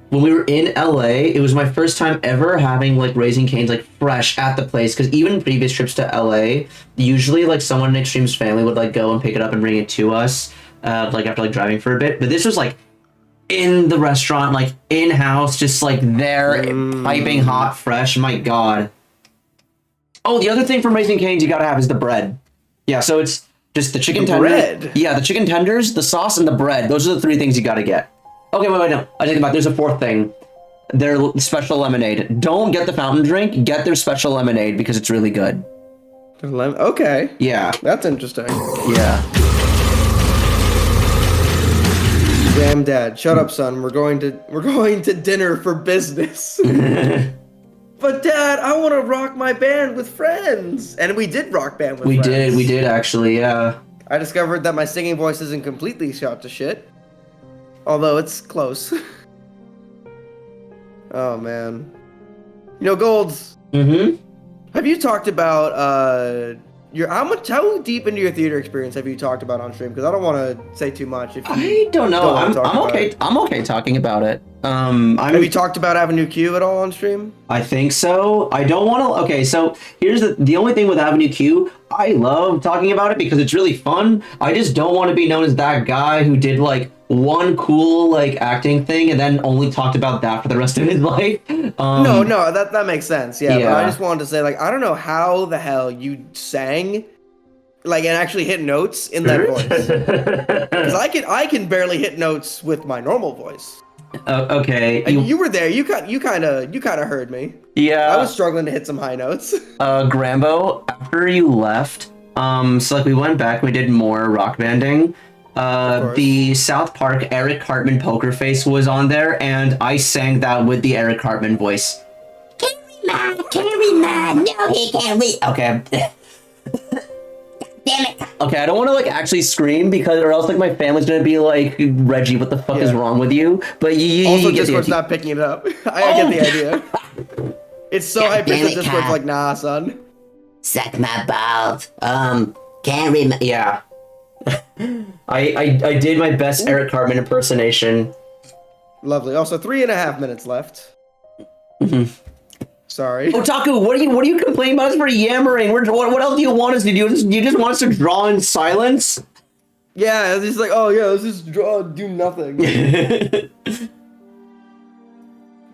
when we were in LA, it was my first time ever having like Raising Cane's like fresh at the place, because even previous trips to LA, usually like someone in Extreme's family would like go and pick it up and bring it to us, like after like driving for a bit. But this was like in the restaurant, like in-house, just like there, piping hot, fresh. My God. Oh, the other thing from Raising Cane's you gotta have is the bread. Yeah, so it's just the chicken tenders. Bread? Yeah, the chicken tenders, the sauce, and the bread. Those are the 3 things you gotta get. Okay, wait, no. I think about it. There's a 4th thing. Their special lemonade. Don't get the fountain drink. Get their special lemonade because it's really good. Okay. Yeah. That's interesting. Yeah. Damn, Dad. Shut up, son. We're going to dinner for business. But Dad, I want to rock my band with friends. And we did rock band with friends. We did actually, yeah. I discovered that my singing voice isn't completely shot to shit. Although it's close. Oh, man. You know, Golds. Have you talked about, how deep into your theater experience have you talked about on stream? Because I don't want to say too much. I don't know. I'm okay. I'm okay talking about it. Have you talked about Avenue Q at all on stream? I think so. I don't want to. Okay, so here's the only thing with Avenue Q. I love talking about it because it's really fun. I just don't want to be known as that guy who did like one cool like acting thing and then only talked about that for the rest of his life. No, that makes sense. Yeah, but I just wanted to say, like, I don't know how the hell you sang, like, and actually hit notes in that voice. Because I can barely hit notes with my normal voice. Okay. You were there. You kind of heard me. Yeah. I was struggling to hit some high notes. Grambo, after you left, so like we went back, we did more rock banding. The South Park Eric Cartman Poker Face was on there, and I sang that with the Eric Cartman voice. Can't read, no, he can't read. Okay. Damn it. Okay, I don't want to like actually scream because, or else like my family's gonna be like, Reggie, what the fuck is wrong with you? But you also Discord's not picking it up. I get the idea. It's so high pitched that Discord's like, nah, son. Suck my balls. Can't remember. Yeah. I did my best Eric Cartman impersonation. Lovely. Also, 3.5 minutes left. Sorry. Otaku, what are you complaining about us for yammering? What else do you want us to do? You just want us to draw in silence? Yeah, it's just like, oh yeah, let's just draw, do nothing.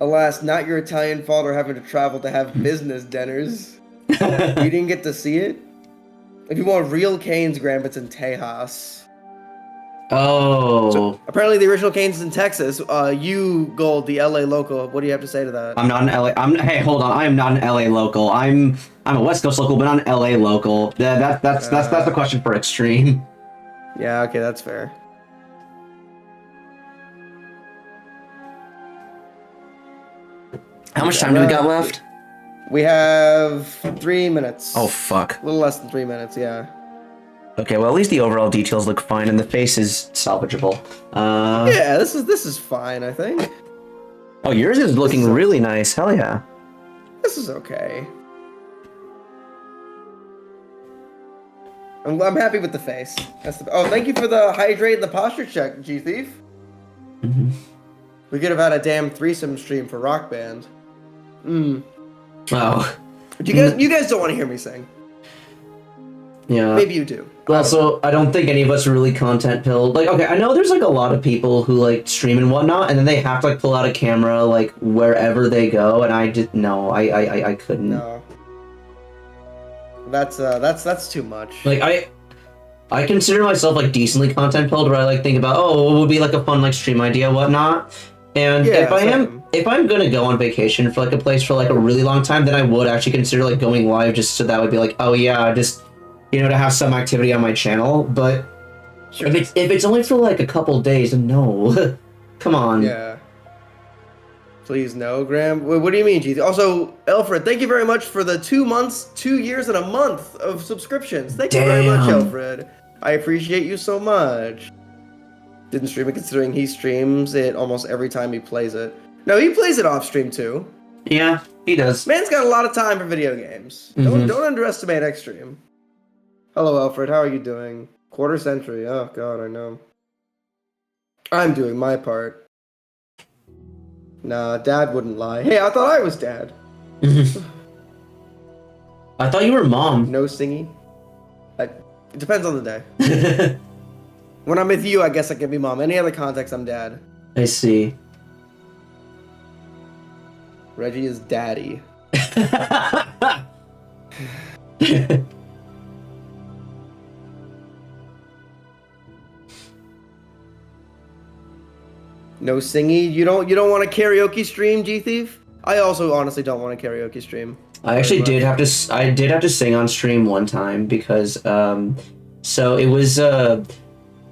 Alas, not your Italian father having to travel to have business dinners. You didn't get to see it? If you want real Cane's, Graham, it's in Tejas. Oh. So, apparently the original Cane's is in Texas. You, Gold, the LA local, what do you have to say to that? I'm not an LA, hey, hold on, I am not an LA local. I'm a West Coast local, but not an LA local. That's the question for Extreme. Yeah, okay, that's fair. How much time do we got left? We have 3 minutes. Oh, fuck. A little less than 3 minutes, yeah. Okay, well, at least the overall details look fine, and the face is salvageable. Yeah, this is fine, I think. Oh, yours is looking really nice. Hell yeah. This is okay. I'm happy with the face. Oh, thank you for the hydrate and the posture check, G Thief. We could have had a damn threesome stream for Rock Band. Oh. But you guys don't want to hear me sing. Yeah. Maybe you do. Also, I don't think any of us are really content pilled. Like, okay, I know there's like a lot of people who like stream and whatnot, and then they have to like pull out a camera like wherever they go, and I just I couldn't. No. That's too much. Like I consider myself like decently content pilled, where I like think about what would be like a fun like stream idea, whatnot. And yeah, if I'm gonna go on vacation for like a place for like a really long time, then I would actually consider like going live, just so that would be like, oh yeah, just to have some activity on my channel. But sure. if it's only for like a couple days, no. Come on. Yeah. Please no, Graham. What do you mean, GT? Also, Alfred, thank you very much for the 2 months, 2 years, and a month of subscriptions. Thank you very much, Alfred. I appreciate you so much. Didn't stream it considering he streams it almost every time he plays it. No, he plays it off stream too. Yeah, he does. Man's got a lot of time for video games. Don't underestimate Xstream. Hello, Alfred. How are you doing? Quarter century. Oh God, I know. I'm doing my part. Nah, Dad wouldn't lie. Hey, I thought I was Dad. I thought you were Mom. No singing. It depends on the day. When I'm with you, I guess I can be Mom. Any other context, I'm Dad. I see. Reggie is Daddy. No singing. You don't want a karaoke stream, G Thief? I also honestly don't want a karaoke stream. I actually did have to sing on stream one time because so it was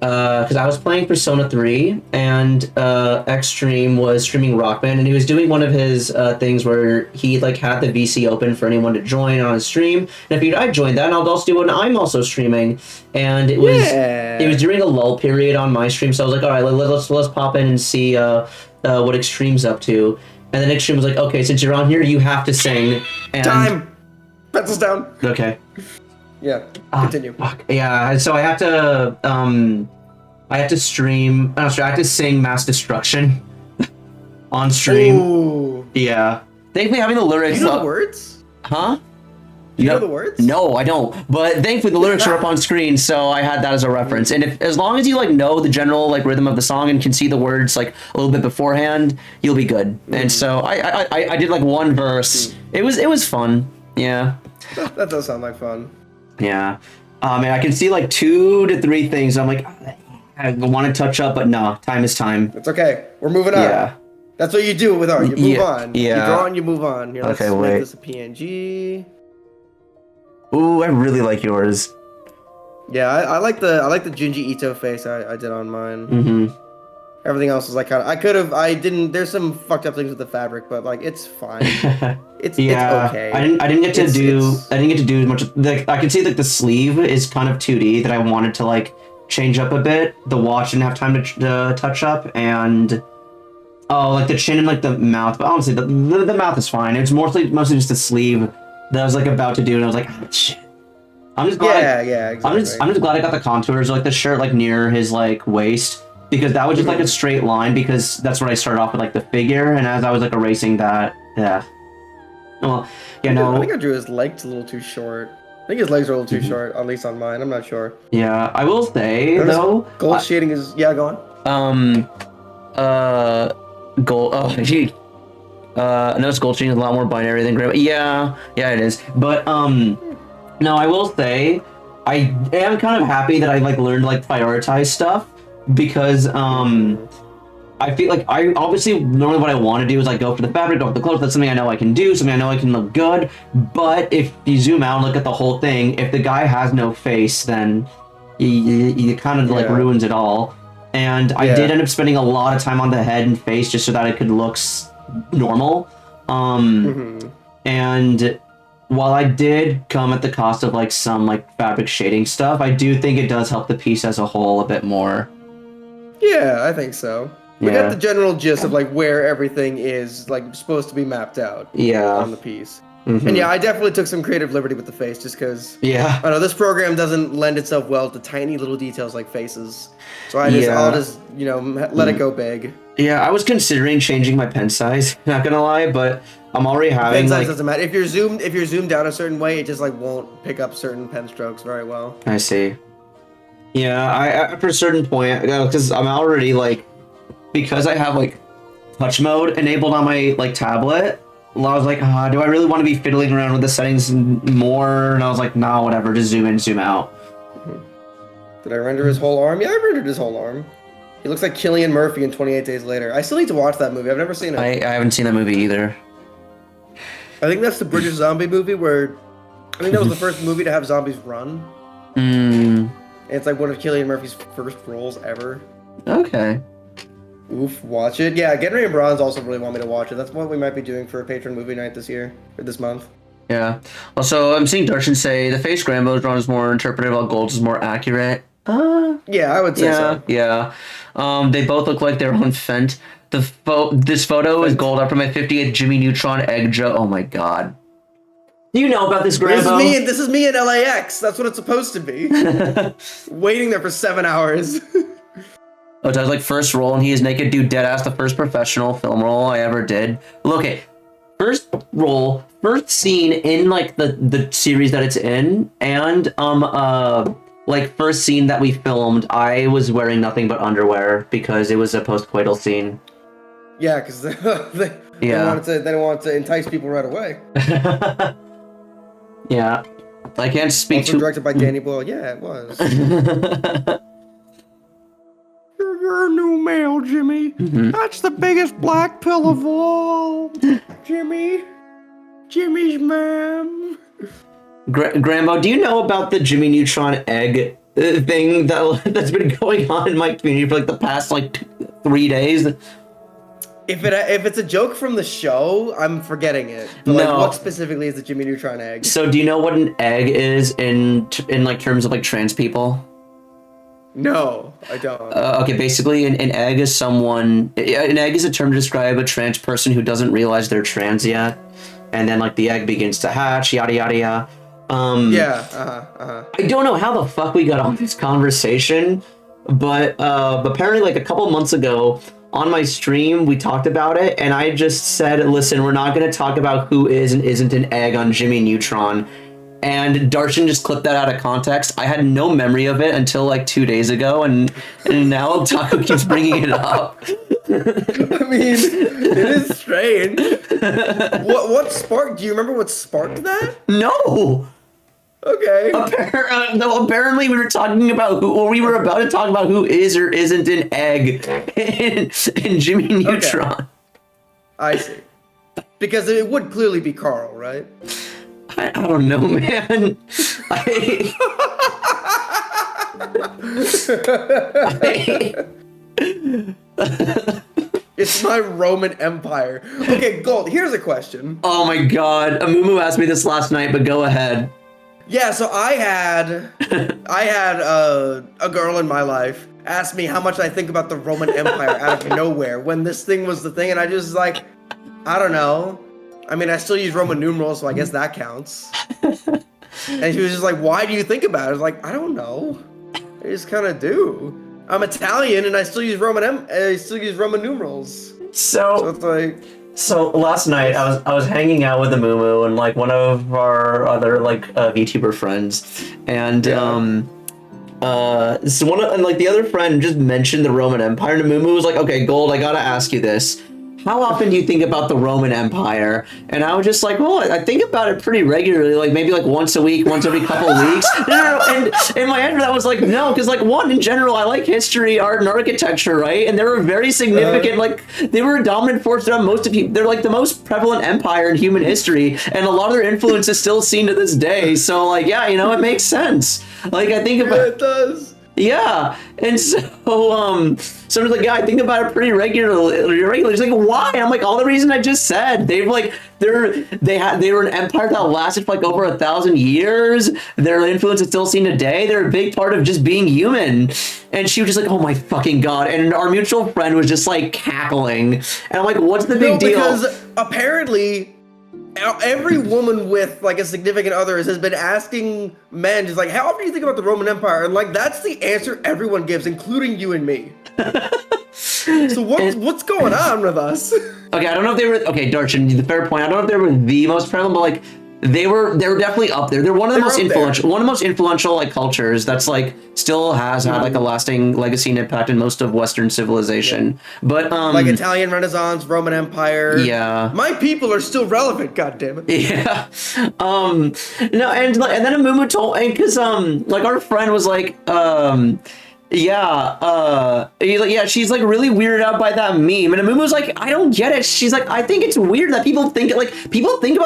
because I was playing Persona 3 and Xstream was streaming Rock Band, and he was doing one of his things where he like had the VC open for anyone to join on his stream, and if I'd join that, and I'll also do it when I'm also streaming, and it was during a lull period on my stream, so I was like, all right, let's pop in and see what Extreme's up to, and then Extreme was like, okay, since you're on here, you have to sing. And time. Pencils down. Okay. Yeah. Continue. Fuck. Yeah. So I have to stream. I have to sing Mass Destruction on stream. Ooh. Yeah. Thankfully, having the lyrics. You know the words? Huh? You know the words? No, I don't. But thankfully, the lyrics are up on screen, so I had that as a reference. And as long as you like know the general like rhythm of the song and can see the words like a little bit beforehand, you'll be good. And so I did like one verse. It was fun. Yeah. That does sound like fun. Yeah. And I can see like 2 to 3 things. I'm like, I want to touch up, but no, time is time. It's okay. We're moving on. Yeah. That's what you do with art. You move on. Yeah. You draw and you move on. Here, let's okay, make wait. this a PNG. Ooh, I really like yours. Yeah, I like the Junji Ito face I did on mine. Mm-hmm. Everything else is like kind of. I didn't. There's some fucked up things with the fabric, but like it's fine. It's okay. I didn't get to do much. Like I can see like the sleeve is kind of 2D that I wanted to like change up a bit. The watch didn't have time to touch up, and like the chin and like the mouth. But honestly, the mouth is fine. It's mostly just the sleeve that I was like about to do, and I was like, oh, shit. I'm just glad. Yeah, exactly. I'm just glad I got the contours like the shirt like near his like waist. Because that was just like a straight line, because that's where I started off with like the figure, and as I was like erasing that, yeah. Well, yeah, no. I think I drew his legs a little too short. I think his legs are a little too short, at least on mine. I'm not sure. Yeah, I will say though. Gold shading is go on. Gold. Oh, gee. I noticed gold shading is a lot more binary than gray. Yeah, it is. But no, I will say, I am kind of happy that I like learned to like prioritize stuff. Because I feel like I obviously normally what I want to do is like go for the fabric, go for the clothes. That's something I know I can do, something I know I can look good. But if you zoom out and look at the whole thing, if the guy has no face, then you kind of like ruins it all. And I did end up spending a lot of time on the head and face just so that it could look normal. And while I did come at the cost of like some like fabric shading stuff, I do think it does help the piece as a whole a bit more. Yeah, I think so. We got the general gist of like where everything is like supposed to be mapped out. On the piece. And yeah, I definitely took some creative liberty with the face just because. I know this program doesn't lend itself well to tiny little details like faces, so I'll just let it go big. Yeah, I was considering changing my pen size. Not gonna lie, but I'm already having pen size doesn't matter. If you're zoomed down a certain way, it just like won't pick up certain pen strokes very well. I see. Yeah, I after a certain point, because I'm already like, because I have like touch mode enabled on my like tablet. I was like, do I really want to be fiddling around with the settings more? And I was like, nah, whatever, just zoom in, zoom out. Did I render his whole arm? Yeah, I rendered his whole arm. He looks like Cillian Murphy in 28 Days Later. I still need to watch that movie. I've never seen it. I haven't seen that movie either. I think that's the British zombie movie where, I think that was the first movie to have zombies run. And it's like one of Cillian Murphy's first roles ever. Okay. Oof, watch it. Yeah, Henry and Bronze also really want me to watch it. That's what we might be doing for a patron movie night this year, or this month. Yeah. Also, I'm seeing Darshan say the face Grambo drawn is more interpretive, while Gold's is more accurate. Yeah, I would say so. Yeah. They both look like they're on Fent. This photo is Gold after my 50th Jimmy Neutron egg joke. Oh my god. Do you know about this, Grambo? This is me in LAX. That's what it's supposed to be. Waiting there for 7 hours. Oh, does like first role, and he is naked, dude, dead ass. The first professional film role I ever did. Well, okay, first role, first scene in like the series that it's in, and like first scene that we filmed. I was wearing nothing but underwear because it was a post-coital scene. Yeah, because they don't want to entice people right away. Yeah, I can't speak also to. Directed by Danny Boyle. Yeah, it was. You're a new male, Jimmy. Mm-hmm. That's the biggest black pill of all. Jimmy's mom. Grambo, do you know about the Jimmy Neutron egg thing that's been going on in my community for like the past like 3 days? If it's a joke from the show, I'm forgetting it. But No. like, what specifically is the Jimmy Neutron egg? So do you know what an egg is in like terms of like trans people? No, I don't. Okay, basically an egg is an egg is a term to describe a trans person who doesn't realize they're trans yet. And then like the egg begins to hatch, yada yada yada. I don't know how the fuck we got on this conversation, but apparently like a couple months ago on my stream we talked about it, and I just said, listen, we're not going to talk about who is and isn't an egg on Jimmy Neutron. And Darshan just clipped that out of context. I had no memory of it until like 2 days ago, and now Taco keeps bringing it up. I mean, it is strange. What sparked? Do you remember what sparked that? No. Okay. Apparently we were talking about we were about to talk about who is or isn't an egg in Jimmy Neutron. Okay. I see. Because it would clearly be Carl, right? I don't know, man. It's my Roman Empire. Okay, Gold, here's a question. Oh my god. Amumu asked me this last night, but go ahead. Yeah, so I had a girl in my life ask me how much I think about the Roman Empire out of nowhere when this thing was the thing, and I just like, I don't know. I mean, I still use Roman numerals, so I guess that counts. And she was just like, why do you think about it? I was like, I don't know. I just kind of do. I'm Italian, and I still use Roman numerals. So it's like... So last night I was hanging out with Amumu and like one of our other like VTuber friends, and the other friend just mentioned the Roman Empire, and Amumu was like, "Okay, Gold, I gotta ask you this. How often do you think about the Roman Empire?" And I was just like, well, I think about it pretty regularly, like maybe like once a week, once every couple weeks. No. And my answer to that was like, no, because like one, in general, I like history, art, and architecture, right? And they were very significant, like they were a dominant force on most of people. They're like the most prevalent empire in human history, and a lot of their influence is still seen to this day. So like, yeah, it makes sense. Like I think about it does. Yeah, and so I was like, yeah, I think about it pretty regularly. She's like, why? I'm like, all the reason I just said. They were an empire that lasted for like over 1,000 years. Their influence is still seen today. They're a big part of just being human. And she was just like, oh my fucking god. And our mutual friend was just like cackling. And I'm like, what's the big deal? Because apparently every woman with like a significant other has been asking men, just like, how often do you think about the Roman Empire? And like, that's the answer everyone gives, including you and me. So what's going on with us? Okay, I don't know if they were, okay, Darshan, the fair point. I don't know if they were the most prevalent, but like, they were definitely up there. They're one of the most influential like cultures that's like still has had like a lasting legacy and impact in most of Western civilization. Yeah. But like Italian Renaissance, Roman Empire. Yeah. My people are still relevant, goddammit. Yeah. No, and then Amumu told, and because like our friend was like he's like, yeah, she's like really weirded out by that meme. And Amumu was like, I don't get it. She's like, I think it's weird that people think about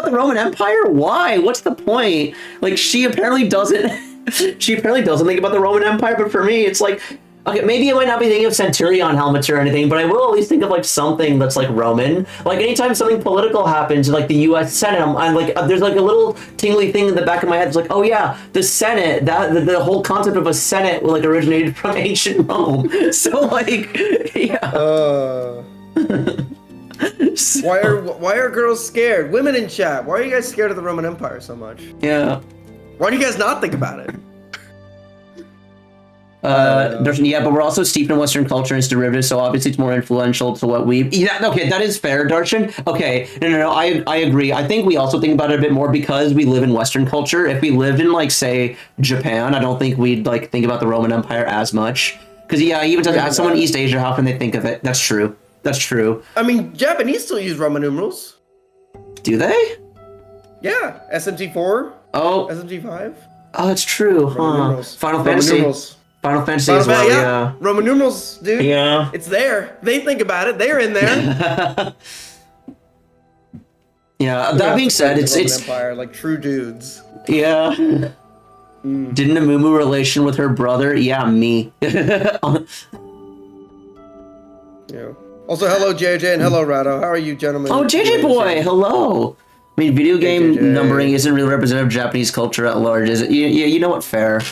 the Roman Empire. Why? What's the point? Like, she apparently doesn't think about the Roman Empire, but for me, it's like, Okay, maybe I might not be thinking of Centurion helmets or anything, but I will at least think of like something that's like Roman. Like anytime something political happens, in, like the U.S. Senate, I'm like, there's like a little tingly thing in the back of my head. It's like, oh yeah, the Senate. That the whole concept of a Senate like originated from ancient Rome. So like, yeah. So, why are girls scared? Women in chat, why are you guys scared of the Roman Empire so much? yeah. Why do you guys not think about it? But we're also steeped in Western culture and its derivatives, so obviously it's more influential to what we. Yeah, okay, that is fair, Darshan. Okay, no, I agree. I think we also think about it a bit more because we live in Western culture. If we lived in like say Japan, I don't think we'd like think about the Roman Empire as much. Because yeah, even to ask someone in East Asia, how can they think of it? That's true. That's true. I mean, Japanese still use Roman numerals. Do they? Yeah, SMT4. Oh, SMT5. Oh, that's true. Numerals. Final Roman Fantasy. numerals. Final Fantasy as well, yeah. Roman numerals, dude. Yeah. It's there. They think about it. They're in there. Yeah, that being said, it's Empire, like true dudes. Yeah. Didn't a Mumu relation with her brother? Yeah, me. Yeah. Also, hello JJ and hello Rado. How are you, gentlemen? Oh, JJ boy, hello. I mean, video game JJ. Numbering isn't really representative of Japanese culture at large, is it? Yeah, you know what? Fair.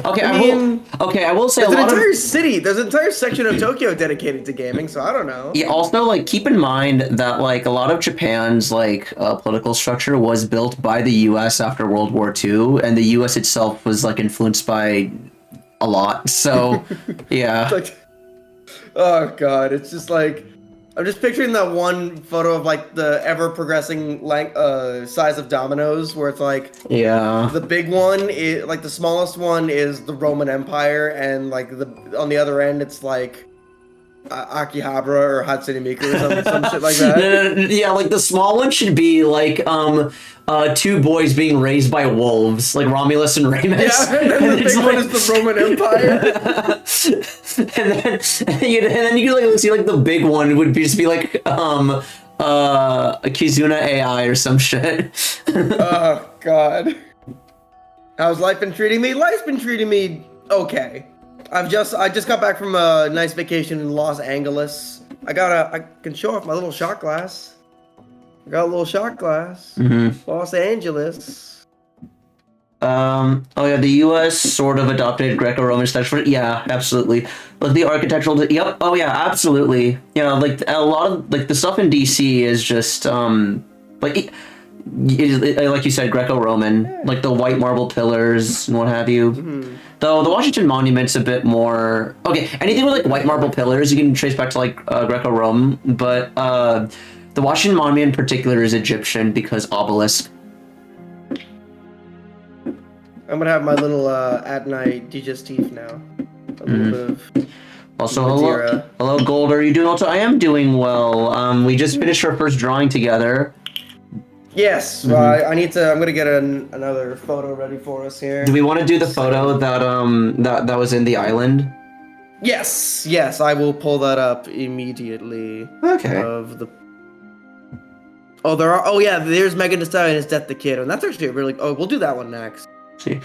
Okay, I will say there's an entire city. There's an entire section of Tokyo dedicated to gaming, so I don't know. Yeah, also, like, keep in mind that, like, a lot of Japan's, like, political structure was built by the U.S. after World War II, and the U.S. itself was, like, influenced by a lot, so, yeah. Like, oh, God, it's just, like... I'm just picturing that one photo of like the ever progressing size of dominoes, where it's like the big one is like the smallest one is the Roman Empire, and like on the other end it's like Akihabara or Hatsune Miku or some shit like that. Yeah, like the small one should be like two boys being raised by wolves, like Romulus and Remus. Yeah, and then the big one is the Roman Empire. and then you can like see like the big one would just be like a Kizuna AI or some shit. Oh God. How's life been treating me? Life's been treating me okay. I just got back from a nice vacation in Los Angeles. I can show off my little shot glass. I got a little shot glass. Los Angeles. Oh yeah, the U.S. sort of adopted Greco-Roman structure. Yeah, absolutely. Like the architectural. Yep. Oh yeah, absolutely. You know, like a lot of like the stuff in D.C. is just like like you said, Greco-Roman, like the white marble pillars and what have you. Though the Washington Monument's a bit more okay. Anything with like white marble pillars, you can trace back to like Greco-Roman, but the Washington Monument in particular is Egyptian because obelisk. I'm gonna have my little at night digestif now. A little bit of also, hello, Gold. Are you doing well? I am doing well. We just finished our first drawing together. Yes, well, I'm gonna get another photo ready for us here. Do we want to do the photo that was in the island? Yes, I will pull that up immediately. Okay. There's Megan Thee Stallion's Death the Kid, and that's actually really. Oh, we'll do that one next. See.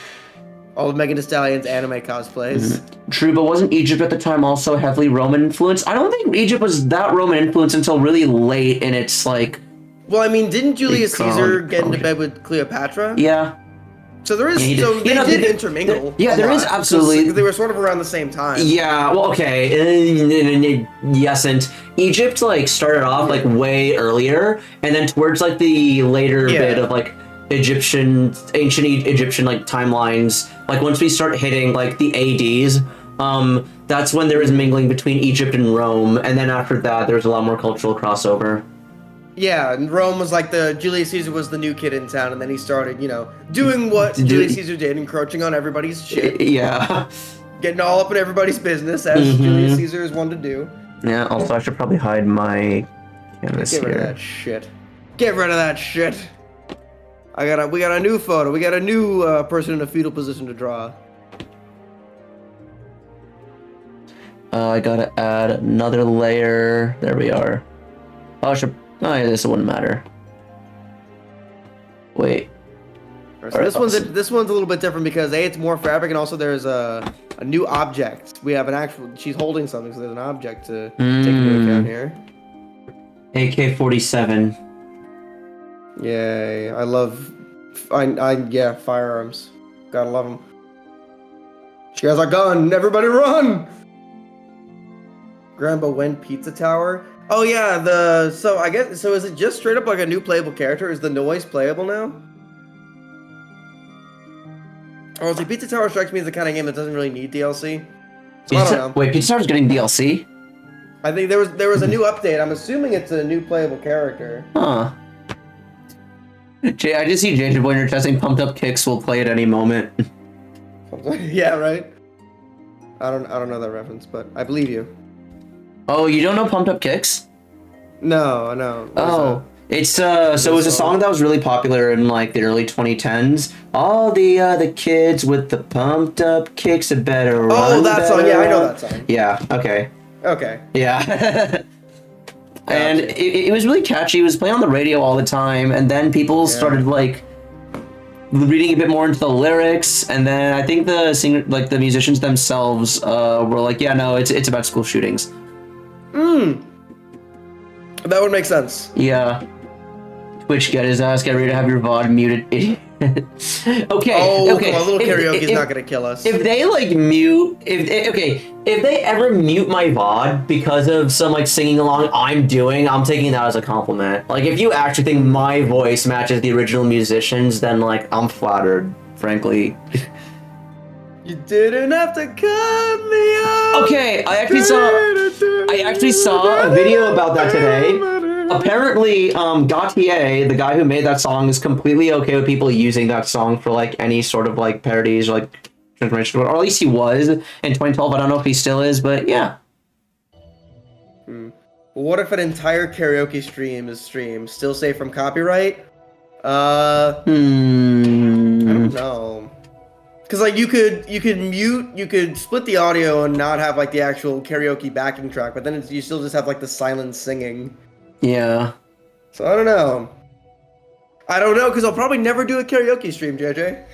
All of Megan Thee Stallion's anime cosplays. True, but wasn't Egypt at the time also heavily Roman influenced? I don't think Egypt was that Roman influenced until really late in its like. Well, I mean, didn't Julius Caesar get into bed with Cleopatra? Yeah. So there is. They did intermingle. There is absolutely. They were sort of around the same time. Yeah. Well, okay. Yes, and Egypt like started off like way earlier, and then towards like the later bit of like ancient Egyptian like timelines. Like once we start hitting like the ADs, that's when there was mingling between Egypt and Rome, and then after that, there was a lot more cultural crossover. Yeah, and Rome was like Julius Caesar was the new kid in town, and then he started, doing what Julius Caesar did, encroaching on everybody's shit. Yeah. Getting all up in everybody's business, as Julius Caesar is one to do. Yeah, also I should probably hide my canvas here. Get rid of that shit. Get rid of that shit. We got a new photo. We got a new person in a fetal position to draw. I gotta add another layer. There we are. Oh, yeah, this wouldn't matter. Wait. So this one's a little bit different because it's more fabric, and also there's a new object. We have an actual. She's holding something, so there's an object to take into account here. AK-47. Yay! I love. Yeah, firearms. Gotta love them. She has a gun. Everybody run! Grandpa Wen Pizza Tower. Oh yeah, so is it just straight up like a new playable character? Is the noise playable now? Or the Pizza Tower strikes me as the kind of game that doesn't really need DLC. So I don't know. Wait, Pizza Tower's getting DLC? I think there was a new update. I'm assuming it's a new playable character. Huh. I just see JJ Boyner testing pumped up kicks. Will play at any moment. Yeah, right. I don't know that reference, but I believe you. Oh, you don't know pumped up kicks? No. Oh, it's it was a song that was really popular in like the early 2010s. All the kids with the pumped up kicks are better. Oh, that song. Yeah, I know that song. Yeah. Okay. Okay. Yeah. And it was really catchy. It was playing on the radio all the time, and then people started like reading a bit more into the lyrics, and then I think the musicians themselves were like, yeah, no, it's about school shootings. That would make sense. Yeah. Twitch, get his ass, get ready to have your VOD muted, idiot. Okay. Oh, okay. A little karaoke's not gonna kill us. If they like mute, if they ever mute my VOD because of some like singing along I'm taking that as a compliment. Like if you actually think my voice matches the original musicians, then like I'm flattered, frankly. You didn't have to cut me off. Okay, I actually saw a video about that today. Apparently, Gautier, the guy who made that song, is completely okay with people using that song for like any sort of like parodies or like transformation, or at least he was in 2012. I don't know if he still is, but yeah. What if an entire karaoke stream is streamed, still safe from copyright? I don't know. Cause like you could split the audio and not have like the actual karaoke backing track, but then you still just have like the silent singing. Yeah. So I don't know. Cause I'll probably never do a karaoke stream, JJ.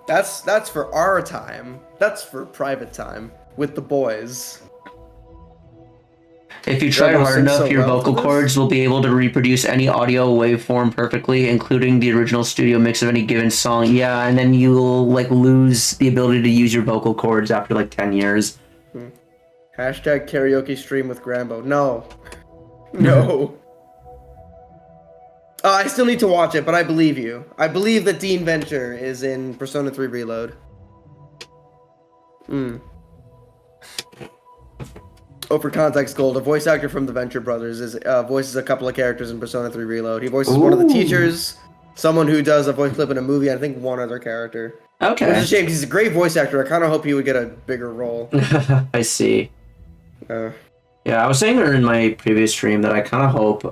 That's for our time. That's for private time with the boys. If you try hard enough, your vocal cords will be able to reproduce any audio waveform perfectly, including the original studio mix of any given song. Yeah, and then you'll like lose the ability to use your vocal cords after like 10 years. Hashtag karaoke stream with Grambo. No. No. I still need to watch it, but I believe you. I believe that Dean Venture is in Persona 3 Reload. Oh, for context, Gold, a voice actor from the Venture Brothers voices a couple of characters in Persona 3 Reload. He voices one of the teachers, someone who does a voice clip in a movie, and I think one other character. Okay. Which is a shame, because he's a great voice actor. I kind of hope he would get a bigger role. I see. Yeah, I was saying in my previous stream that I kind of hope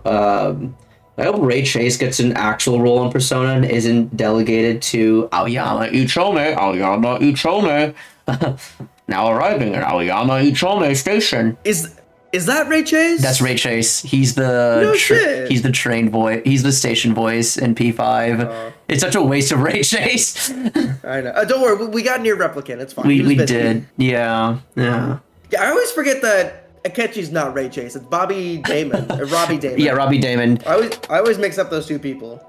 Ray Chase gets an actual role in Persona and isn't delegated to Aoyama Ichome. Now arriving at Aoyama Ichome Station. Is that Ray Chase? That's Ray Chase. He's the he's the trained voice. He's the station voice in P5. It's such a waste of Ray Chase. I know. Don't worry, we got near replicant. It's fine. We did. Yeah. I always forget that Akechi's not Ray Chase. It's Bobby Damon or Robbie Damon. Yeah, Robbie Damon. I always mix up those two people.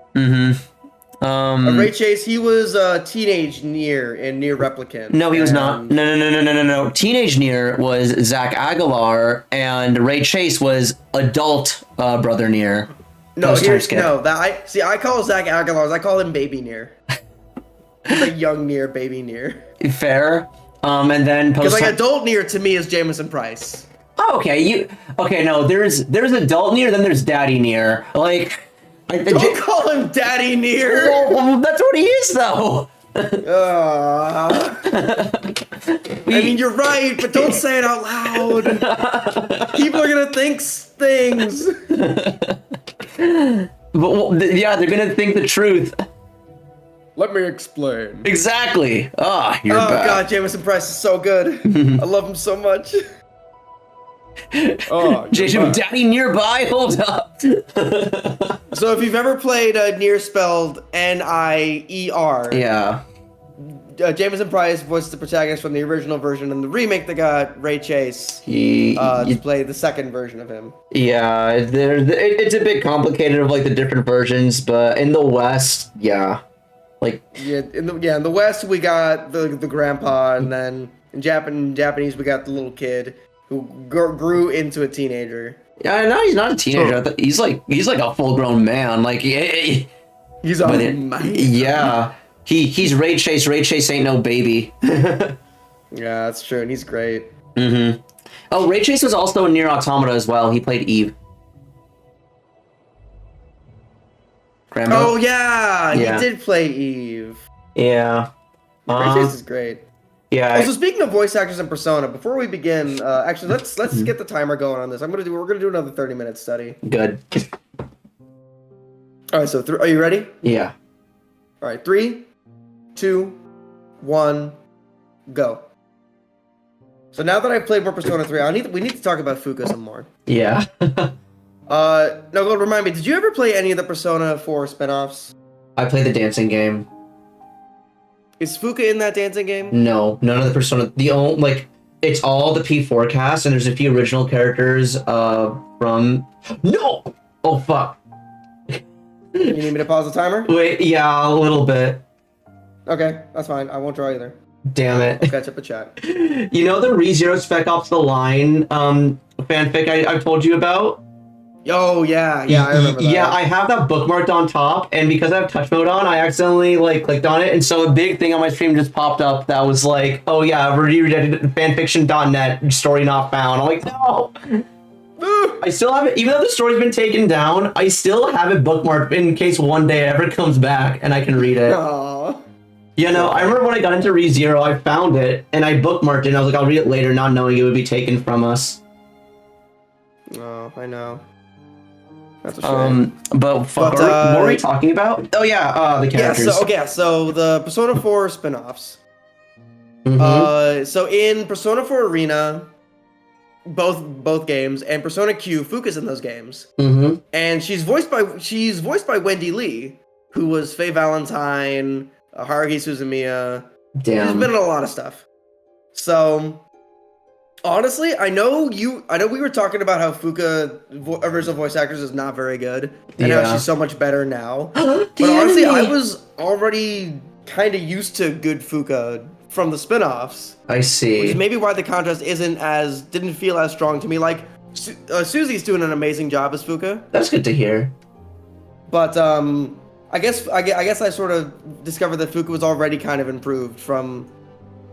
Ray Chase, he was teenage Nier in Nier Replicant. No, he was not. No. Teenage Nier was Zach Aguilar, and Ray Chase was adult brother Nier. I call Zach Aguilar. I call him Baby Nier. Like young Nier, Baby Nier. Fair. And then because like adult Nier to me is Jamison Price. Oh, okay. No. There's adult Nier, then there's Daddy Nier. Like. Don't call him Daddy Nier. Well, that's what he is, though. I mean, you're right, but don't say it out loud. People are gonna think things. Yeah, they're gonna think the truth. Let me explain. Exactly. You're back. God, Jamison Price is so good. I love him so much. Oh, Jason, daddy nearby. Hold up. So if you've ever played Nier spelled Nier, Yeah. Jameson Price voiced the protagonist from the original version, and the remake that got Ray Chase to play the second version of him. Yeah, it's a bit complicated of like the different versions, but in the West, yeah, like in the West we got the grandpa, and then in Japanese we got the little kid who grew into a teenager. yeah, no, he's not a teenager. He's like a full grown man. Like He's a man. Yeah, he's Ray Chase. Ray Chase ain't no baby. Yeah, that's true, and he's great. Mm-hmm. Oh, Ray Chase was also in Nier Automata as well. He played Eve. Grandma? Oh yeah, he did play Eve. Yeah. Ray Chase is great. Yeah. Also, speaking of voice actors and Persona, before we begin, actually let's get the timer going on this. We're gonna do another 30-minute study. Good. All right, so are you ready? Yeah. All right, 3, 2, 1, go. So now that I've played more Persona 3, we need to talk about Fuka some more. Yeah. No, go remind me. Did you ever play any of the Persona 4 spinoffs? I played the dancing game. Is Fuka in that dancing game? No, none of the Persona. It's all the P4 cast, and there's a few original characters from. No. Oh fuck. You need me to pause the timer? Wait, yeah, a little bit. Okay, that's fine. I won't draw either. Damn it. I'll catch up the chat. You know the ReZero Spec Ops The Line fanfic I told you about? Oh, yeah, I remember that. Yeah, I have that bookmarked on top, and because I have touch mode on, I accidentally clicked on it, and so a big thing on my stream just popped up that was like, oh yeah, fanfiction.net, story not found. I'm like, no! I still have it, even though the story's been taken down, I still have it bookmarked in case one day it ever comes back and I can read it. Aww. You know, I remember when I got into ReZero, I found it, and I bookmarked it, and I was like, I'll read it later, not knowing it would be taken from us. Oh, I know. That's a shame. What were we talking about? Oh yeah, the characters. So the Persona 4 spin-offs. Mm-hmm. So in Persona 4 Arena, both games, and Persona Q, Fuka's in those games. Mm-hmm. And she's voiced by Wendy Lee, who was Faye Valentine, Haruhi Suzumiya. Damn. She's been in a lot of stuff. So honestly, I know we were talking about how Fuka original voice actors is not very good, and how she's so much better now. But honestly, I was already kind of used to good Fuka from the spin-offs. I see. Which is maybe why the contrast didn't feel as strong to me. Like Susie's doing an amazing job as Fuka. That's good to hear. But I guess I sort of discovered that Fuka was already kind of improved from.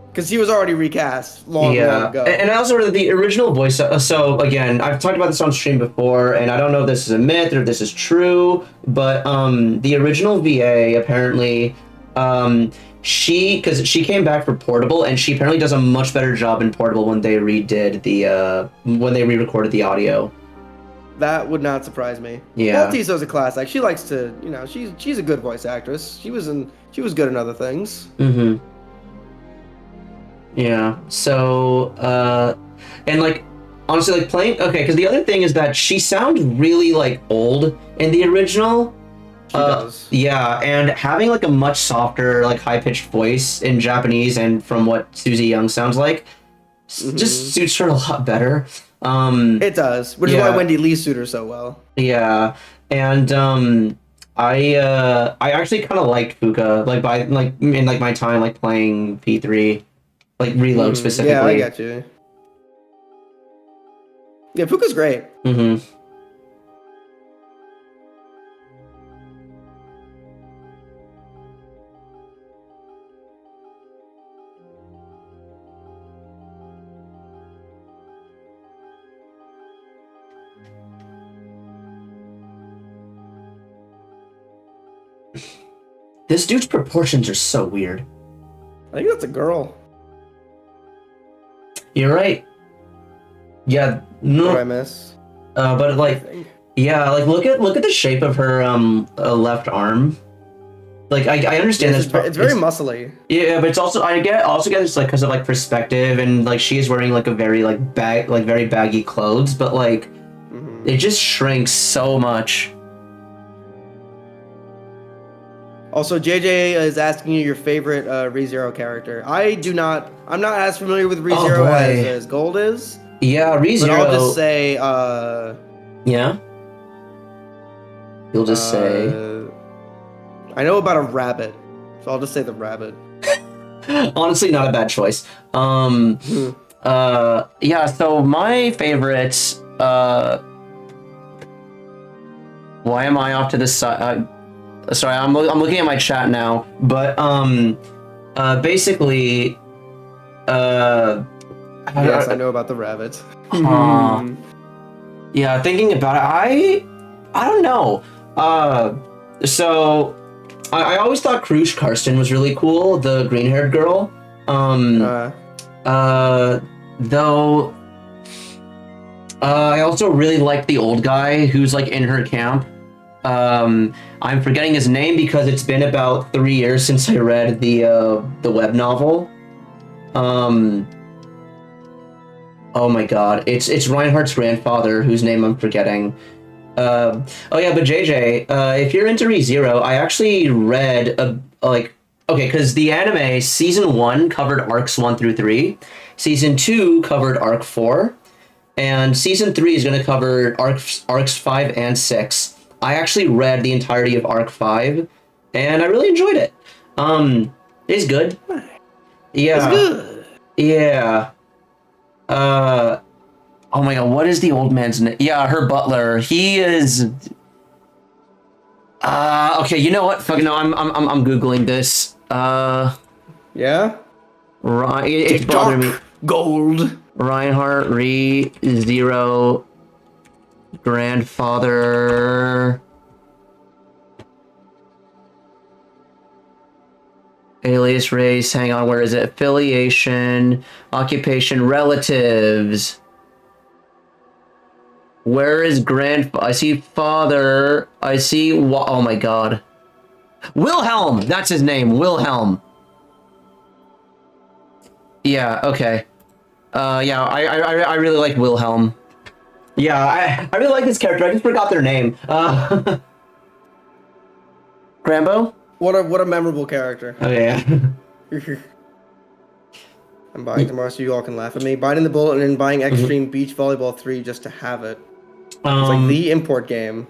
Because he was already recast long ago. And I also read the original voice. So again, I've talked about this on stream before, and I don't know if this is a myth or if this is true, but the original VA apparently, because she came back for Portable, and she apparently does a much better job in Portable when they re-recorded the audio. That would not surprise me. Yeah. Malteso's a class act. She likes to, she's a good voice actress. She was good in other things. Mm-hmm. Yeah, so, and honestly, playing, okay, because the other thing is that she sounds really, old in the original. She does. Yeah, and having, a much softer, high-pitched voice in Japanese, and from what Susie Young sounds like, just suits her a lot better. It does, which is why Wendy Lee suited her so well. Yeah, and, I actually kind of liked Fuka, in, my time, playing P3. Reload specifically. Yeah, I got you. Yeah, Fuka's great. Mm-hmm. This dude's proportions are so weird. I think that's a girl. You're right. Yeah. No. What did I miss? But yeah, look at the shape of her left arm. Like I understand It's, this. it's very muscly. Yeah, but it's also I get it's like because of like perspective and like she is wearing like a very like very baggy clothes, but like it just shrinks so much. Also, JJ is asking you your favorite ReZero character. I'm not as familiar with ReZero as Gold is. Yeah, ReZero. But I'll just say. Yeah. You'll just say. I know about a rabbit, so I'll just say the rabbit. Honestly, not a bad choice. Yeah. So my favorites. Why am I off to the side? Sorry, I'm looking at my chat now, but basically, yes, I know about the rabbit. Yeah, thinking about it, I don't know. So I always thought Krush Karsten was really cool, the green-haired girl. Though I also really liked the old guy who's like in her camp. I'm forgetting his name because it's been about 3 years since I read the web novel. Oh my god, it's Reinhardt's grandfather whose name I'm forgetting. Oh yeah, but JJ, if you're into ReZero, I actually read okay, because the anime season 1 covered arcs 1 through 3, season 2 covered arc 4, and season 3 is going to cover arcs 5 and 6. I actually read the entirety of arc 5, and I really enjoyed it. It's good. Yeah. It's good. Yeah. Oh my god, what is the old man's name? Yeah, her butler. He is. Okay, you know what? Fucking no, I'm googling this. Yeah. Right, it's bothering me. Gold. Reinhardt ReZero grandfather. Alias, race, hang on, where is it? Affiliation, occupation, relatives. Where is grandfather? I see father. I see. Oh my god. Wilhelm! That's his name, Wilhelm. Yeah, okay. Yeah, I really like Wilhelm. Yeah, I really like this character. I just forgot their name. Grambo? What a memorable character. Oh yeah. I'm buying tomorrow so you all can laugh at me. Biting the bullet and then buying Extreme Beach Volleyball 3 just to have it. It's like the import game.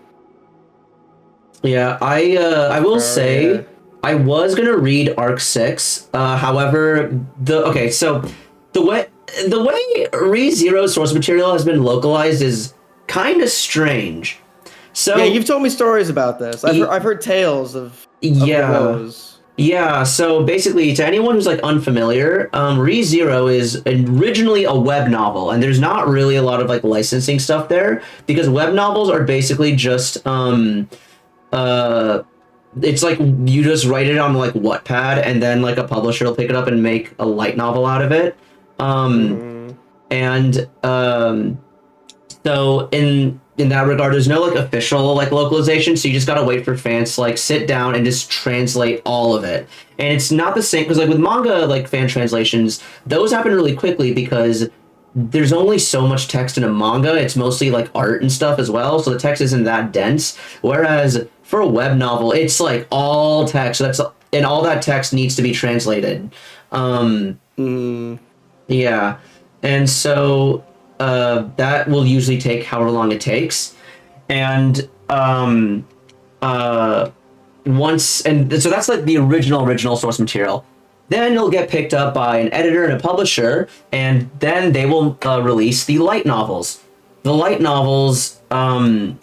Yeah, I will say yeah. I was gonna read Arc 6. However, the way ReZero source material has been localized is kind of strange. So yeah, you've told me stories about this. I've heard tales of woes. Yeah, so basically, to anyone who's like unfamiliar, ReZero is originally a web novel, and there's not really a lot of like licensing stuff there because web novels are basically just it's like you just write it on like Wattpad, and then like a publisher will pick it up and make a light novel out of it. So in that regard, there's no like official like localization, so you just gotta wait for fans to like sit down and just translate all of it. And it's not the same because like with manga like fan translations, those happen really quickly because there's only so much text in a manga. It's mostly like art and stuff as well, so the text isn't that dense. Whereas for a web novel, it's like all text. So and all that text needs to be translated. Yeah, and so that will usually take however long it takes, and so that's like the original source material. Then it'll get picked up by an editor and a publisher, and then they will release the light novels. The light novels are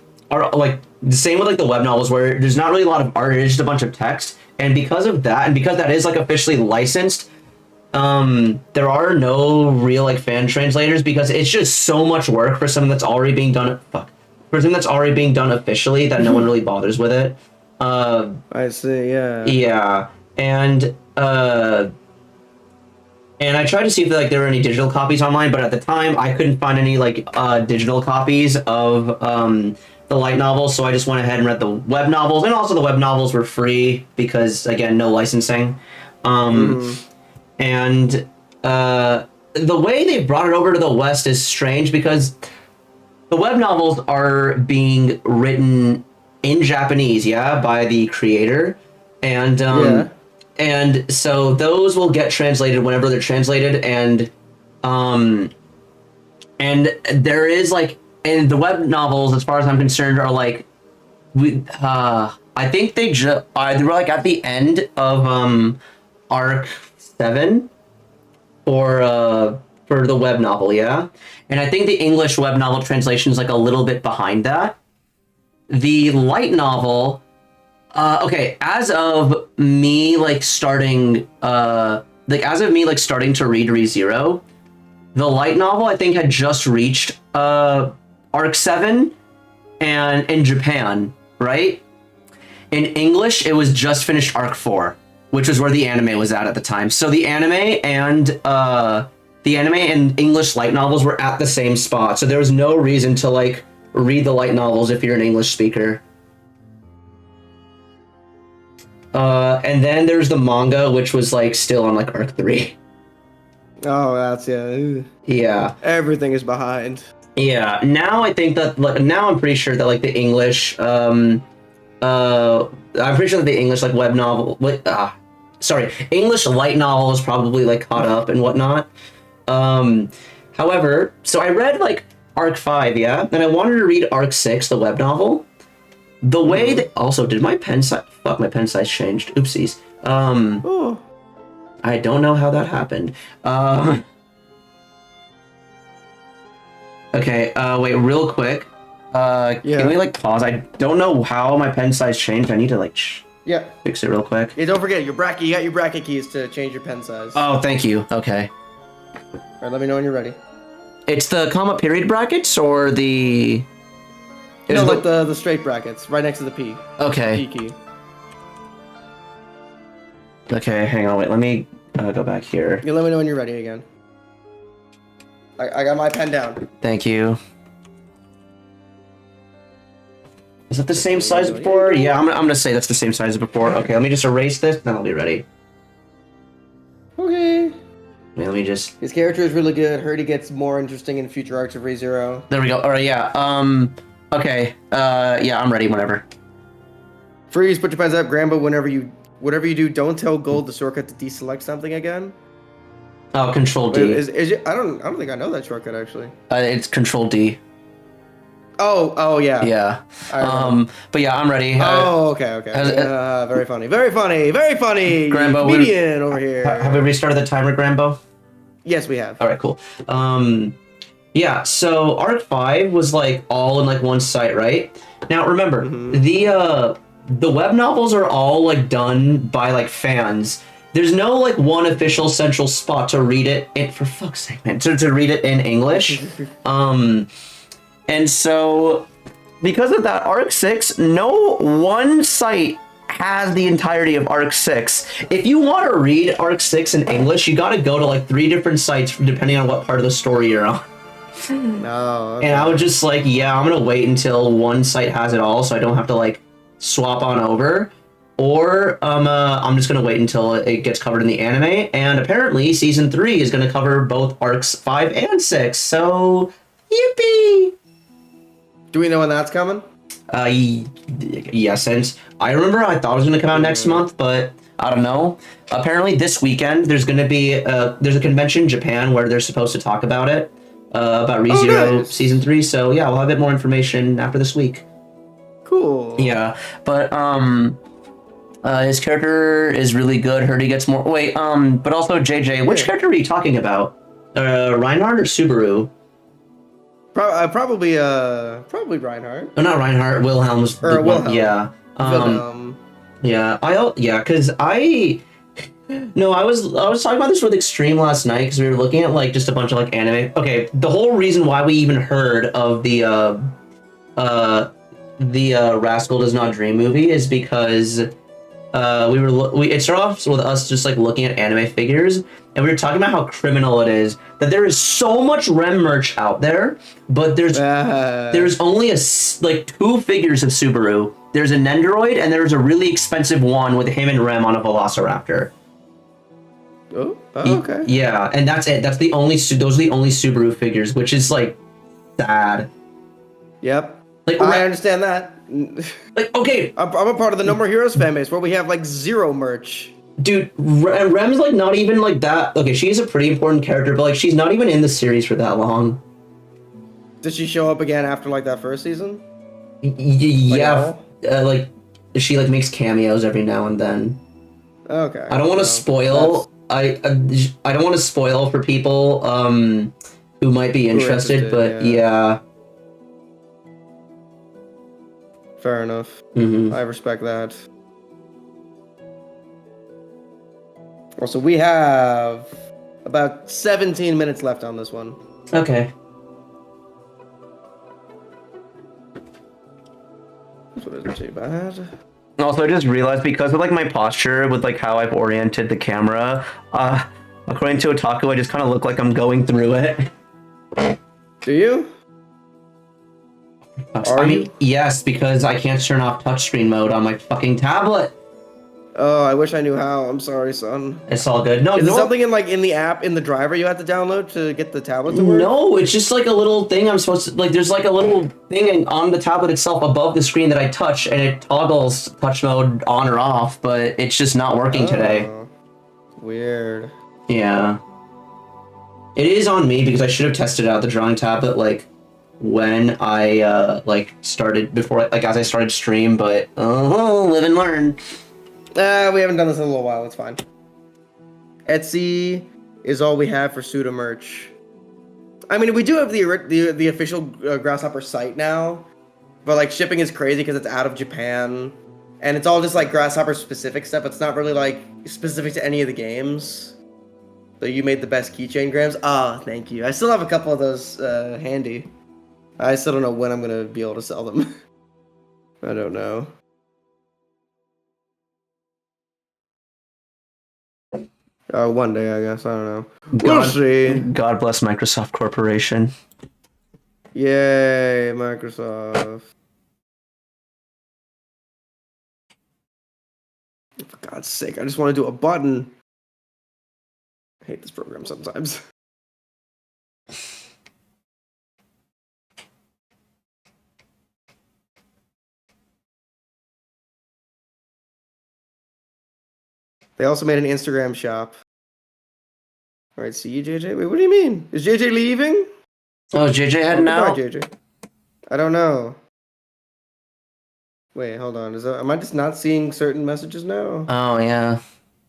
like the same with like the web novels, where there's not really a lot of art; it's just a bunch of text. And because of that, and because that is like officially licensed, there are no real like fan translators because it's just so much work for something that's already being done. For something that's already being done officially that no one really bothers with it. I see. Yeah. Yeah, and And I tried to see if like there were any digital copies online, but at the time I couldn't find any like digital copies of the light novels, so I just went ahead and read the web novels, and also the web novels were free because again, no licensing. And the way they brought it over to the West is strange because the web novels are being written in Japanese, by the creator, and and so those will get translated whenever they're translated, and there is like, and the web novels, as far as I'm concerned, are like, I think they were like at the end of arc 7 for the web novel, and I think the English web novel translation is like a little bit behind that. The light novel, okay, as of me like starting to read ReZero, the light novel I think had just reached arc 7, and in Japan, right? In English, it was just finished arc 4, which was where the anime was at the time. So the anime and English light novels were at the same spot. So there was no reason to like read the light novels if you're an English speaker. And then there's the manga, which was like still on like arc 3. Oh, that's Yeah. Everything is behind. Yeah. Now I think that now I'm pretty sure that like the English I'm pretty sure that the English like web novel English light novel is probably like caught up and whatnot. However, so I read like arc 5, and I wanted to read arc 6, the web novel. The way that also did my pen size changed. Oopsies. I don't know how that happened. Okay, wait, real quick. Can we like pause? I don't know how my pen size changed. I need to like fix it real quick. Yeah, don't forget your bracket. You got your bracket keys to change your pen size. Oh, thank you. Okay. All right, let me know when you're ready. It's the comma period brackets or the... No, like the straight brackets, right next to the P. Okay. P key. Okay, hang on, wait, let me go back here. You let me know when you're ready again. I got my pen down. Thank you. Is it the same size as before? Yeah, I'm gonna say that's the same size as before. Okay, let me just erase this, then I'll be ready. Okay. Let me just... His character is really good. Heard he gets more interesting in future arcs of ReZero. There we go. All right, yeah. Okay. Yeah, I'm ready whenever. Freeze, put your pens up. Grambo, whatever you do, don't tell Gold the shortcut to deselect something again. Oh, Control D. Is it, I don't think I know that shortcut actually. It's Control D. Oh yeah. Yeah. But yeah, I'm ready. Oh, okay. Very funny. Grambo, comedian over here. Have we restarted the timer, Grambo? Yes, we have. All right, cool. Yeah, so arc 5 was like all in like one site, right? Now remember, the web novels are all like done by like fans. There's no like one official central spot to read it in, for fuck's sake, man, to read it in English. And so because of that, arc 6, no one site has the entirety of arc 6. If you want to read arc 6 in English, you got to go to like 3 different sites depending on what part of the story you're on. No. Okay. And I was just like, yeah, I'm gonna wait until one site has it all, so I don't have to like swap on over, or I'm just gonna wait until it gets covered in the anime. And apparently, season 3 is gonna cover both arcs 5 and 6. So, yippee! Do we know when that's coming? Yeah, since I remember I thought it was gonna come out next month, but I don't know. Apparently, this weekend there's gonna be there's a convention in Japan where they're supposed to talk about it. About ReZero season 3, so yeah, we'll have a bit more information after this week. Cool. Yeah, but his character is really good. Heard he gets more. Wait, but also JJ, which character are you talking about? Reinhardt or Subaru? Probably Reinhardt. Oh, not Reinhardt. Wilhelm's. Or Wilhelm. Yeah. Wilhelm. Yeah. Because No, I was talking about this with Extreme last night because we were looking at like just a bunch of like anime. Okay, the whole reason why we even heard of the Rascal Does Not Dream movie is because it started off with us just like looking at anime figures, and we were talking about how criminal it is that there is so much Rem merch out there, but there's only like 2 figures of Subaru. There's a Nendoroid, and there's a really expensive one with him and Rem on a Velociraptor. Oh, okay. Yeah, and that's it. Those are the only Subaru figures, which is like sad. Yep. Like I understand that. Like, okay, I'm a part of the No More Heroes fan base where we have like 0 merch. Dude, Rem's like not even like that. Okay, she's a pretty important character, but like she's not even in the series for that long. Did she show up again after like that first season? Yeah, like she like makes cameos every now and then. Okay. I don't want to spoil. I don't want to spoil for people who might be interested, but yeah. Fair enough. I respect that. Also, we have about 17 minutes left on this one. Okay. This one isn't too bad. Also, I just realized because of like my posture with like how I've oriented the camera, according to Otaku, I just kind of look like I'm going through it. Do you? I mean, yes, because I can't turn off touchscreen mode on my fucking tablet. Oh, I wish I knew how. I'm sorry, son. It's all good. No, is there something in the app in the driver you have to download to get the tablet to work? No, it's just like a little thing I'm supposed to like. There's like a little thing on the tablet itself above the screen that I touch, and it toggles touch mode on or off. But it's just not working today. Weird. Yeah. It is on me because I should have tested out the drawing tablet like when I started before as I started stream, but live and learn. We haven't done this in a little while. It's fine. Etsy is all we have for pseudo merch. I mean, we do have the official Grasshopper site now, but like shipping is crazy because it's out of Japan, and it's all just like Grasshopper specific stuff. It's not really like specific to any of the games. So you made the best keychain, Grams. Ah, thank you. I still have a couple of those handy. I still don't know when I'm gonna be able to sell them. I don't know. One day, I guess. I don't know. We'll see. God bless Microsoft Corporation. Yay, Microsoft. For God's sake, I just want to do a button. I hate this program sometimes. They also made an Instagram shop. All right, see you, JJ. Wait, what do you mean? Is JJ leaving? Oh, is JJ heading out? JJ. I don't know. Wait, hold on. Am I just not seeing certain messages now? Oh yeah.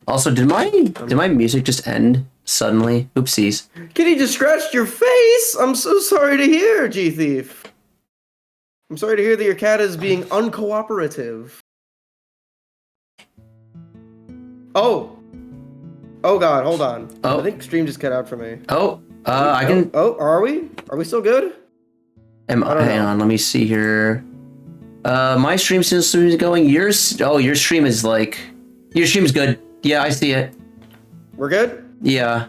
Also, did my music just end suddenly? Oopsies. Kitty just scratched your face. I'm so sorry to hear, G Thief. I'm sorry to hear that your cat is being uncooperative. Oh God, hold on. Oh. I think stream just cut out for me. I can. Oh, are we? Are we still good? Hang on, let me see here. My stream still is going. Your stream is good. Yeah, I see it. We're good? Yeah.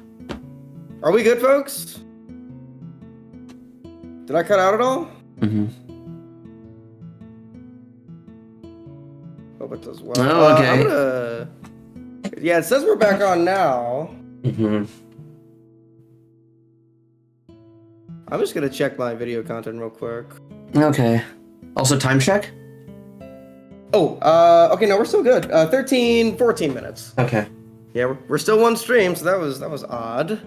Are we good, folks? Did I cut out at all? Hope it does well. Oh, okay. Yeah, it says we're back on now. I'm just gonna check my video content real quick. Okay. Also, time check? Okay, no, we're still good. 14 minutes. Okay. Yeah, we're still one stream, so that was odd.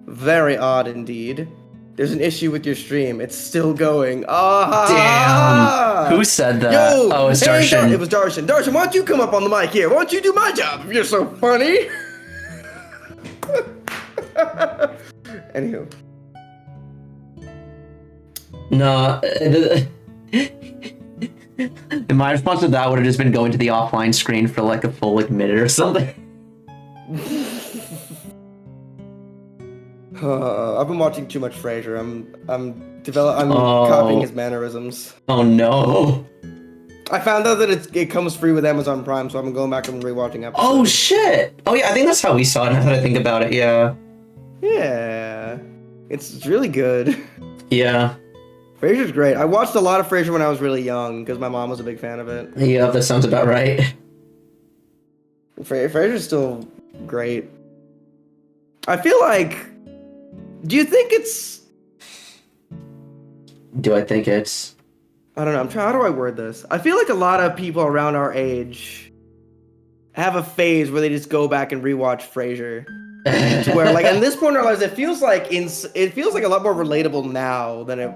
Very odd indeed. There's an issue with your stream. It's still going. Damn. Who said that? Yo, oh, it's Darshan. It was Darshan. Darshan, why don't you come up on the mic here? Why don't you do my job if you're so funny? Anywho. No. My response to that would have just been going to the offline screen for like a full minute or something. I've been watching too much Frasier. I'm copying his mannerisms. Oh no. I found out that it comes free with Amazon Prime, so I'm going back and rewatching episodes. Oh shit! Oh yeah, I think that's how we saw it. Now that I think about it, yeah. Yeah, it's really good. Yeah. Frasier's great. I watched a lot of Frasier when I was really young because my mom was a big fan of it. Yeah, that sounds about right. Frasier's still great. I feel like. Do you think it's? Do I think it's? I don't know. I'm trying. How do I word this? I feel like a lot of people around our age have a phase where they just go back and rewatch Frasier. To where, like, at this point in our lives, it feels like a lot more relatable now than it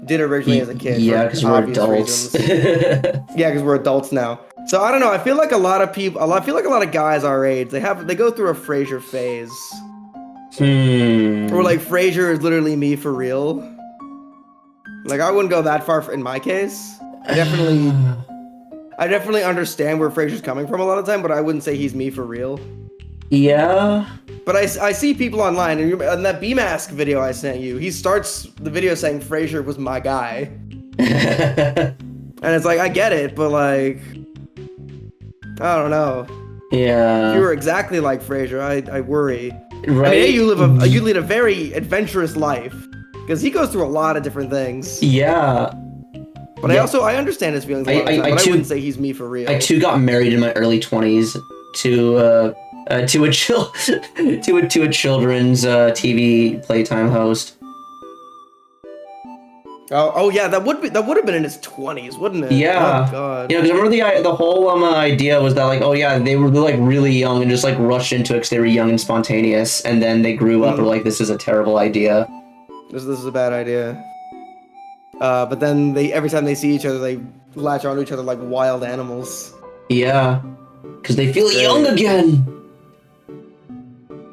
did originally as a kid. Yeah, because we're adults. Yeah, because we're adults now. So I don't know. I feel like a lot of people. I feel like a lot of guys our age. They go through a Frasier phase. Or like Frasier is literally me for real. Like I wouldn't go that far in my case. I definitely understand where Frasier's coming from a lot of time, but I wouldn't say he's me for real. Yeah. But I see people online, and in that B-Mask video I sent you, he starts the video saying Frasier was my guy. And it's like, I get it, but like, I don't know. Yeah. If you were exactly like Frasier, I worry. Right. I mean, you lead a very adventurous life, because he goes through a lot of different things. Yeah. But yeah. I understand his feelings a lot of time, but I wouldn't say he's me for real. I too got married in my early 20s to a children's TV playtime host. Oh yeah, that would have been in his 20s, wouldn't it? Yeah. Oh god. Yeah, because I remember the whole idea was that like, oh yeah, they were like really young and just like rushed into it because they were young and spontaneous, and then they grew up and were like, this is a terrible idea. This is a bad idea. But then every time they see each other, they latch onto each other like wild animals. Yeah, because they feel young again.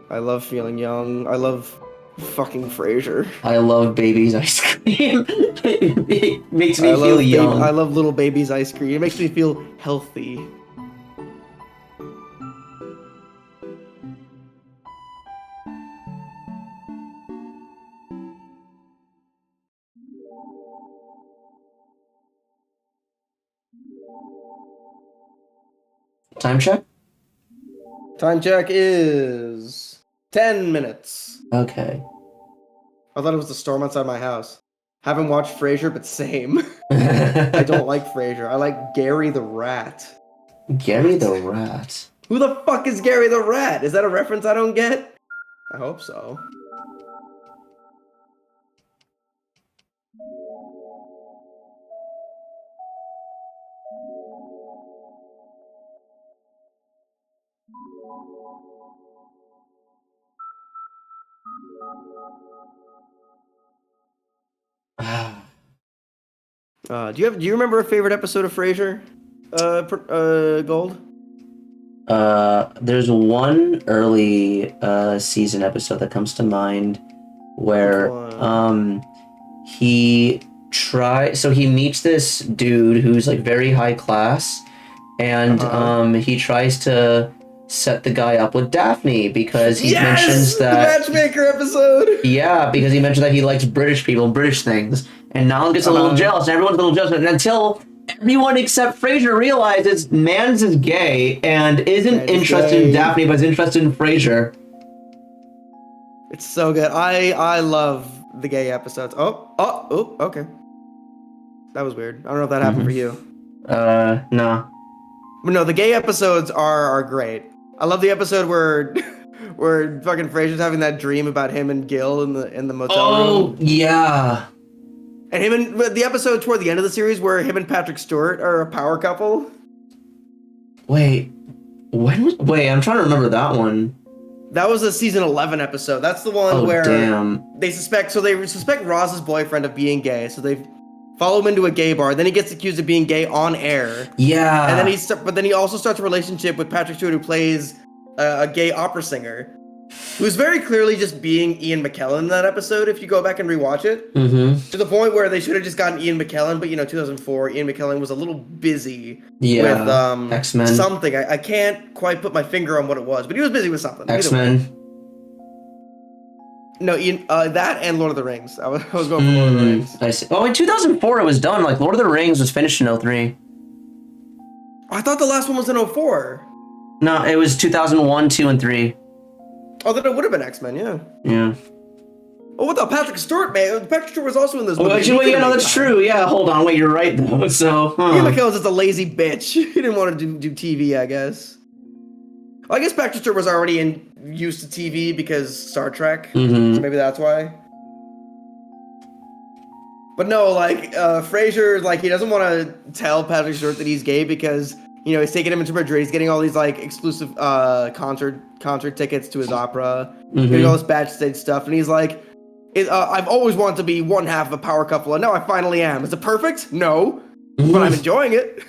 I love feeling young. I love fucking Frasier. I love baby's ice cream. It makes me feel young. I love little baby's ice cream. It makes me feel healthy. Time check? Time check is 10 minutes. Okay. I thought it was the storm outside my house. Haven't watched Frasier, but same. I don't like Frasier. I like Gary the Rat. Gary the Rat? Who the fuck is Gary the Rat? Is that a reference I don't get? I hope so. Do you remember a favorite episode of Frasier? Gold? There's one early season episode that comes to mind where he meets this dude who's like very high class, and he tries to set the guy up with Daphne because he mentions that the matchmaker episode. Yeah, because he mentioned that he likes British people, British things, and Niall gets a little jealous, and everyone's a little jealous, and until everyone except Frasier realizes Mans is gay and isn't interested in Daphne, but is interested in Frasier. It's so good. I love the gay episodes. Oh, okay. That was weird. I don't know if that happened for you. No. But no, the gay episodes are great. I love the episode where fucking Frasier's having that dream about him and Gil in the motel room. Oh, yeah. And the episode toward the end of the series where him and Patrick Stewart are a power couple. Wait, I'm trying to remember that one. That was a season 11 episode. That's the one where they suspect Roz's boyfriend of being gay. So they follow him into a gay bar. Then he gets accused of being gay on air. Yeah. And then he also starts a relationship with Patrick Stewart, who plays a gay opera singer, who's very clearly just being Ian McKellen in that episode. If you go back and rewatch it, to the point where they should have just gotten Ian McKellen, but 2004, Ian McKellen was a little busy with X-Men. Something. I can't quite put my finger on what it was, but he was busy with something. X-Men. No, Ian, that and Lord of the Rings. I was going for Lord of the Rings. I see. Oh, in 2004 it was done. Like Lord of the Rings was finished in 2003. I thought the last one was in 04. No, it was 2001, 2, and 3. Oh, then it would have been X-Men, yeah. Yeah. Oh, what the Patrick Stewart, man? Patrick Stewart was also in this movie. Well, yeah, no, that's true. Yeah, hold on. Wait, you're right, though. So, Ian McKellen's just a lazy bitch. He didn't want to do TV, I guess. Well, I guess Patrick Stewart was already used to TV because Star Trek. So maybe that's why. But no, like, Frasier, like, he doesn't want to tell Patrick Stewart that he's gay because, you know, he's taking him into Madrid. He's getting all these, like, exclusive concert tickets to his opera. Getting all this backstage stuff. And he's like, I've always wanted to be one half of a power couple, and now I finally am. Is it perfect? No. But I'm enjoying it.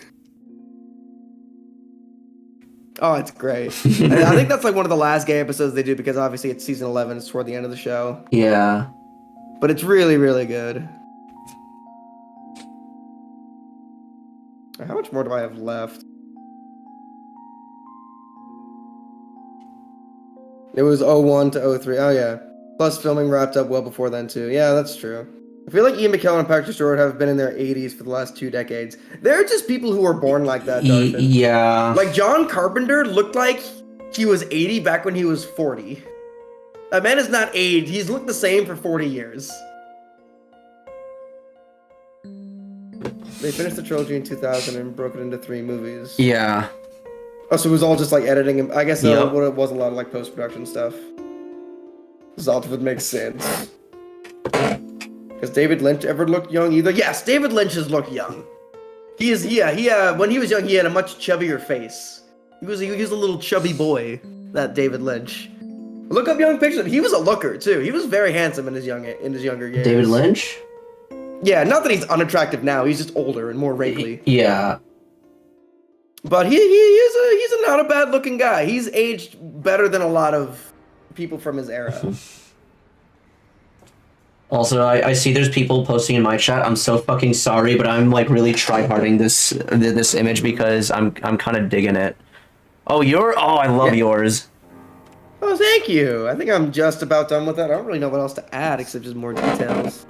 Oh, it's great. And I think that's like one of the last gay episodes they do because obviously it's season 11. It's toward the end of the show. Yeah. But it's really, really good. How much more do I have left? It was 01 to 03. Oh, yeah. Plus, filming wrapped up well before then, too. Yeah, that's true. I feel like Ian McKellen and Patrick Stewart have been in their 80s for the last 2 decades. They're just people who were born like that, Darfin. Yeah. Like, John Carpenter looked like he was 80 back when he was 40. That man is not aged. He's looked the same for 40 years. They finished the trilogy in 2000 and broke it into 3 movies. Yeah. Oh, so it was all just, like, editing. I guess it was a lot of, like, post-production stuff. Zalta would make sense. Has David Lynch ever looked young either? Yes, David Lynch has looked young. He when he was young, he had a much chubbier face. He was a little chubby boy, that David Lynch. Look up young pictures. He was a looker too. He was very handsome in his younger years. David Lynch? Yeah, not that he's unattractive now. He's just older and more wrinkly. Yeah. But he's a not a bad looking guy. He's aged better than a lot of people from his era. Also, I see there's people posting in my chat. I'm so fucking sorry, but I'm like really tryharding this image because I'm kind of digging it. Oh, I love yours. Oh, thank you. I think I'm just about done with that. I don't really know what else to add except just more details.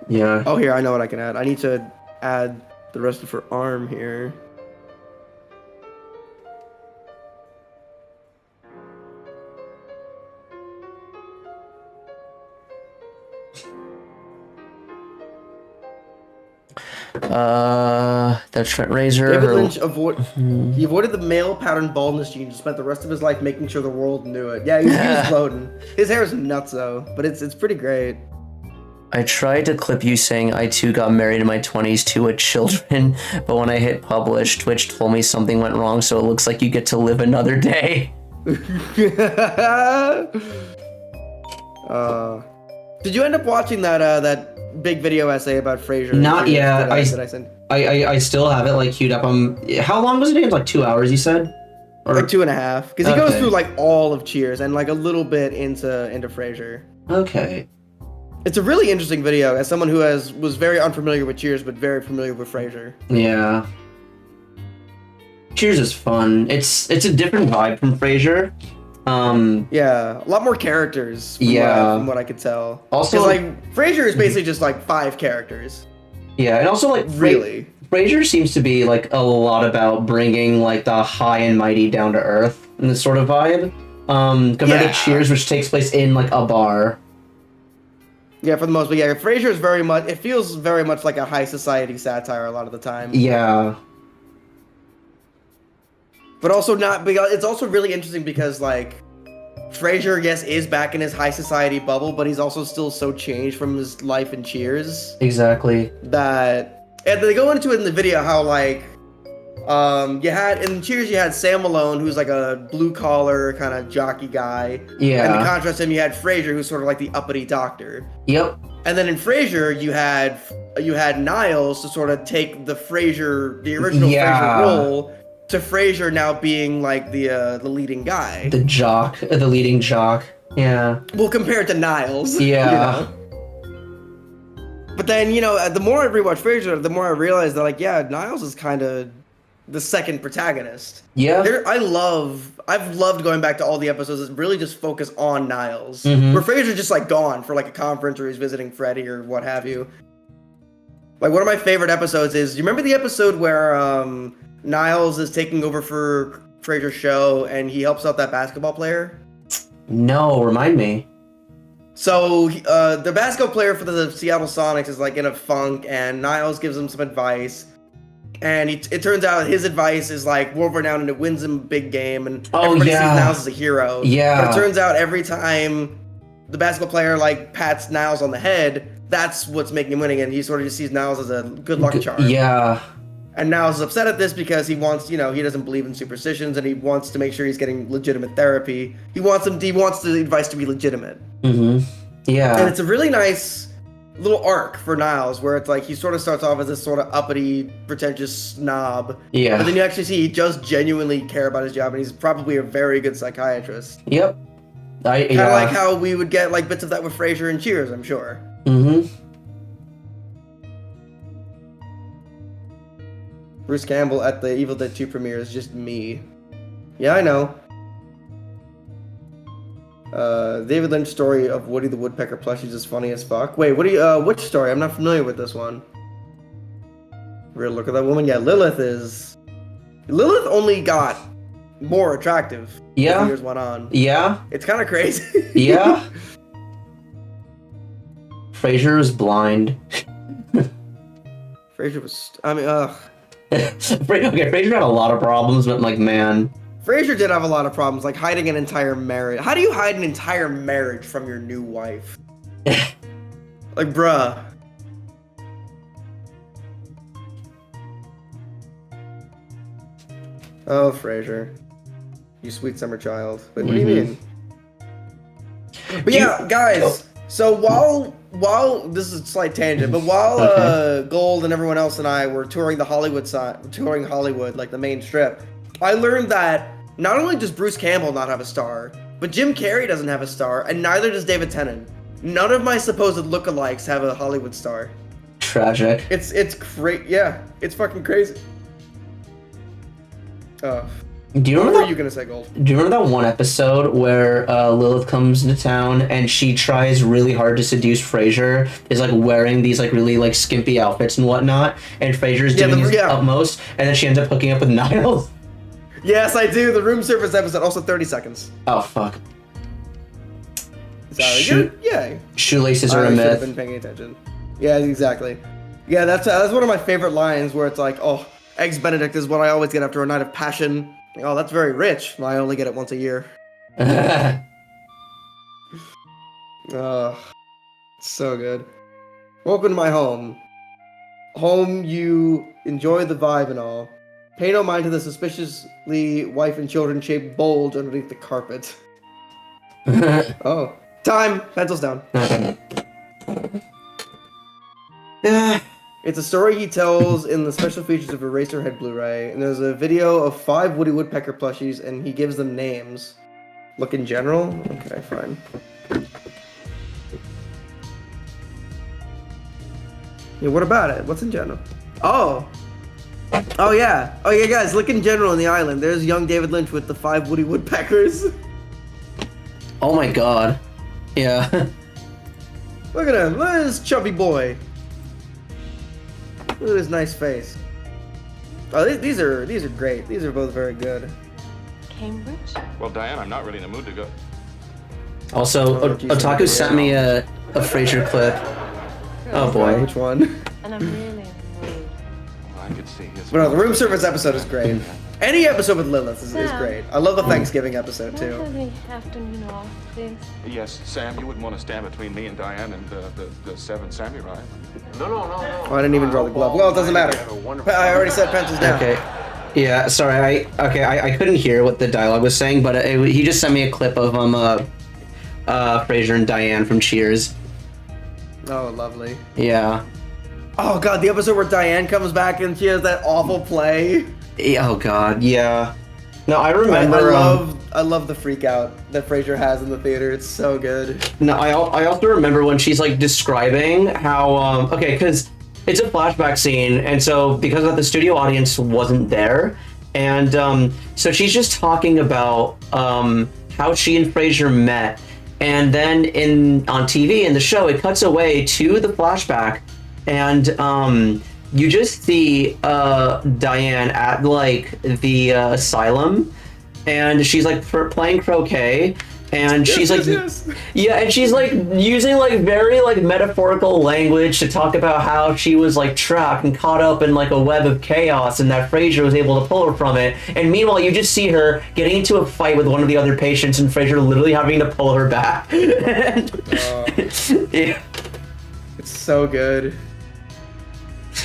Yeah. Oh, here, I know what I can add. I need to add the rest of her arm here. The Trent Razor. David Lynch he avoided the male pattern baldness gene. Just spent the rest of his life making sure the world knew it. Yeah, he was floating. His hair is nuts though, but it's pretty great. I tried to clip you saying I too got married in my 20s to with children, but when I hit publish, Twitch told me something went wrong, so it looks like you get to live another day. Did you end up watching that big video essay about Frasier? Not yet. I still have it like queued up. How long was it? It was like 2 hours, you said? Or like 2.5. Because he goes through like all of Cheers and like a little bit into Frasier. Okay. It's a really interesting video as someone who was very unfamiliar with Cheers but very familiar with Frasier. Yeah. Cheers is fun. It's a different vibe from Frasier. Yeah, a lot more characters. From what I could tell. Also, like Frasier is basically just like 5 characters. Yeah, and also like really, Frasier seems to be like a lot about bringing like the high and mighty down to earth and this sort of vibe. Compared to Cheers, which takes place in like a bar. Yeah, for the most part. Yeah, Frasier is very much. It feels very much like a high society satire a lot of the time. Yeah. But also not because it's also really interesting because like Frasier, yes, is back in his high society bubble, but he's also still so changed from his life in Cheers. Exactly. And they go into it in the video how like in Cheers you had Sam Malone, who's like a blue collar kind of jockey guy. Yeah. And in contrast to him, you had Frasier, who's sort of like the uppity doctor. Yep. And then in Frasier, you had Niles to sort of take the original Frasier role. To Frasier now being like the leading guy. The leading jock. Yeah. Well, compared to Niles. Yeah. You know? But then, the more I rewatch Frasier, the more I realize that like, yeah, Niles is kind of the second protagonist. Yeah. I've loved going back to all the episodes that really just focus on Niles. Where Frasier's just like gone for like a conference or he's visiting Freddie or what have you. Like, one of my favorite episodes is, you remember the episode where Niles is taking over for Frasier's show and he helps out that basketball player? No, remind me. So the basketball player for the Seattle Sonics is like in a funk, and Niles gives him some advice. And it turns out his advice is like world renowned, and it wins him a big game, and everybody sees Niles as a hero. Yeah. But it turns out every time the basketball player like pats Niles on the head, that's what's making him winning, and he sort of just sees Niles as a good luck charm. Yeah. And Niles is upset at this because he wants, he doesn't believe in superstitions, and he wants to make sure he's getting legitimate therapy. He wants the advice to be legitimate. Mm-hmm. Yeah. And it's a really nice little arc for Niles, where it's like he sort of starts off as this sort of uppity, pretentious snob. Yeah. But then you actually see he does genuinely care about his job, and he's probably a very good psychiatrist. Yep. Kind of like how we would get like bits of that with Frasier and Cheers, I'm sure. Mm-hmm. Bruce Campbell at the Evil Dead 2 premiere is just me. Yeah, I know. David Lynch's story of Woody the Woodpecker plushies is funny as fuck. Wait, which story? I'm not familiar with this one. Real look at that woman. Yeah, Lilith only got more attractive as the years went on. Yeah. It's kind of crazy. Yeah. Frasier was blind. Frasier was, ugh. Frasier had a lot of problems, but like, man. Frasier did have a lot of problems, like hiding an entire marriage. How do you hide an entire marriage from your new wife? Like, bruh. Oh, Frasier. You sweet summer child. Wait, what do you mean? But yeah, guys, so while this is a slight tangent, but while Gold and everyone else and I were touring Hollywood, like the main strip, I learned that not only does Bruce Campbell not have a star, but Jim Carrey doesn't have a star, and neither does David Tennant. None of my supposed lookalikes have a Hollywood star. Tragic. It's crazy. Yeah, it's fucking crazy. Do you remember what were you gonna say, Gold? Do you remember that one episode where Lilith comes into town and she tries really hard to seduce Frasier? Is like wearing these like really like skimpy outfits and whatnot, and Frasier's doing his utmost, and then she ends up hooking up with Niles. Yes, I do. The room service episode, also 30 seconds. Oh fuck. Sorry. Yeah. Shoelaces are a myth. I should have been paying attention. Yeah, exactly. Yeah, that's one of my favorite lines, where it's like, oh, Eggs Benedict is what I always get after a night of passion. Oh, that's very rich. Well, I only get it once a year. So good. Welcome to my home. Home you enjoy the vibe and all. Pay no mind to the suspiciously wife and children shaped bulge underneath the carpet. Oh. Time! Pencils down. It's a story he tells in the special features of Eraserhead Blu-ray, and there's a video of 5 Woody Woodpecker plushies, and he gives them names. Look in general? Okay, fine. Yeah, what about it? What's in general? Oh! Oh yeah, guys, look in general in the island. There's young David Lynch with the 5 Woody Woodpeckers. Oh my god. Yeah. Look at him, look at this chubby boy. Look at his nice face. Oh, these are great. These are both very good. Cambridge? Well, Diane, I'm not really in the mood to go. Also, Otaku sent me a Frasier clip. Oh boy. Which one? And I'm really in the mood. I could see his. But no, the room service episode is great. Any episode with Lilith is great. I love the Thanksgiving episode too. The afternoon off, please. Yes, Sam, you wouldn't want to stand between me and Diane and the 7 Samurai. No. Oh, I didn't even draw the glove. Well, it doesn't matter. I already set pencils down. Okay. Yeah, sorry. I couldn't hear what the dialogue was saying, but he just sent me a clip of Frasier and Diane from Cheers. Oh, lovely. Yeah. Oh god, the episode where Diane comes back and she has that awful play. Oh god, yeah. No, I remember. I love the freak out that Frasier has in the theater. It's so good. No, I also remember when she's like describing how because it's a flashback scene, and so because of that, the studio audience wasn't there, and so she's just talking about how she and Frasier met, and then on TV in the show it cuts away to the flashback, and you just see Diane at like the asylum, and she's like playing croquet. And she's like, yeah, and she's like using like very like metaphorical language to talk about how she was like trapped and caught up in like a web of chaos, and that Fraser was able to pull her from it. And meanwhile, you just see her getting into a fight with one of the other patients, and Fraser literally having to pull her back. Yeah. It's so good.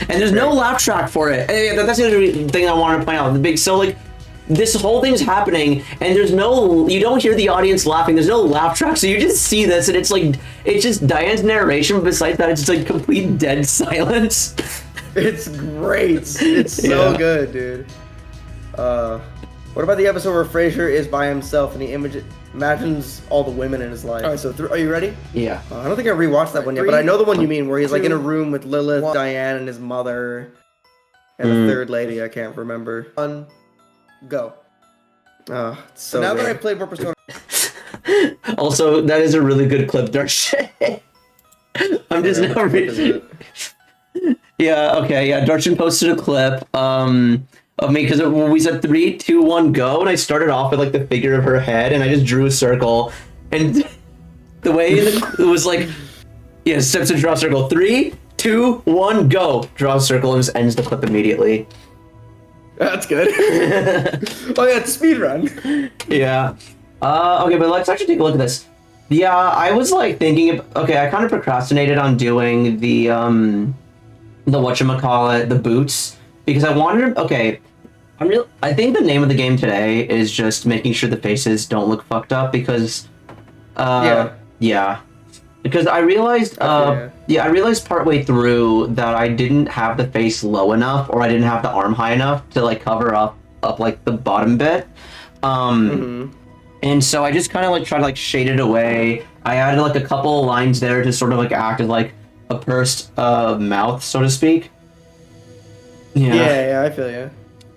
And there's no laugh track for it. And that's the other thing I wanted to point out. This whole thing's happening, and you don't hear the audience laughing. There's no laugh track, so you just see this, and it's just Diane's narration. But besides that, it's just like complete dead silence. It's great. It's so good, dude. What about the episode where Fraser is by himself and he imagines all the women in his life? All right, so are you ready? Yeah. I don't think I rewatched that one yet, but I know the one you mean, where he's like in a room with Lilith, Diane, and his mother, and the third lady. I can't remember. Go. Oh, so now that I played more Persona. Also, that is a really good clip, Darshan. I'm just now reading. Yeah, okay, yeah. Darshan posted a clip of me because we said 3, 2, 1, go, and I started off with like the figure of her head, and I just drew a circle, and the way it was like, yeah, steps to draw a circle. 3, 2, 1, go. Draw a circle, and just ends the clip immediately. That's good. Oh yeah, it's speedrun. Yeah. Okay, but let's actually take a look at this. Yeah, I was like thinking okay, I kind of procrastinated on doing the whatchamacallit, the boots, because I wanted to, okay, I think the name of the game today is just making sure the faces don't look fucked up, because yeah. Because I realized, I realized partway through that I didn't have the face low enough, or I didn't have the arm high enough to like cover up like the bottom bit. And so I just kind of like tried to like shade it away. I added like a couple of lines there to sort of like act as like a pursed mouth, so to speak. Yeah, I feel you.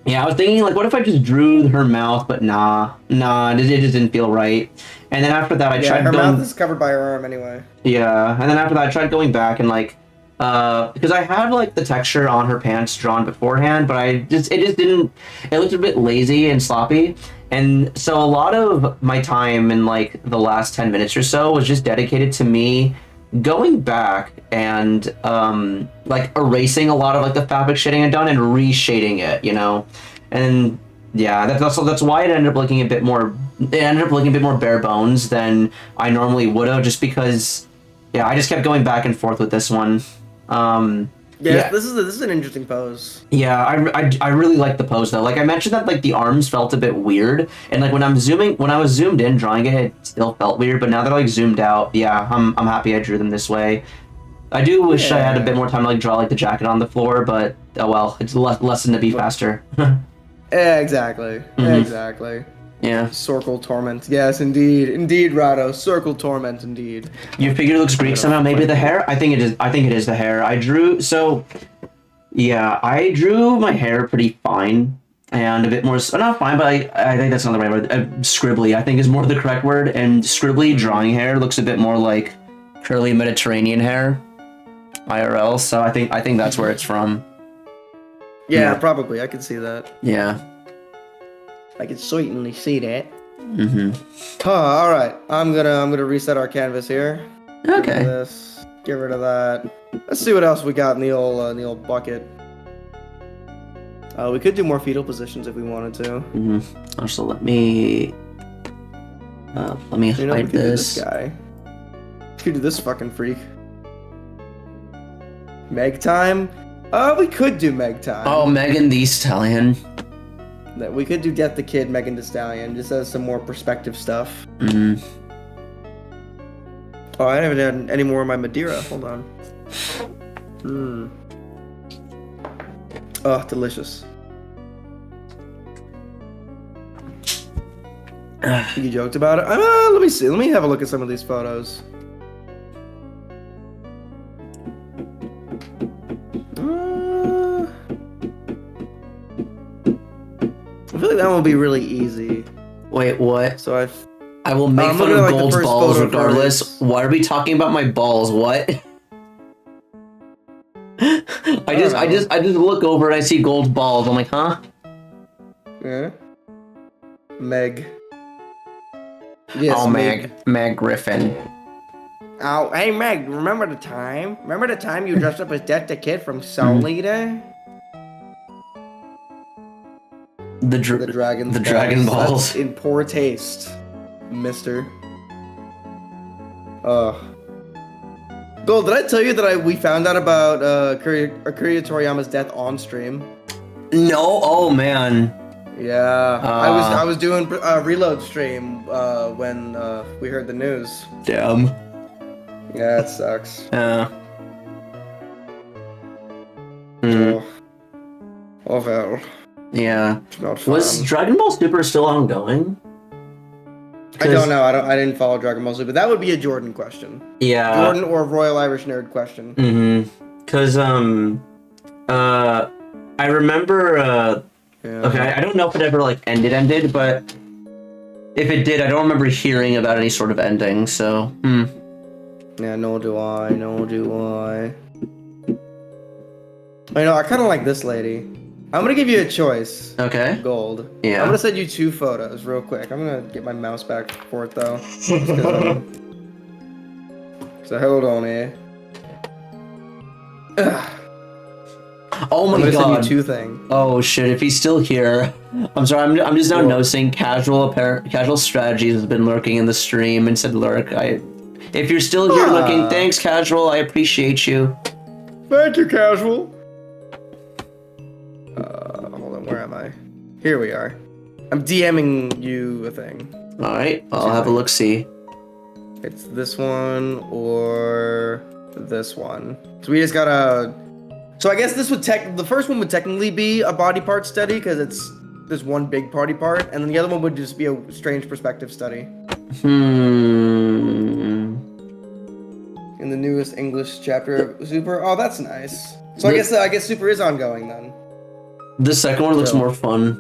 Yeah, I was thinking, like, what if I just drew her mouth, but nah, it just didn't feel right. And then after that, I tried going... her mouth is covered by her arm anyway. Yeah, and then after that, I tried going back and, like, because I had, like, the texture on her pants drawn beforehand, but it just didn't, it looked a bit lazy and sloppy. And so a lot of my time in, like, the last 10 minutes or so was just dedicated to me going back and like erasing a lot of like the fabric shading I'd done and reshading it, you know. And yeah, that's why it ended up looking a bit more bare bones than I normally would have, just because I just kept going back and forth with this one. This is an interesting pose. Yeah, I really like the pose though. Like I mentioned that like the arms felt a bit weird, and like when I was zoomed in drawing it, it still felt weird. But now that I like zoomed out, yeah, I'm happy I drew them this way. I do wish I had a bit more time to like draw like the jacket on the floor, but oh well, it's a lesson to be faster. Exactly. Exactly. Yeah. Circle torment. Yes, indeed, Rado. Circle torment, indeed. Your figure looks Greek somehow. Maybe the hair. I think it is the hair. I drew my hair pretty fine and a bit more. Not fine, but I think that's not the right word. Scribbly, I think, is more the correct word. And scribbly drawing hair looks a bit more like curly Mediterranean hair, IRL. So I think that's where it's from. Yeah, probably. I could see that. Yeah. I can certainly see that. All right, I'm gonna reset our canvas here. Okay. Get rid of that. Let's see what else we got in the old bucket. We could do more fetal positions if we wanted to. Also, let me hide this. Do this guy. Could do this fucking freak. Meg time. We could do Meg time. Oh, Megan Thee Stallion. That we could do Death the Kid, Megan Thee Stallion, just as some more perspective stuff. Oh, I haven't had any more of my Madeira. Hold on. Oh, delicious. You joked about it? Let me see. Let me have a look at some of these photos. I feel like that one will be really easy. Wait, what? So I will make fun of Gold's balls regardless. Why are we talking about my balls? What? I just look over and I see gold balls. I'm like, huh? Yeah. Meg. Yes, Oh, Meg Griffin. Oh, hey Meg, remember the time? Remember the time you dressed up as Death the Kid from Soul Leader? The Dragon Balls. That's in poor taste, mister. Gold, did I tell you that we found out about Akira Toriyama's death on stream? No, oh man. Yeah, I was doing a reload stream when we heard the news. Damn. Yeah, it sucks. Yeah. Oh well. Yeah. It's not fun. Was Dragon Ball Super still ongoing? I don't know. I didn't follow Dragon Ball Z, but that would be a Jordan question. Yeah. Jordan or Royal Irish Nerd question. Cause I remember okay, I don't know if it ever like ended, but if it did, I don't remember hearing about any sort of ending. So. Yeah, nor do I. I know. I kind of like this lady. I'm gonna give you a choice. Okay. Gold. Yeah. I'm gonna send you 2 photos real quick. I'm gonna get my mouse back for it though. So hold on here. Oh my god. Send you 2 things. Oh shit! If he's still here, I'm sorry. I'm just now noticing casual strategies has been lurking in the stream and said lurk. If you're still here looking, thanks casual. I appreciate you. Thank you, casual. Hold on, where am I? Here we are. I'm DMing you a thing. Alright, I'll have a look-see. It's this one or this one. So we just gotta... So I guess this would the first one would technically be a body part study because there's one big body part, and then the other one would just be a strange perspective study. In the newest English chapter of Super. Oh, that's nice. So I guess Super is ongoing then. The second one looks more fun.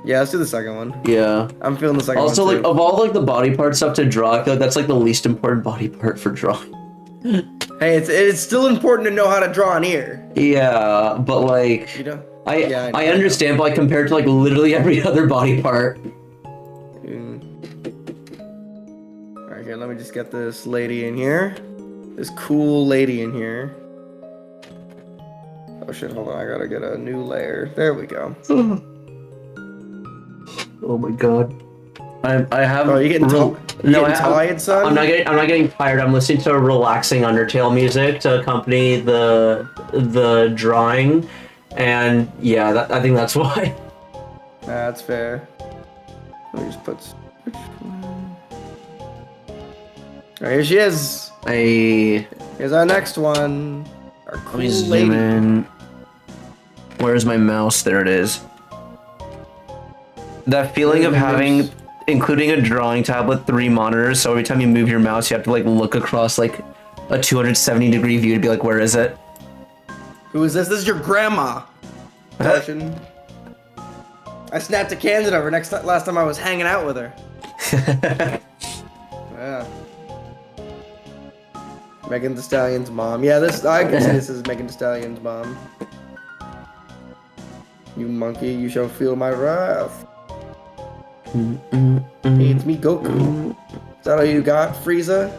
Yeah, let's do the second one. Yeah. I'm feeling the second one. Also, like, of all like the body part stuff to draw, I feel like that's like the least important body part for drawing. Hey, it's still important to know how to draw an ear. Yeah, but like, You know? I understand, but like compared to like literally every other body part. Alright, here, let me just get this lady in here. This cool lady in here. Oh shit, hold on, I gotta get a new layer. There we go. Oh my god. I have. Oh, you getting tired, son? I'm not getting tired. I'm listening to relaxing Undertale music to accompany the drawing, and yeah, I think that's why. That's fair. Let me just put. Alright, here she is. Here's our next one. Our cool Let me zoom lady. in. Where's my mouse? There it is. That feeling of including a drawing tab with 3 monitors, so every time you move your mouse, you have to like look across like a 270-degree view to be like, where is it? Who is this? This is your grandma. Portion. I snapped a candid of her last time I was hanging out with her. Yeah. Megan Thee Stallion's mom. Yeah, I can see this is Megan Thee Stallion's mom. You monkey, you shall feel my wrath. Hey, it's me, Goku. Is that all you got, Frieza?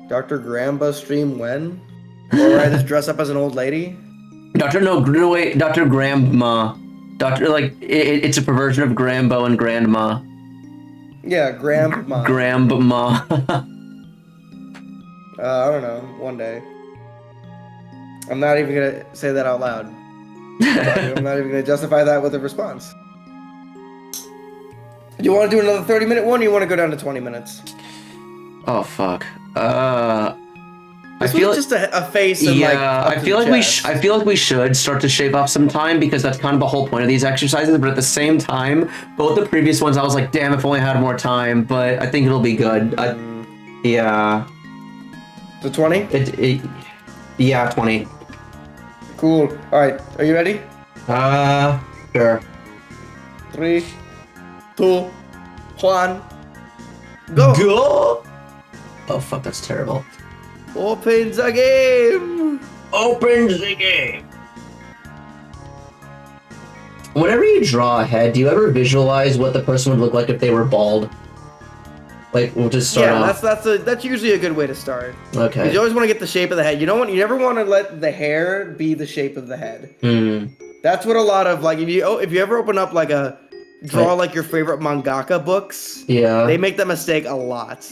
Dr. Gramba stream when? Or I just dress up as an old lady? Dr. Grandma. It's a perversion of Grambo and Grandma. Yeah, Grandma. Grandma. I don't know, one day. I'm not even gonna say that out loud. I'm not even gonna justify that with a response. Do you want to do another 30-minute one, or you want to go down to 20 minutes? Oh fuck. This was just a face and like. I feel like we should start to shave off some time because that's kind of the whole point of these exercises. But at the same time, both the previous ones, I was like, damn, if only I had more time. But I think it'll be good. Yeah. So 20? Yeah, 20. Cool. All right. Are you ready? Sure. 3, 2, 1, go! Oh fuck, that's terrible. Open the game! opens the game. Whenever you draw a head, do you ever visualize what the person would look like if they were bald? Like, we'll just start off. That's usually a good way to start. Okay. Because you always want to get the shape of the head. You never want to let the hair be the shape of the head. That's what a lot of, like, if you ever open up like a draw like your favorite mangaka books, they make that mistake a lot.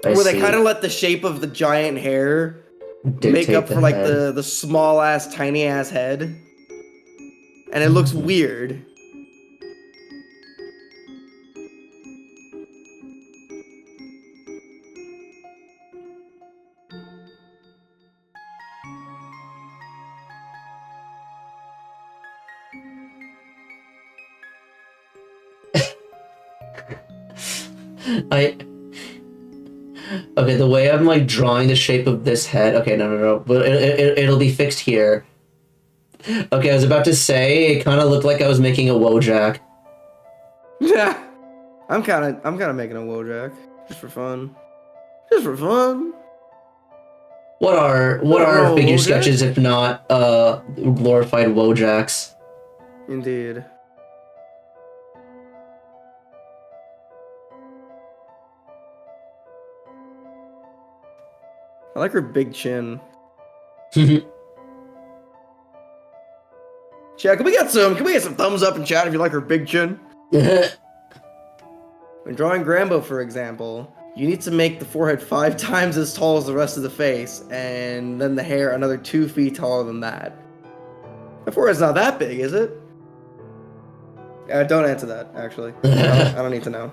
Where they kind of let the shape of the giant hair make up for like the small ass, tiny ass head, and it looks weird. Okay, the way I'm like drawing the shape of this head. Okay, no. But it'll be fixed here. Okay, I was about to say it kind of looked like I was making a Wojak. Yeah, I'm kind of making a Wojak just for fun. Just for fun. What are figure sketches if not glorified Wojaks? Indeed. I like her big chin. Chat, can we get some thumbs up in chat if you like her big chin? When drawing Grambo, for example, you need to make the forehead 5 times as tall as the rest of the face, and then the hair another 2 feet taller than that. The forehead's not that big, is it? Don't answer that, actually. I don't need to know.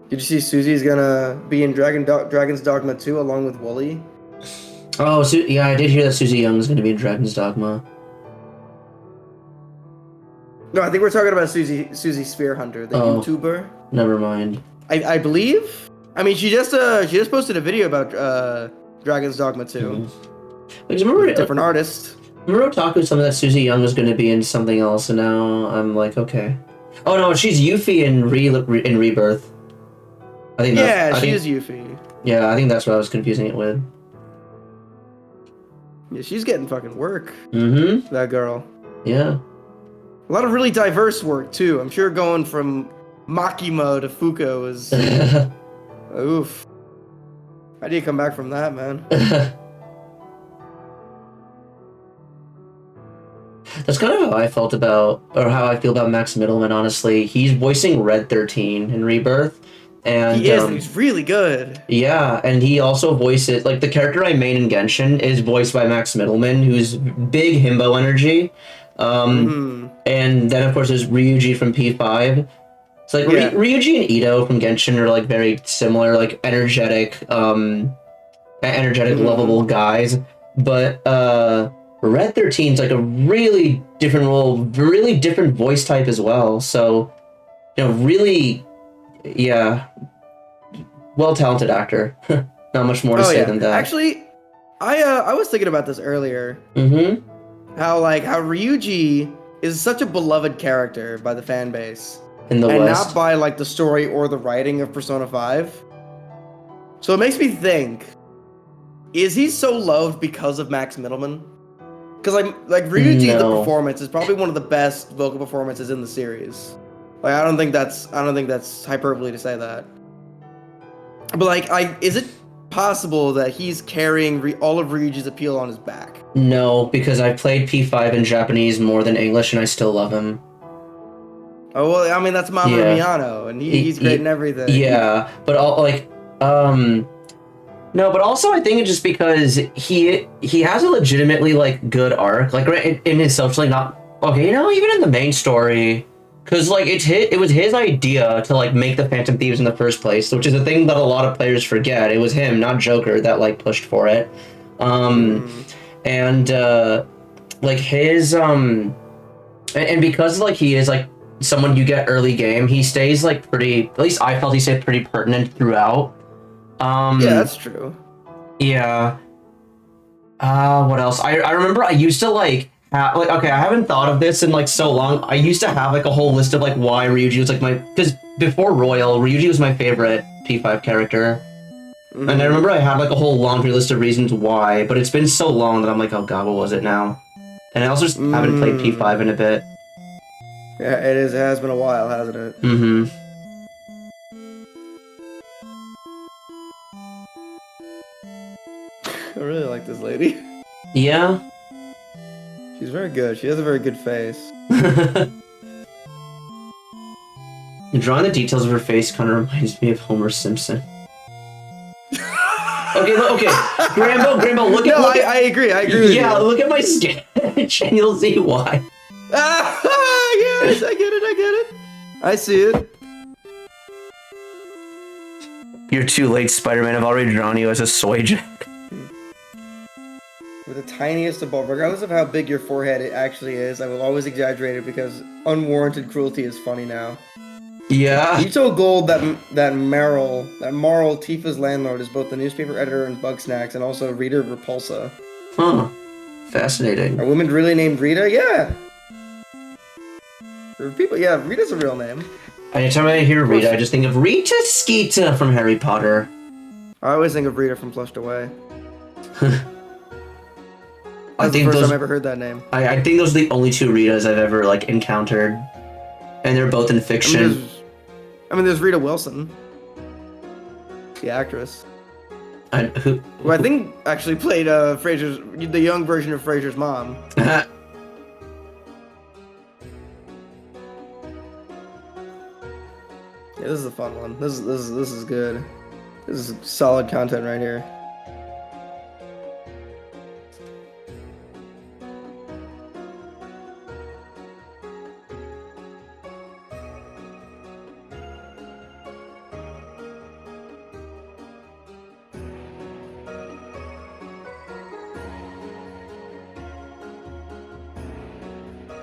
Did you see Susie's gonna be in Dragon's Dogma 2 along with Wooly? Oh, yeah, I did hear that Susie Young is gonna be in Dragon's Dogma. No, I think we're talking about Susie Spearhunter, the YouTuber. Never mind. I believe. I mean, she just posted a video about Dragon's Dogma 2. Like, remember a different artist. Remember Otaku told me that Susie Young was gonna be in something else, and now I'm like, okay. Oh no, she's Yuffie in Rebirth. I think she is Yuffie. Yeah, I think that's what I was confusing it with. Yeah, she's getting fucking work. That girl. Yeah. A lot of really diverse work too. I'm sure going from Makima to Fuko is oof. How do you come back from that, man? That's kind of how I felt about, or how I feel about Max Middleman, honestly. He's voicing Red 13 in Rebirth. And he is, and he's really good. Yeah, and he also voices, like, the character I main in Genshin is voiced by Max Middleman, who's big himbo energy. And then, of course, there's Ryuji from P5. It's like, Ryuji and Ito from Genshin are, like, very similar, like, energetic, lovable guys. But, Red 13's, like, a really different role, really different voice type as well. So, you know, really... Yeah, well-talented actor. Not much more to say than that. Actually, I was thinking about this earlier. How Ryuji is such a beloved character by the fan base, in the West, not by like the story or the writing of Persona 5. So it makes me think: is he so loved because of Max Middleman? Because like Ryuji, the performance is probably one of the best vocal performances in the series. Like, I don't think that's hyperbole to say that. But like, is it possible that he's carrying all of Ryuji's appeal on his back? No, because I played P5 in Japanese more than English, and I still love him. Oh well, I mean that's Mamoru Miyano, and he's great in everything. Yeah, but no, but also I think it's just because he has a legitimately like good arc, like right in himself, like not okay, you know, even in the main story. Because, like, it was his idea to, like, make the Phantom Thieves in the first place, which is a thing that a lot of players forget. It was him, not Joker, that, like, pushed for it. And, like, his, and because, like, he is, like, someone you get early game, he stays, like, pretty, at least I felt he stayed pretty pertinent throughout. Yeah, that's true. Yeah. What else? I remember I used to, like, okay, I haven't thought of this in like so long. I used to have like a whole list of like why Ryuji was like because before Royal, Ryuji was my favorite P5 character. And I remember I had like a whole laundry list of reasons why, but it's been so long that I'm like, oh god, what was it now? And I also just haven't played P5 in a bit. Yeah, it is. It has been a while, hasn't it? Mm-hmm. I really like this lady. Yeah. She's very good. She has a very good face. Drawing the details of her face kind of reminds me of Homer Simpson. Okay, Grambo, look at. No, I agree. I agree with you. Yeah, look at my sketch, and you'll see why. Yes, I get it. I see it. You're too late, Spider-Man. I've already drawn you as a soy jack. With the tiniest of bulb, regardless of how big your forehead it actually is, I will always exaggerate it because unwarranted cruelty is funny now. Yeah. You told Gold that Marl, Tifa's landlord, is both the newspaper editor in Bugsnax and also Rita Repulsa. Huh. Fascinating. Are women really named Rita? Yeah. Rita's a real name. Anytime I hear Rita, I just think of Rita Skeeta from Harry Potter. I always think of Rita from Flushed Away. I That's the first time I ever heard that name. I think those are the only two Ritas I've ever like encountered, and they're both in fiction. There's Rita Wilson, the actress. Who I think actually played the young version of Frasier's mom. Yeah, Yeah, this is a fun one. This is good. This is solid content right here.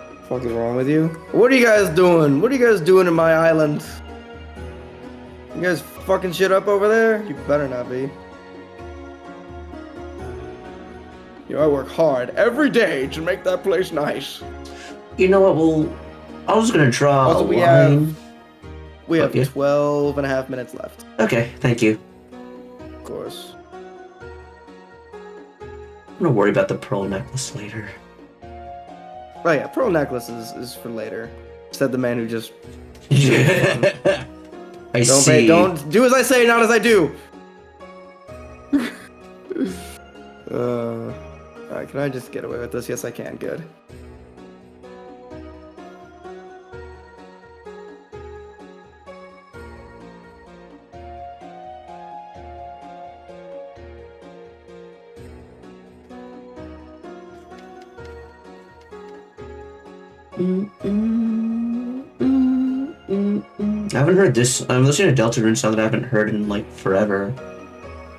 What the fuck is wrong with you? What are you guys doing? What are you guys doing in my island? You guys fucking shit up over there? You better not be. You know, I work hard every day to make that place nice. you know what? Well, I was gonna draw Also, a we line. have Okay. 12 and a half minutes left. Okay, thank you. Of course. I'm gonna worry about the pearl necklace later. Oh yeah, pearl necklace is for later. Said the man who just I see. Don't do as I say, not as I do. Alright, can I just get away with this? Yes, I can. Good. I haven't heard this. I'm listening to Deltarune song that I haven't heard in like forever.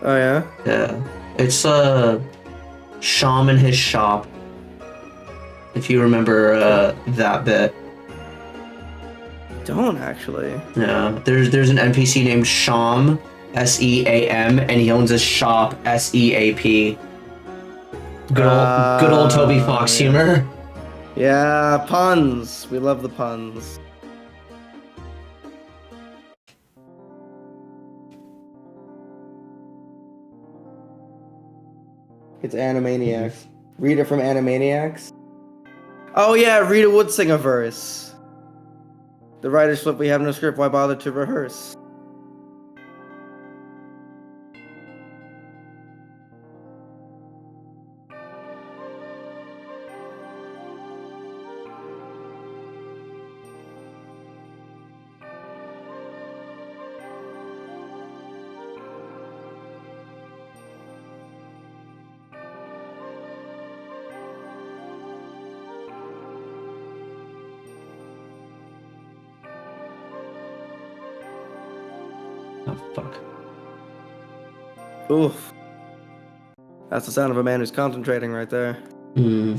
Oh yeah? Yeah. It's Sham in his shop. If you remember that bit. Don't actually. Yeah. There's an NPC named Sham, S-E-A-M, and he owns a shop, S-E-A-P. Good old Toby Fox humor. Yeah, puns. We love the puns. It's Animaniacs. Rita from Animaniacs. Oh yeah, Rita would sing a verse. The writer's flip, we have no script, why bother to rehearse? Oh, fuck. Oof. That's the sound of a man who's concentrating right there. No,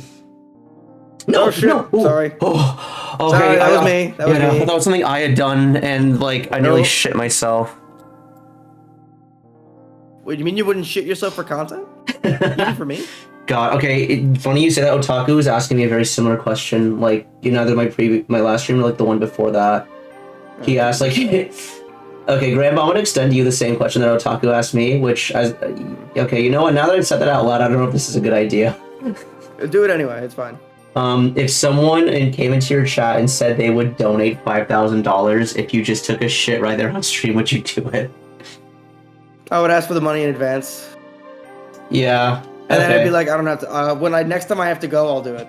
Oh, shit. no. Ooh. Sorry. Oh, okay. Sorry, that was me. That was yeah, me. That was something I had done, and like I nearly Nope. shit myself. Wait, you mean you wouldn't shit yourself for content? Even for me? God, okay. Funny you say that. Otaku was asking me a very similar question. Like, either my last stream or like the one before that. He asked like, Okay, Grandma, I'm gonna extend to you the same question that Otaku asked me, okay, you know what? Now that I've said that out loud, I don't know if this is a good idea. Do it anyway. It's fine. If someone came into your chat and said they would donate $5,000 if you just took a shit right there on stream, would you do it? I would ask for the money in advance. Yeah. And then I'd be like, I don't have to. Next time I have to go, I'll do it.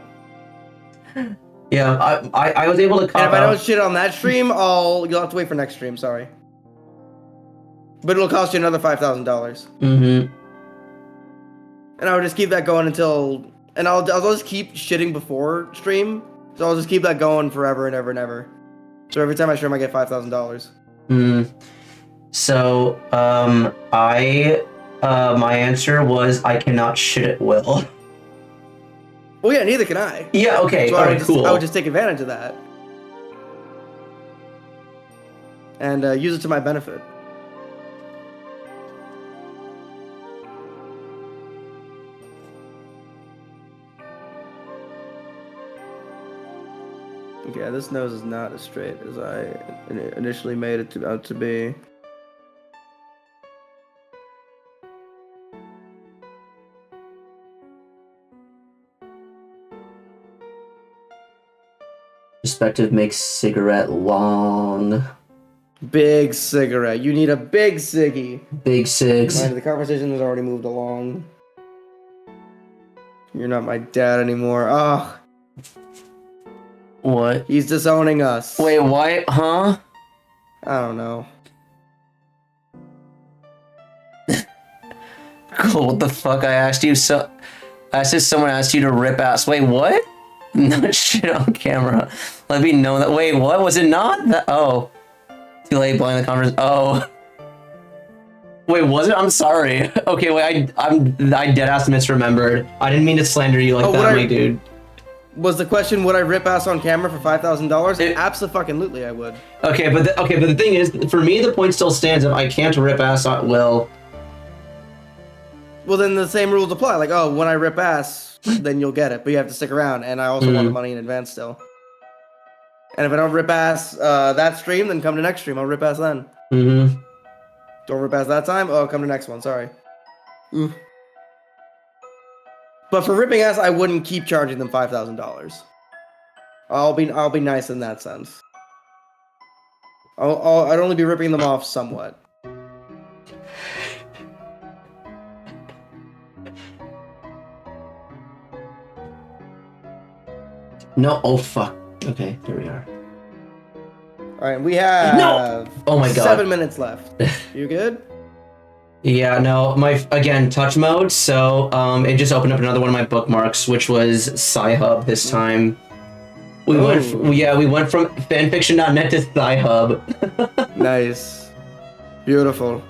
Yeah, I was able to. And if I don't shit on that stream, you'll have to wait for next stream. Sorry. But it'll cost you another $5,000. Mm-hmm. And I would just keep that going and I'll just keep shitting before stream. So I'll just keep that going forever and ever and ever. So every time I stream, I get $5,000. So, my answer was I cannot shit at will. Well, yeah, neither can I. Yeah, okay, so alright, cool. I would just take advantage of that. And use it to my benefit. Okay, this nose is not as straight as I initially made it out to be. Perspective makes cigarette long. Big cigarette. You need a big ciggy. Big cigs. Mind, the conversation has already moved along. You're not my dad anymore. Oh. What? He's disowning us. Wait, what? Huh? I don't know. Cool, what the fuck? I asked you so... I said someone asked you to rip ass. Wait, what? No shit on camera. Let me know that. Wait, what? Was it not? That, oh. Too late, blowing the conference. Oh. Wait, was it? I'm sorry. Okay, wait, I deadass misremembered. I didn't mean to slander you like that, my dude. Was the question, would I rip ass on camera for $5,000? Absolutely, I would. Okay, but the thing is, for me, the point still stands. If I can't rip ass on Will... Well, then the same rules apply. Like, oh, when I rip ass, then you'll get it. But you have to stick around, and I also want the money in advance still. And if I don't rip ass that stream, then come to next stream. I'll rip ass then. Mm-hmm. Don't rip ass that time? Oh, come to next one. Sorry. Ooh. But for ripping ass, I wouldn't keep charging them $5,000. I'll be nice in that sense. I'd only be ripping them off somewhat. No, oh fuck. Okay, here we are. Alright, we have no! Oh my god. 7 minutes left. You good? Yeah, no, again, touch mode, so it just opened up another one of my bookmarks, which was Sci-Hub this time. We went from fanfiction.net to Sci-Hub. Nice. Beautiful.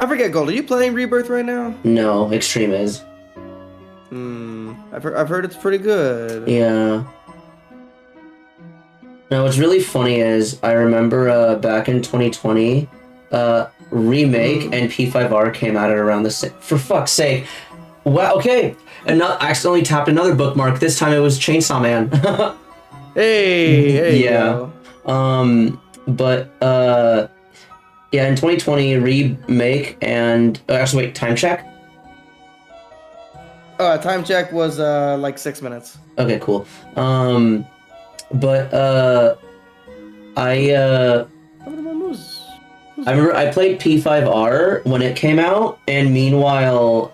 I forget, Gold, are you playing Rebirth right now? No, Extreme is. I've heard it's pretty good. Yeah. Now, what's really funny is, I remember back in 2020, Remake and P5R came out at around the same... For fuck's sake. Wow, okay. And I accidentally tapped another bookmark. This time it was Chainsaw Man. Hey, yeah. Yeah, in 2020, Remake and... actually, wait, time check? Time check was, like 6 minutes. Okay, cool. I remember I played P5R when it came out, and meanwhile,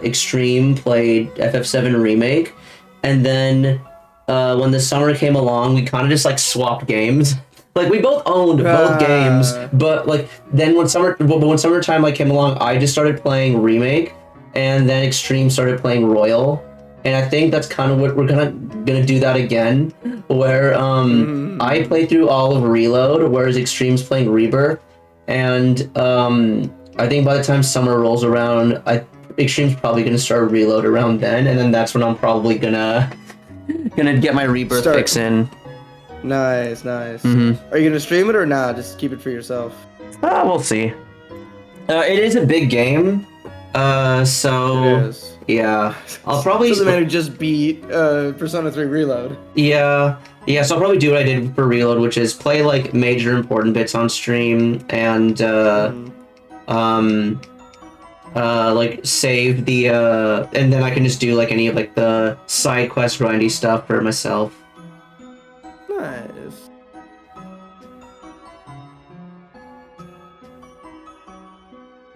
Extreme played FF7 Remake, and then, when the summer came along, we kind of just, like, swapped games. Like, we both owned both games, but, like, then when summertime, like, came along, I just started playing Remake, and then Extreme started playing Royal, and I think that's kind of what we're gonna do that again, where, I play through all of Reload, whereas Extreme's playing Rebirth, and, I think by the time summer rolls around, Extreme's probably gonna start Reload around then, and then that's when I'm probably gonna get my Rebirth fix in. Nice, nice. Mm-hmm. Are you gonna stream it or not? Just keep it for yourself. We'll see. It is a big game, so It is. Yeah. I'll probably... Doesn't matter, just beat Persona 3 Reload. Yeah. Yeah, so I'll probably do what I did for Reload, which is play, like, major important bits on stream, and, like, save the, and then I can just do, like, any of, like, the side quest grindy stuff for myself. Nice.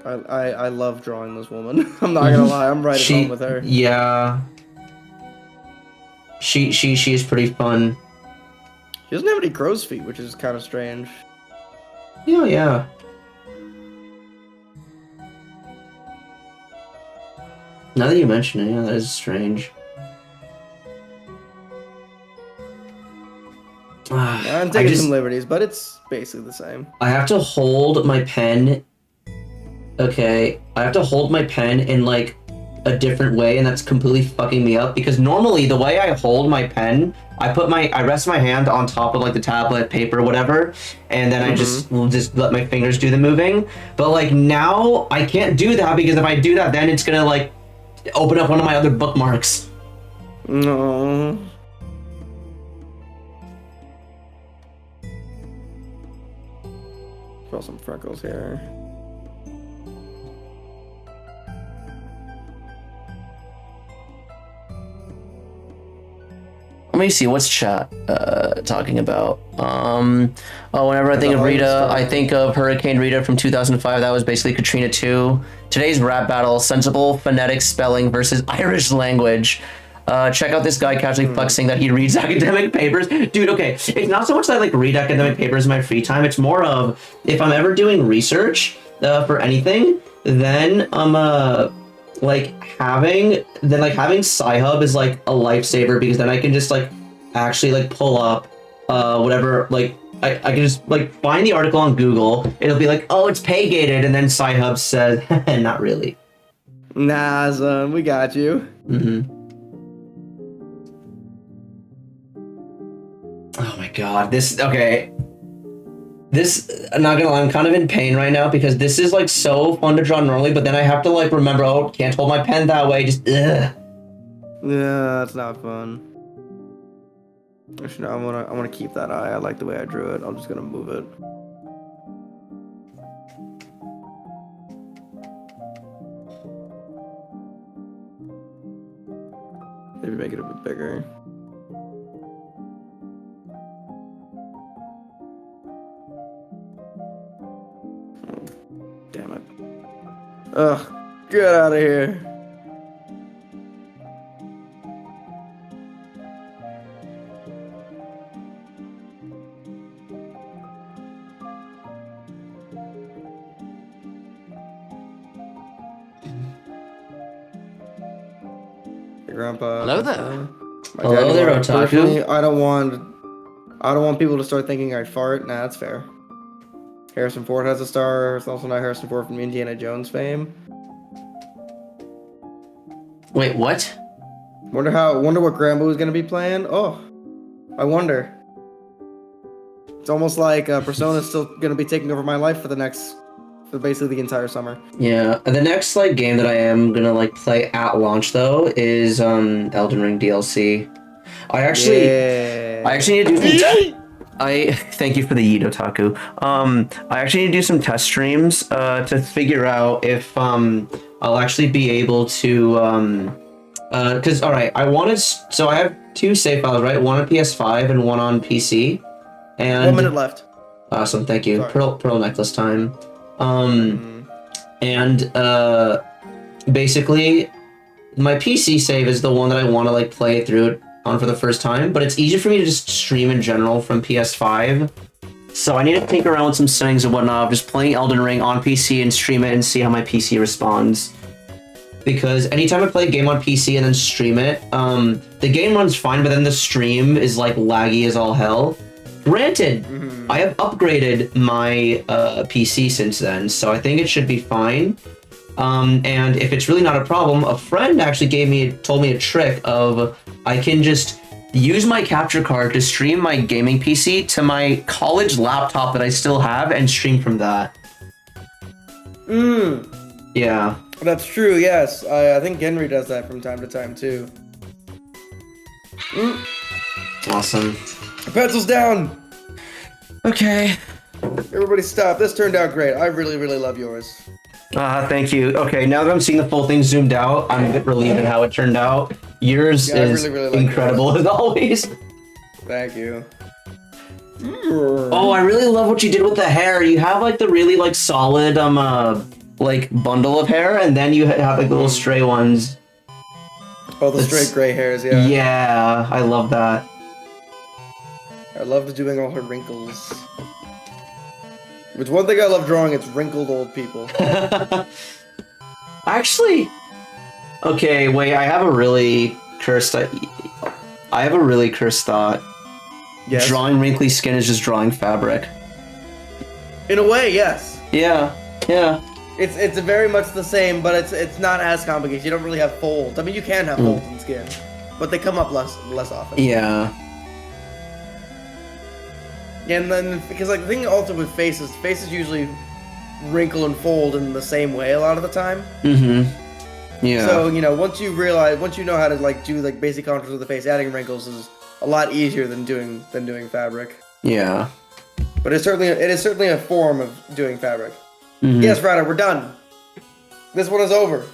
I love drawing this woman. I'm not gonna lie, I'm right at home with her. Yeah. She is pretty fun. She doesn't have any crow's feet, which is kind of strange. Yeah, yeah. Now that you mention it, yeah, that is strange. I'm taking some liberties, but it's basically the same. I have to hold my pen. Okay, I have to hold my pen in, like, a different way, and that's completely fucking me up, because normally the way I hold my pen, I rest my hand on top of, like, the tablet, paper, whatever, and then I just let my fingers do the moving. But, like, now I can't do that, because if I do that, then it's gonna, like, open up one of my other bookmarks. No. Draw some freckles here. Let me see, what's chat talking about? Whenever I think of Rita, I think of Hurricane Rita from 2005. That was basically Katrina 2. Today's rap battle, sensible phonetic spelling versus Irish language. Check out this guy casually flexing that he reads academic papers. Dude, okay, it's not so much that I, like, read academic papers in my free time. It's more of, if I'm ever doing research for anything, then I'm, having Sci-Hub is, like, a lifesaver, because then I can just, like, actually, like, pull up whatever, like, I can just, like, find the article on Google. It'll be like, oh, it's pay gated, and then Sci-Hub says, not really. Nah, son, we got you. Oh my god, I'm not gonna lie, I'm kind of in pain right now, because this is, like, so fun to draw normally, but then I have to, like, remember, oh, can't hold my pen that way, just, ugh. Yeah, that's not fun. Actually, no, I wanna keep that eye. I like the way I drew it. I'm just gonna move it. Maybe make it a bit bigger. Damn it. Ugh, get out of here. Hey, Grandpa. Hello there. Hello there, Otaku. I don't want people to start thinking I fart. Nah, that's fair. Harrison Ford has a star. It's also not Harrison Ford from Indiana Jones fame. Wait, what? Wonder what Grandpa is gonna be playing. Oh, I wonder. It's almost like Persona's still gonna be taking over my life for basically the entire summer. Yeah, the next, like, game that I am gonna, like, play at launch, though, is Elden Ring DLC. I actually need to do some thank you for the Yeet, Otaku. I actually need to do some test streams to figure out if I'll actually be able to because, alright, so I have 2 save files, right? One on PS5 and one on PC. And 1 minute left. Awesome, thank you. Pearl necklace time. And basically my PC save is the one that I want to, like, play through it on for the first time, but it's easier for me to just stream in general from PS5. So I need to tinker around with some settings and whatnot of just playing Elden Ring on PC and stream it and see how my PC responds. Because anytime I play a game on PC and then stream it, the game runs fine, but then the stream is, like, laggy as all hell. Granted, I have upgraded my PC since then, so I think it should be fine. And if it's really not a problem, a friend actually told me a trick of I can just use my capture card to stream my gaming PC to my college laptop that I still have and stream from that. Yeah. That's true. Yes, I think Henry does that from time to time too. Awesome. Pencils down. Okay. Everybody stop. This turned out great. I really, really love yours. Thank you. Okay, now that I'm seeing the full thing zoomed out, I'm a bit relieved at how it turned out. Yours is really like incredible as always. Thank you. Oh, I really love what you did with the hair. You have like the really like solid like bundle of hair, and then you have like the little stray ones. Oh, the straight gray hairs, yeah. Yeah, I love that. I loved doing all her wrinkles. It's one thing I love drawing, it's wrinkled old people. Actually, okay, wait, I have a really cursed thought. Yes. Drawing wrinkly skin is just drawing fabric. In a way, yes. Yeah, yeah. It's very much the same, but it's not as complicated. You don't really have folds. I mean, you can have folds in skin, but they come up less often. Yeah. And then, because like the thing also with faces usually wrinkle and fold in the same way a lot of the time. Mm-hmm. Yeah. So, you know, once you know how to like do like basic contours of the face, adding wrinkles is a lot easier than doing fabric. Yeah. But it is certainly a form of doing fabric. Mm-hmm. Yes, Ryder, we're done. This one is over.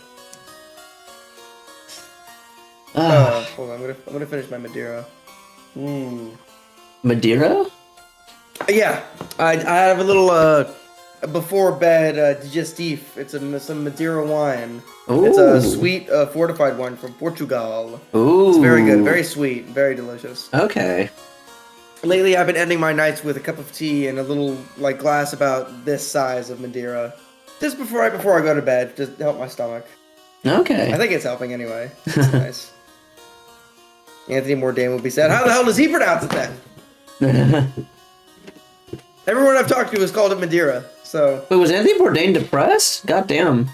Hold on, I'm gonna finish my Madeira. Madeira? Yeah, I have a little before bed digestif. It's some Madeira wine. Ooh. It's a sweet fortified wine from Portugal. Ooh. It's very good, very sweet, very delicious. Okay. Lately, I've been ending my nights with a cup of tea and a little like glass about this size of Madeira, just before I go to bed, just to help my stomach. Okay. I think it's helping anyway. It's nice. Anthony Bourdain will be sad. How the hell does he pronounce it then? Everyone I've talked to has called it Madeira. So. Wait, was Anthony Bourdain depressed? Goddamn.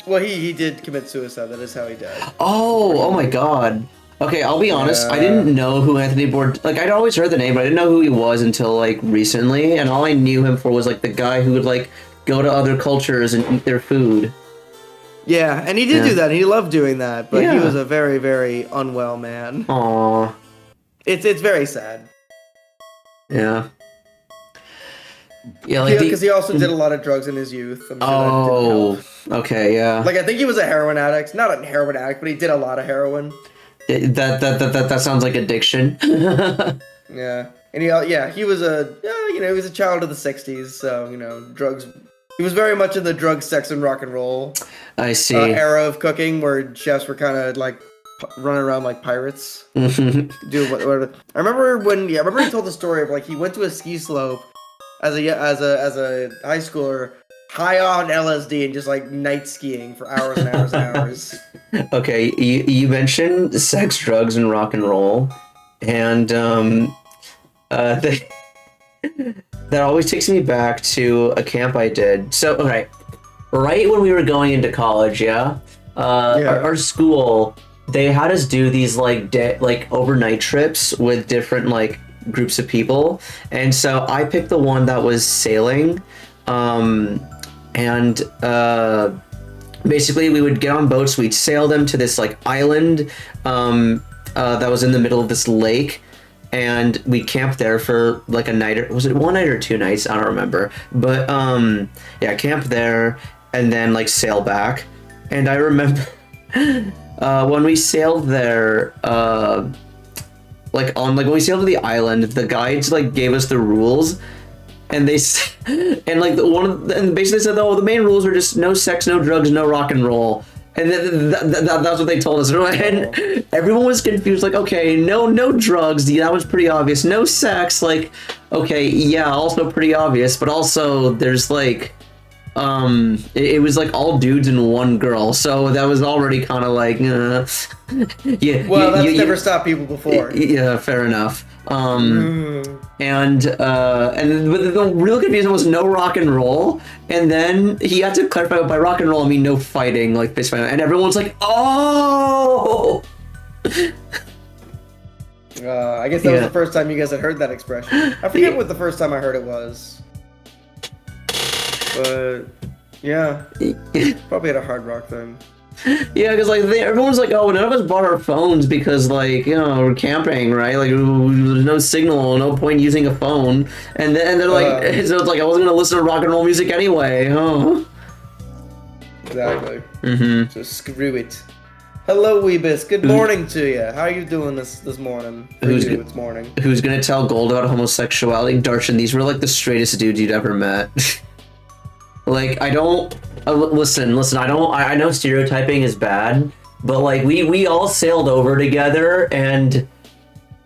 Well, he did commit suicide. That is how he died. Oh my god. Okay, I'll be honest. I didn't know who Anthony Bourdain. Like, I'd always heard the name, but I didn't know who he was until like recently. And all I knew him for was like the guy who would like go to other cultures and eat their food. Yeah, and he did do that. He loved doing that, but he was a very, very unwell man. Aww. It's very sad. Yeah. Yeah, like because he also did a lot of drugs in his youth. I'm sure that didn't help. Okay, yeah. Like I think he was a heroin addict. Not a heroin addict, but he did a lot of heroin. That sounds like addiction. Yeah, and he was he was a child of the '60s, so drugs. He was very much in the drug, sex, and rock and roll. I see. Era of cooking where chefs were kind of like running around like pirates. Do whatever. I remember he told the story of like he went to a ski slope as a high schooler, high on LSD and just like night skiing for hours and hours and hours. Okay, you mentioned sex, drugs, and rock and roll, and that always takes me back to a camp I did. So, okay, right when we were going into college, our school, they had us do these like overnight trips with different like groups of people, and so I picked the one that was sailing, and basically we would get on boats, we'd sail them to this like island that was in the middle of this lake, and we camped there for like a night, or was it one night or 2 nights? I don't remember, but camp there and then like sail back. And I remember when we sailed there, when we sailed to the island, the guides like gave us the rules, and they and like and basically said, oh, the main rules are just no sex, no drugs, no rock and roll. And that's what they told us. And everyone was confused, like, okay, no drugs, that was pretty obvious. No sex, like, okay, yeah, also pretty obvious. But also, there's like, it was like all dudes and one girl, so that was already kind of like, yeah. Well, that's never stopped people before. Yeah, fair enough. And the real confusion was no rock and roll, and then he had to clarify by rock and roll I mean no fighting, like fist fighting, and everyone's like, oh. I guess that was the first time you guys had heard that expression. I forget what the first time I heard it was, but Yeah. Probably at a Hard Rock thing. Yeah, because like everyone's like, oh, none of us brought our phones because like, you know, we're camping, right? Like there's no signal, no point using a phone, and they're like, so it's like I wasn't gonna listen to rock and roll music anyway. Oh. Exactly. So screw it. Hello, Weebus. Good morning to you. How are you doing this morning? It's morning. Who's gonna tell Gold about homosexuality? Darshan, these were like the straightest dudes you'd ever met. Like, I don't... listen, I know stereotyping is bad, but like, we all sailed over together, and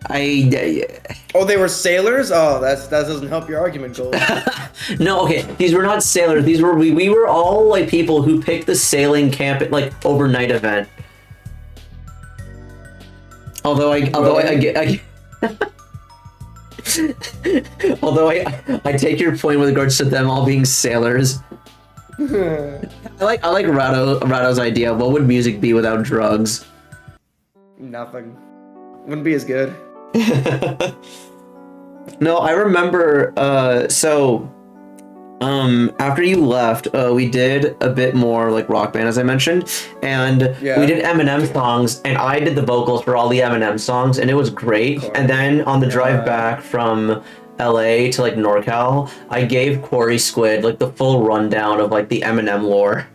Oh, they were sailors? Oh, that doesn't help your argument, Gold. No, okay, these were not sailors. These were... We were all, like, people who picked the sailing camp, like, overnight event. Although I take your point with regards to them all being sailors. I like Rado's idea. What would music be without drugs? Nothing. Wouldn't be as good. No, I remember. After you left, we did a bit more like Rock Band, as I mentioned, and we did Eminem songs, and I did the vocals for all the Eminem songs, and it was great. And then on the drive back from LA to like NorCal, I gave Corey Squid like the full rundown of like the Eminem lore.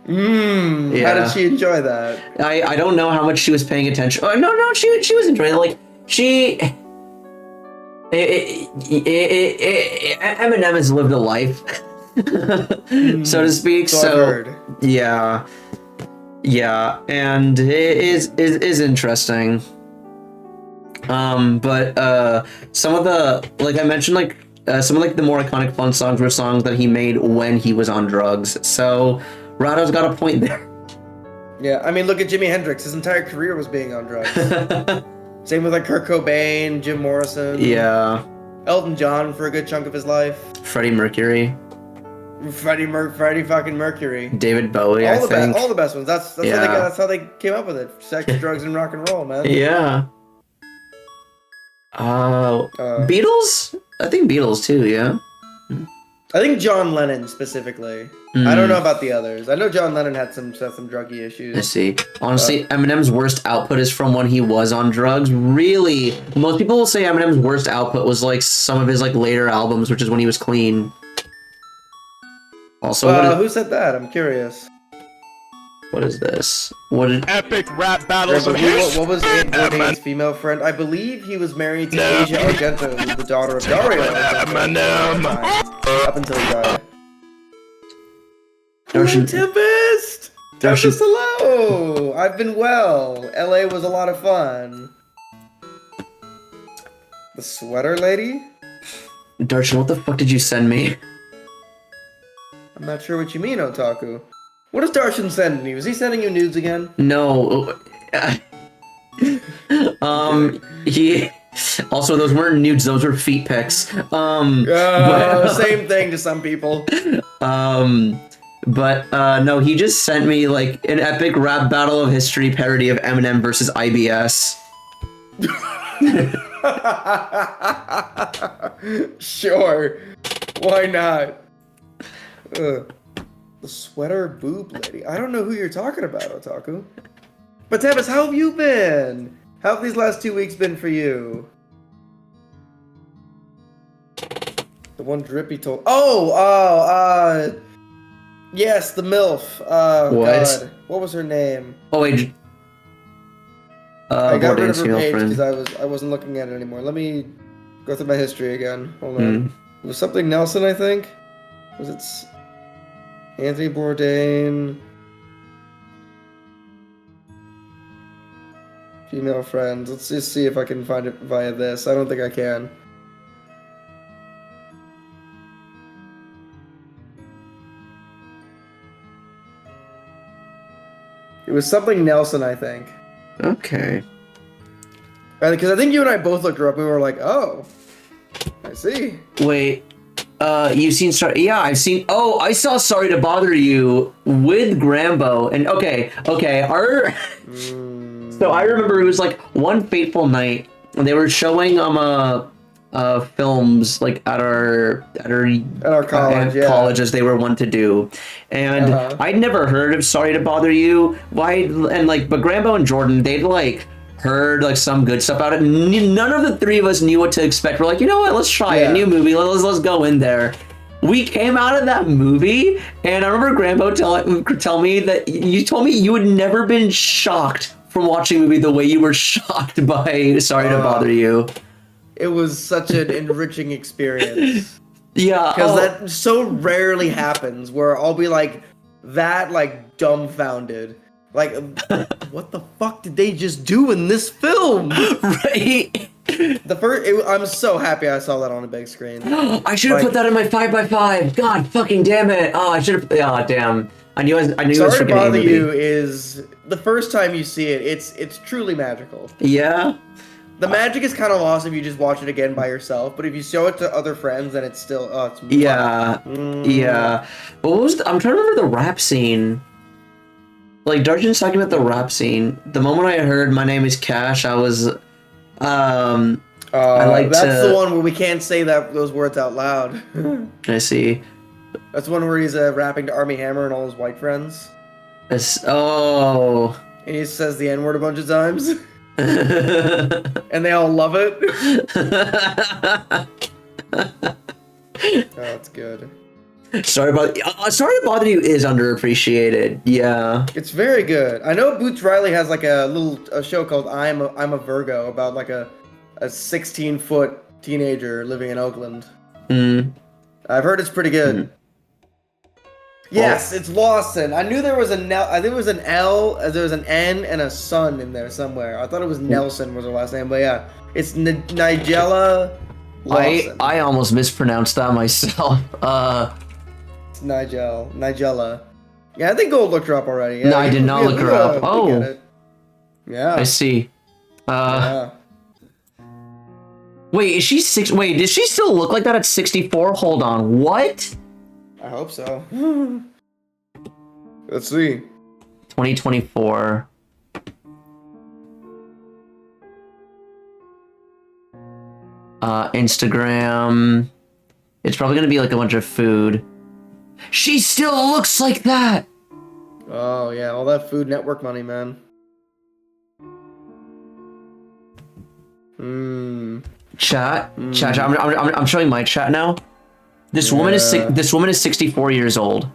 Yeah. How did she enjoy that? I don't know how much she was paying attention. Oh, no, she was enjoying it. Like Eminem has lived a life, so to speak. So yeah, and it is interesting. But some of the, like I mentioned, like some of like the more iconic fun songs were songs that he made when he was on drugs. So Rado's got a point there. Yeah, I mean, look at Jimi Hendrix. His entire career was being on drugs. Same with like Kurt Cobain, Jim Morrison. Yeah. Elton John for a good chunk of his life. Freddie Mercury. Freddie fucking Mercury. David Bowie, I think. All the best ones. That's how they came up with it. Sex, drugs, and rock and roll, man. Yeah. Beatles? I think Beatles too, yeah. I think John Lennon specifically. I don't know about the others. I know John Lennon had some druggy issues. I see. Honestly, Eminem's worst output is from when he was on drugs. Really, most people will say Eminem's worst output was like some of his like later albums, which is when he was clean. Also, who said that? I'm curious. What is this? What an epic rap battles of history. What was Aunt Bourdain's female friend? I believe he was married to Asia Argento, who's the daughter of Dario Argento. Up until he died. Darshan, Tempest! Tempest, hello! I've been well. LA was a lot of fun. The sweater lady? Darshan, what the fuck did you send me? I'm not sure what you mean, Otaku. What is Darshan sending you? Is he sending you nudes again? No. He... Also, those weren't nudes, those were feet pics. Same thing to some people. No, he just sent me like an epic rap battle of history parody of Eminem versus IBS. Sure. Why not? The sweater boob lady. I don't know who you're talking about, Otaku. But Tempest, how have you been? How have these last 2 weeks been for you? The one Drippy told. Yes, the MILF. What? God. What was her name? Oh wait. I got rid of her page because I wasn't looking at it anymore. Let me go through my history again. Hold on. It was something Nelson, I think. Was it Anthony Bourdain? Female friends. Let's just see if I can find it via this. I don't think I can. It was something Nelson, I think. Okay. Because I think you and I both looked her up. We were like, oh, I see. Wait. You've seen yeah, I've seen. Oh, I saw Sorry to Bother You with Grambo, and okay. So I remember it was like one fateful night, and they were showing films like at our college, yeah. college as they were wont to do, and I'd never heard of Sorry to Bother You. But Grambo and Jordan, they'd like heard like some good stuff about it. None of the three of us knew what to expect. We're like, you know what? Let's try a new movie. Let's go in there. We came out of that movie, and I remember Grambo tell me that you told me you had never been shocked from watching a movie the way you were shocked by Sorry to Bother You. It was such an enriching experience. Yeah. Because that so rarely happens where I'll be like that, like dumbfounded. Like, what the fuck did they just do in this film? Right? I'm so happy I saw that on a big screen. I should have put that in my 5x5. God fucking damn it. Oh, I should have. Oh, damn. I knew it was Sorry to freaking Bother movie. You is the first time you see it. It's truly magical. Yeah. The magic is kind of lost if you just watch it again by yourself, but if you show it to other friends, then it's still it's yeah. Yeah. But I'm trying to remember the rap scene. Like Darjan's talking about the rap scene. The moment I heard "My name is Cash," I was I like that's the one where we can't say those words out loud. I see. That's the one where he's rapping to Army Hammer and all his white friends. Oh. And he says the N-word a bunch of times. And they all love it. Oh, that's good. Sorry to Bother You is underappreciated. Yeah. It's very good. I know Boots Riley has like a show called I'm a Virgo about like a 16-foot teenager living in Oakland. I've heard it's pretty good. Yes, it's Lawson. I knew there was I think it was an L, there was an N and a son in there somewhere. I thought it was Nelson was her last name, but yeah, it's Nigella Lawson. I almost mispronounced that myself. It's Nigella. Yeah, I think Gold looked her up already. Yeah, no, I did not look her up. Oh, yeah. I see. Yeah. Wait, is she six? Wait, does she still look like that at 64? Hold on, what? I hope so. Let's see. 2024. Instagram. It's probably gonna be like a bunch of food. She still looks like that. Oh yeah, all that Food Network money, man. Chat. I'm showing my chat now. This woman is 64 years old.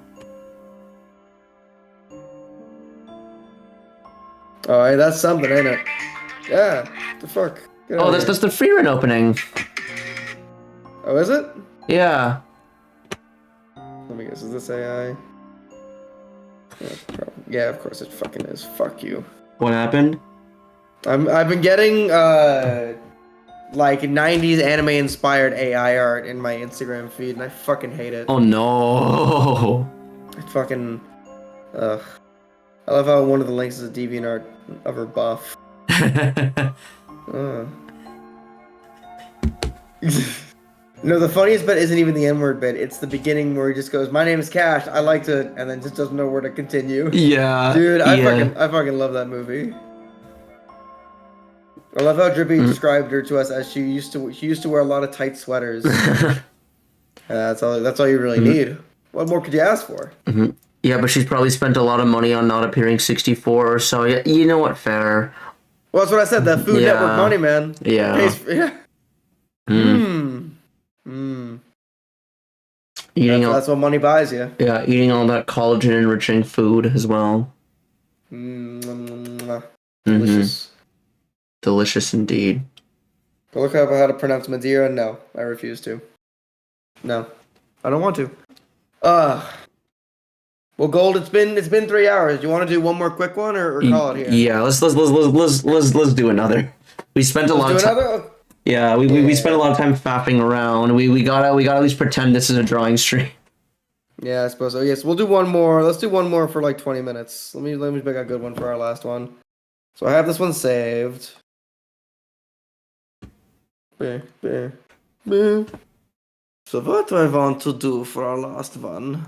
Oh, hey, that's something, ain't it? Yeah. What the fuck? Oh, that's the free run opening. Oh, is it? Yeah. Let me guess. Is this AI? Yeah, of course it fucking is. Fuck you. What happened? I've been getting like 90s anime inspired AI art in my Instagram feed, and I fucking hate it. Oh no. I fucking I love how one of the links is a DeviantArt of her buff. No, the funniest bit isn't even the N-word bit. It's the beginning where he just goes, "My name is Cash. I liked it," and then just doesn't know where to continue. Yeah. Dude, I fucking love that movie. I love how Drippy described her to us as she used to wear a lot of tight sweaters. That's all you really need. What more could you ask for? Yeah, but she's probably spent a lot of money on not appearing 64 or so. Yeah, you know what? Fair. Well, that's what I said. That Food Network money, man. Yeah. That's what money buys you. Yeah, eating all that collagen enriching food as well. Delicious. Delicious indeed. But look up how to pronounce Madeira. No, I refuse to. No, I don't want to. Well, Gold, it's been 3 hours. Do you want to do one more quick one or call it here? Yeah, let's do another. We spent a lot of time. Yeah, we spent a lot of time faffing around. We gotta at least pretend this is a drawing stream. Yeah, I suppose so. Yes, we'll do one more. Let's do one more for like 20 minutes. Let me pick a good one for our last one. So I have this one saved. So what do I want to do for our last one?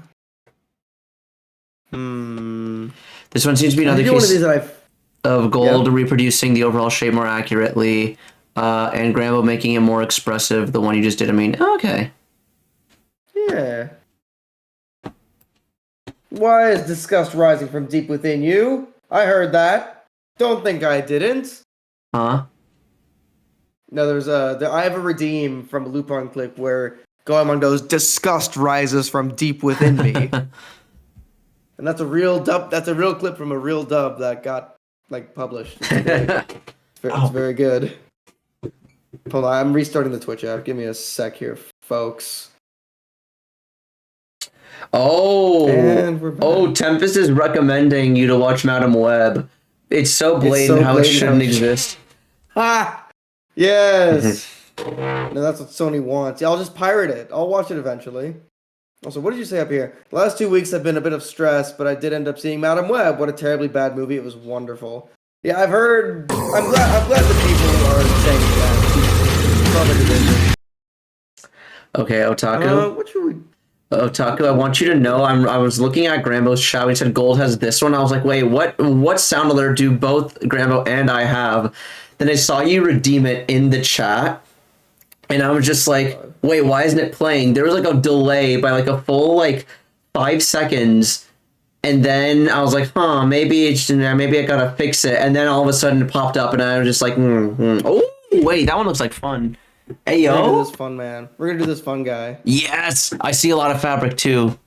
This one seems to be another case one of these that of Gold reproducing the overall shape more accurately. and Grambo making it more expressive, the one you just did. I mean, okay. Yeah. Why is disgust rising from deep within you? I heard that. Don't think I didn't. Huh? No, I have a redeem from a Lupin clip where Goemon goes, disgust rises from deep within me. And that's a real dub. That's a real clip from a real dub that got like published. It's very good. Hold on, I'm restarting the Twitch app. Give me a sec here, folks. Oh, Tempest is recommending you to watch Madam Web. It's so blatant how it shouldn't exist. Ah, yes. No, that's what Sony wants. Yeah, I'll just pirate it. I'll watch it eventually. Also, what did you say up here? The last 2 weeks have been a bit of stress, but I did end up seeing Madam Web. What a terribly bad movie. It was wonderful. Yeah, I've heard. I'm glad that people are saying that. Okay, Otaku. What should we? Otaku, I want you to know I was looking at Grambo's chat. He said Gold has this one. I was like, wait, what sound alert do both Grambo and I have? Then I saw you redeem it in the chat, and I was just like, wait, why isn't it playing? There was like a delay by like a full 5 seconds, and then I was like, maybe I gotta fix it. And then all of a sudden it popped up, and I was just like, oh wait, that one looks like fun. Hey, yo. We're gonna do this fun, man. We're gonna do this fun guy. Yes! I see a lot of fabric, too.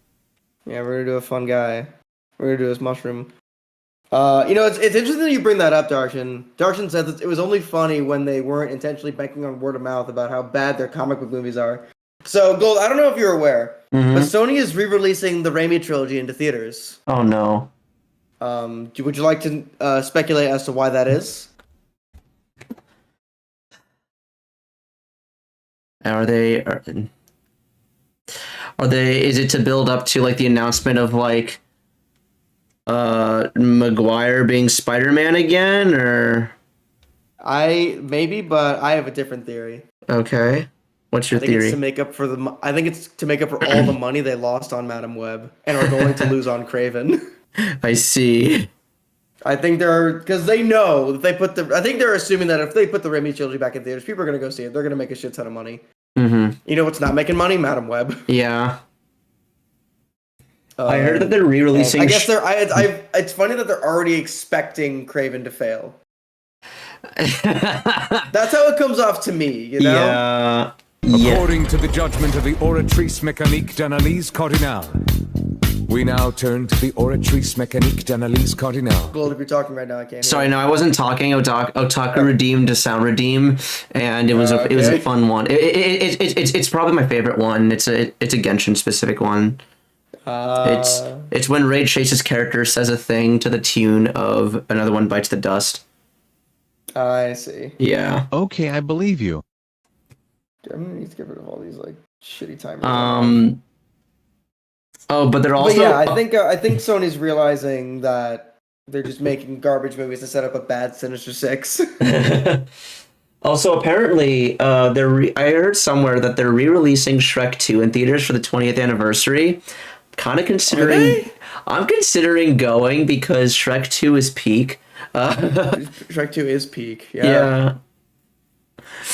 Yeah, we're gonna do a fun guy. We're gonna do this mushroom. It's interesting that you bring that up, Darshan. Darshan said that it was only funny when they weren't intentionally banking on word of mouth about how bad their comic book movies are. So, Gold, I don't know if you're aware, but Sony is re-releasing the Raimi trilogy into theaters. Oh, no. Would you like to speculate as to why that is? Are they is it to build up to the announcement of Maguire being Spider-Man again, or but I have a different theory. Okay. What's your theory? I think it's to make up for all the money they lost on Madam Web and are going to lose on Craven. I see. I think because they know that I think they're assuming that if they put the Raimi trilogy back in theaters, people are going to go see it. They're going to make a shit ton of money. Mm-hmm. You know what's not making money? Madam Web. Yeah. I heard that they're re-releasing. I guess it's funny that they're already expecting Craven to fail. That's how it comes off to me, you know? Yeah. According to the judgment of the Oratrice Mécanique d'Analyse Cardinale, we now turn to the Oratrice Mécanique d'Analyse Cardinale. Gold, if you're talking right now, I can't. Sorry, no, I wasn't talking. Otaku redeemed a sound redeem, and it was a fun one. It's probably my favorite one. It's a Genshin specific one. It's when Raid Chase's character says a thing to the tune of "Another One Bites the Dust." I see. Yeah. Okay, I believe you. I'm gonna need to get rid of all these shitty timers. But they're also. But yeah, I think Sony's realizing that they're just making garbage movies to set up a bad Sinister Six. Also, apparently, I heard somewhere that they're re-releasing Shrek 2 in theaters for the 20th anniversary. Kind of considering. I'm considering going because Shrek 2 is peak. Shrek 2 is peak. Yeah.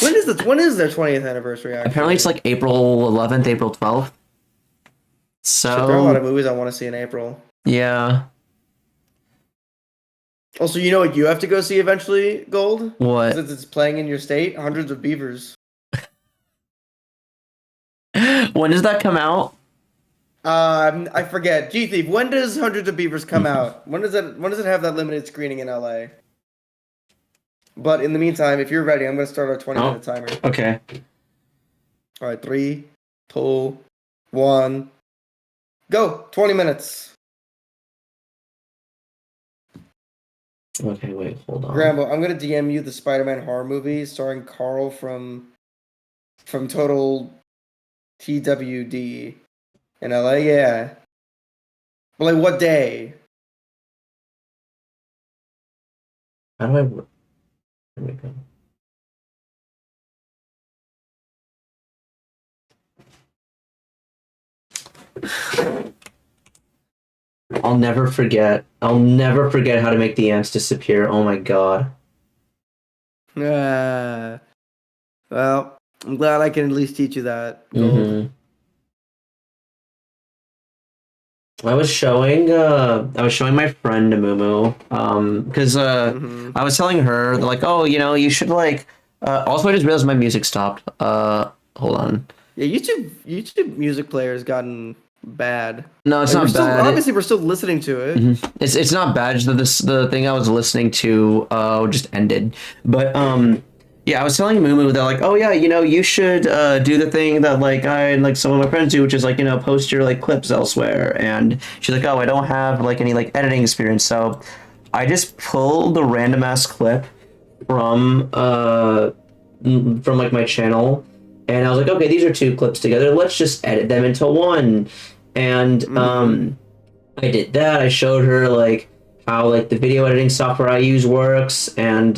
When is their 20th anniversary? Actually? Apparently, it's April 11th, April 12th. So there are a lot of movies I want to see in April. Yeah. Also, you know what you have to go see eventually, Gold? What? Since it's playing in your state, Hundreds of Beavers. When does that come out? I forget. G-Thief, when does Hundreds of Beavers come out? When does it have that limited screening in LA? But in the meantime, if you're ready, I'm going to start our 20-minute timer. Okay. All right, 3, 2, 1, go. 20 minutes. Okay, wait, hold on. Grambo, I'm going to DM you the Spider-Man horror movie starring Carl from Total TWD in LA. Yeah. But what day? How do I... There we go. I'll never forget how to make the ants disappear. Oh my god. Well, I'm glad I can at least teach you that. Gold. Mm-hmm. I was showing my friend Mumu, because I was telling her like, oh, you should like. Also, I just realized my music stopped. Hold on. Yeah, YouTube music player has gotten bad. No, it's Like, not bad. Obviously, we're still listening to it. It's not bad. The thing I was listening to just ended. But yeah, I was telling Mumu that like, oh yeah, you should do the thing that like I and like some of my friends do, which is like, post your like clips elsewhere. And she's like, oh, I don't have like any like editing experience, so I just pulled the random ass clip from like my channel, and I was like, okay, these are two clips together. Let's just edit them into one. And I did that. I showed her like how like the video editing software I use works, and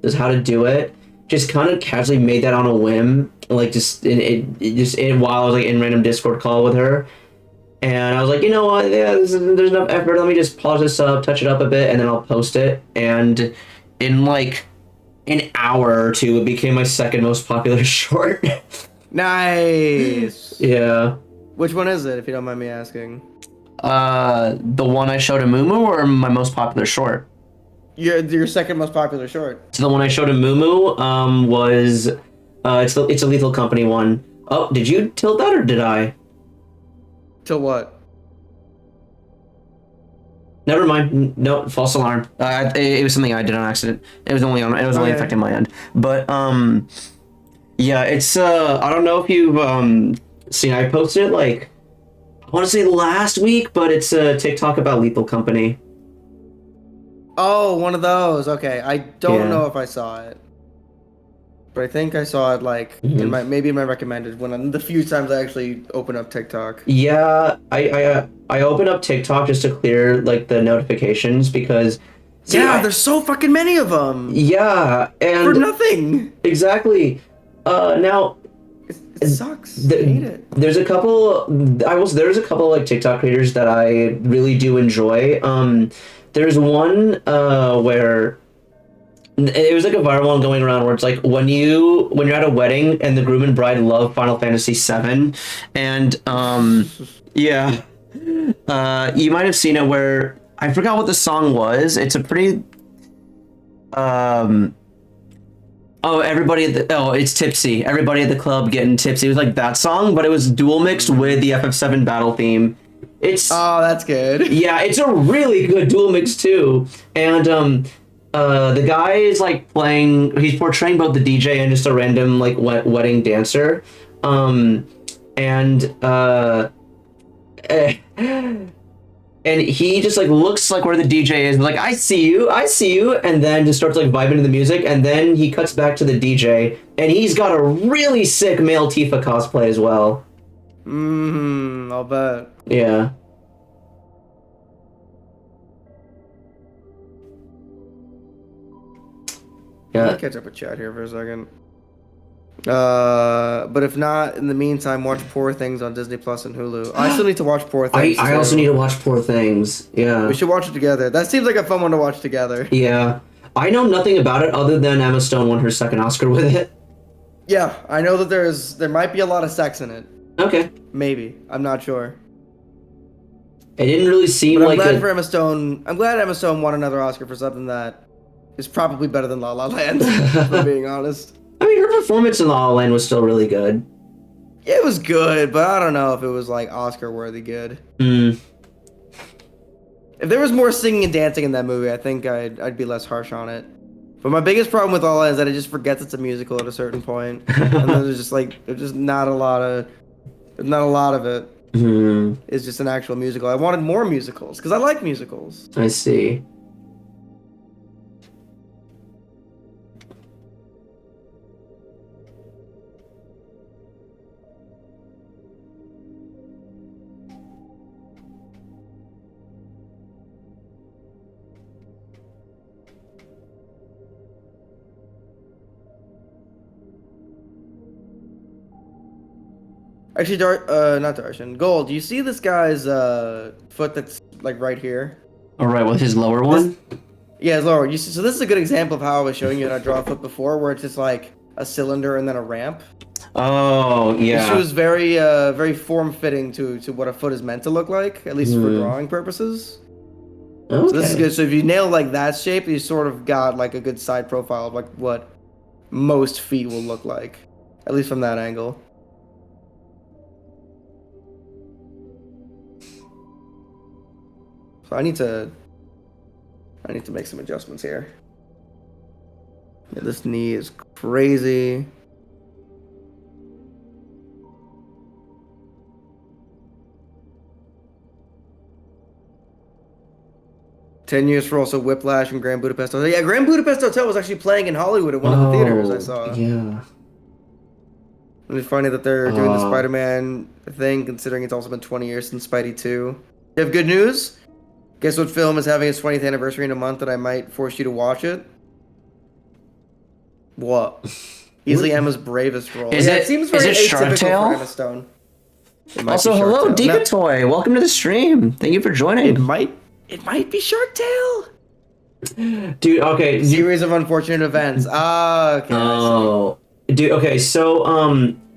just how to do it. Just kind of casually made that on a whim, like just while I was like in random Discord call with her. And I was like, you know what? Yeah, there's enough effort. Let me just polish this up, touch it up a bit, and then I'll post it. And in like an hour or two, it became my second most popular short. Nice. Yeah. Which one is it, if you don't mind me asking? The one I showed to Mumu, or my most popular short? Your second most popular short. So the one I showed to Mumu was it's a Lethal Company one. Oh, did you tilt that or did I? Till what? Never mind. No, false alarm. It was something I did on accident. It was only affecting my end. But yeah, it's I don't know if you've seen. I posted it like I want to say last week, but it's a TikTok about Lethal Company. Oh, one of those. Okay, I don't Yeah. know if I saw it, but I think I saw it like in my recommended the few times I actually open up TikTok. Yeah, I open up TikTok just to clear like the notifications because There's so fucking many of them. Yeah, and For nothing. Exactly. Now It sucks. I hate it. there's a couple like TikTok creators that I really do enjoy. There's one where it was like a viral one going around where it's like when you're at a wedding and the groom and bride love Final Fantasy VII, and yeah, you might have seen it where I forgot what the song was. It's a pretty it's Tipsy. Everybody at the club getting tipsy. It was like that song, but it was dual mixed with the FF7 battle theme. Oh, that's good. Yeah, it's a really good dual mix too. And the guy is like he's portraying both the DJ and just a random like wedding dancer. And he just like looks like where the DJ is, like I see you, and then just starts like vibing to the music, and then he cuts back to the DJ, and he's got a really sick male Tifa cosplay as well. I'll bet. Yeah. Let me catch up with chat here for a second. But if not, in the meantime, watch Poor Things on Disney Plus and Hulu. I still need to watch Poor Things. I also need to watch Poor Things. Yeah. We should watch it together. That seems like a fun one to watch together. Yeah. I know nothing about it other than Emma Stone won her second Oscar with it. Yeah, I know that there might be a lot of sex in it. Okay. Maybe. I'm not sure. It didn't really seem but like I'm glad Emma Stone won another Oscar for something that is probably better than La La Land, if I'm being honest. I mean, her performance in La La Land was still really good. Yeah, it was good, but I don't know if it was like Oscar-worthy good. If there was more singing and dancing in that movie, I think I'd be less harsh on it. But my biggest problem with La La Land is that it just forgets it's a musical at a certain point, and then there's just not a lot of it. It's just an actual musical. I wanted more musicals because I like musicals. I see. Actually, not Darshan. Gold, do you see this guy's foot that's like right here? All right, with his lower one. Yeah, his lower. So this is a good example of how I was showing you how to draw a foot before, where it's just like a cylinder and then a ramp. Oh, yeah. She was very form-fitting to what a foot is meant to look like, at least for drawing purposes. Okay. So this is good. So if you nail like that shape, you sort of got like a good side profile of like what most feet will look like, at least from that angle. So I need to make some adjustments here. Yeah, this knee is crazy. "10 years for also Whiplash and Grand Budapest Hotel." Yeah, Grand Budapest Hotel was actually playing in Hollywood at one of the theaters I saw. Yeah. It's funny that they're doing the Spider-Man thing, considering it's also been 20 years since Spidey 2. You have good news? Guess what film is having its 20th anniversary in a month that I might force you to watch it? What? Easily Emma's bravest role. It seems very atypical Shark Tale? for Emma Stone. It might Also, be Shark hello, Tale. No, Decotoy. Welcome to the stream. Thank you for joining. it might be Shark Tale. Dude, okay. Series of unfortunate events. Ah, okay. Oh. Dude, okay, so,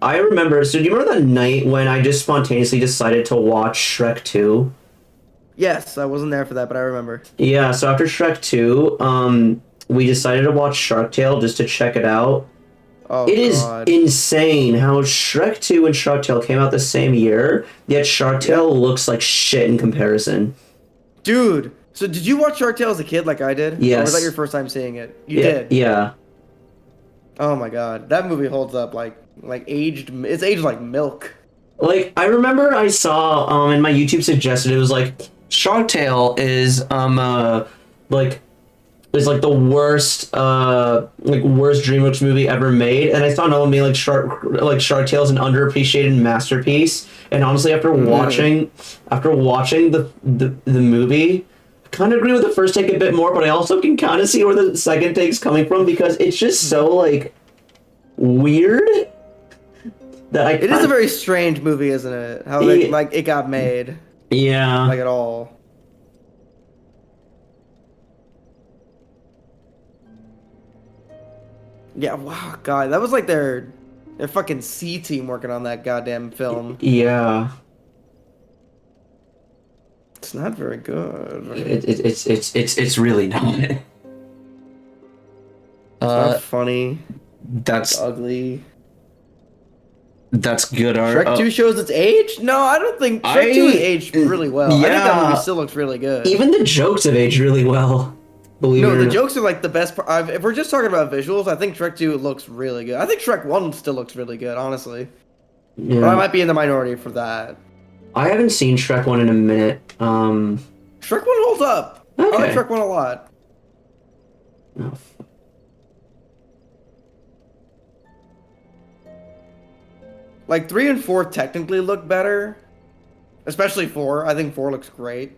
I remember, so do you remember the night when I just spontaneously decided to watch Shrek 2? Yes, I wasn't there for that, but I remember. Yeah, so after Shrek 2, we decided to watch Shark Tale just to check it out. Oh, It is God. insane how Shrek 2 and Shark Tale came out the same year, yet Shark Tale looks like shit in comparison. Dude, so did you watch Shark Tale as a kid like I did? Yes. Or was that your first time seeing it? You Yeah, did? yeah. Oh my God. That movie holds up like it's aged like milk. Like, I remember I saw, in my YouTube suggested, it was like, Shark Tale is, like the worst DreamWorks movie ever made, and I saw no one being like Shark Tale is an underappreciated masterpiece. And honestly, after watching the movie, I kind of agree with the first take a bit more, but I also can kind of see where the second take's coming from because it's just so like weird that It is a very strange movie, isn't it? How like it got made yeah. like at all. Yeah, wow, God, that was like their fucking C team working on that goddamn film. Yeah. It's not very good. It's really not. It's not funny. That's It's ugly. good art. Shrek 2 shows its age? No, I don't think Shrek 2 is aged really well. I think that movie still looks really good. Even the jokes have aged really well. Believe it or No, the not. jokes are like the best part. If we're just talking about visuals, I think Shrek 2 looks really good. I think Shrek 1 still looks really good, honestly. Yeah. But I might be in the minority for that. I haven't seen Shrek 1 in a minute. Shrek 1 holds up. I like Okay. Shrek 1 a lot. Oh, Like 3 and 4 technically look better. Especially 4. I think 4 looks great.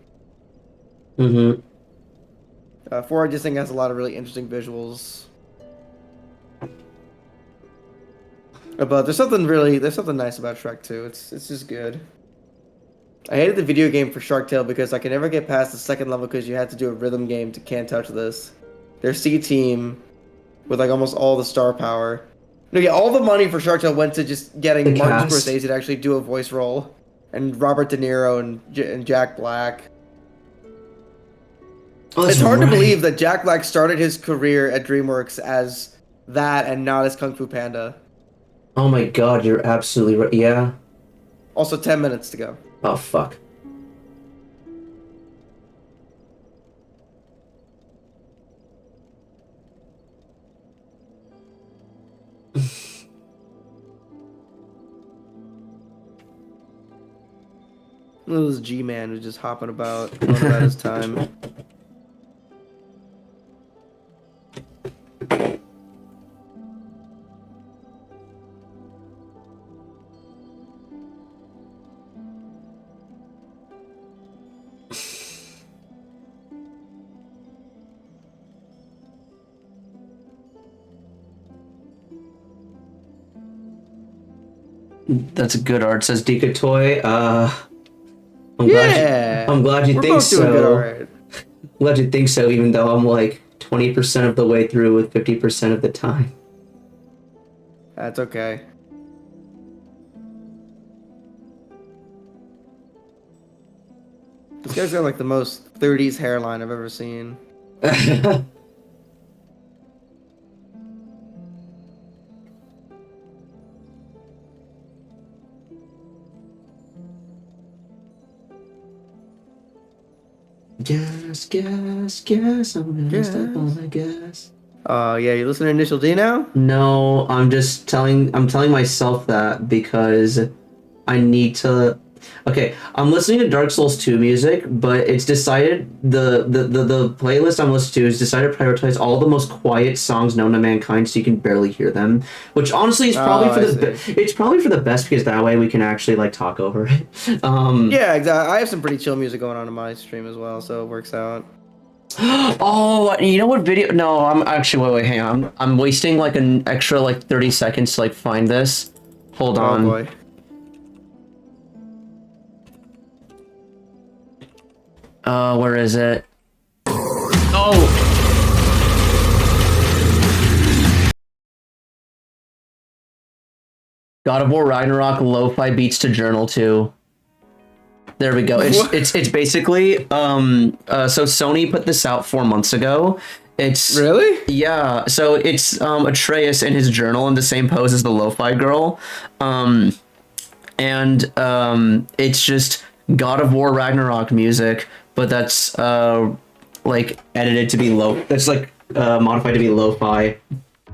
mm-hmm. 4 I just think has a lot of really interesting visuals. But there's something nice about Shrek 2. It's just good. I hated the video game for Shark Tale because I could never get past the second level because you had to do a rhythm game to Can't Touch This. Their C team with like almost all the star power. No, yeah, all the money for Shark Tale went to just getting The Martin cast. Scorsese to actually do a voice role, and Robert De Niro and Jack Black. Oh, that's It's hard to right. believe that Jack Black started his career at DreamWorks as that and not as Kung Fu Panda. Oh my god, you're absolutely right. Yeah. Also, 10 minutes to go. Oh fuck. This G-Man who's just hopping about, going about his time. That's a good art, says Dika Toy. I'm Yeah! glad you We're think both doing good, so. alright. Glad you think so, even though I'm like 20% of the way through with 50% of the time. That's okay. This guy's got like the most 30s hairline I've ever seen. Guess, I'm gonna step on the gas. Yeah, you listen to Initial D now? No, I'm telling myself that because I need to. Okay, I'm listening to Dark Souls 2 music, but it's decided the playlist I'm listening to is decided to prioritize all the most quiet songs known to mankind, so you can barely hear them. Which honestly is probably it's probably for the best because that way we can actually like talk over it. Yeah, exactly. I have some pretty chill music going on in my stream as well, so it works out. Oh, you know what video? No, I'm actually wait, hang on. I'm wasting like an extra like 30 seconds to like find this. Hold on. Oh boy. Where is it? Oh! God of War Ragnarok lo-fi beats to Journal 2. There we go. It's basically so Sony put this out 4 months ago. It's really? Yeah. So it's Atreus in his journal in the same pose as the lo-fi girl. It's just God of War Ragnarok music, but that's like edited to be that's like modified to be lo-fi.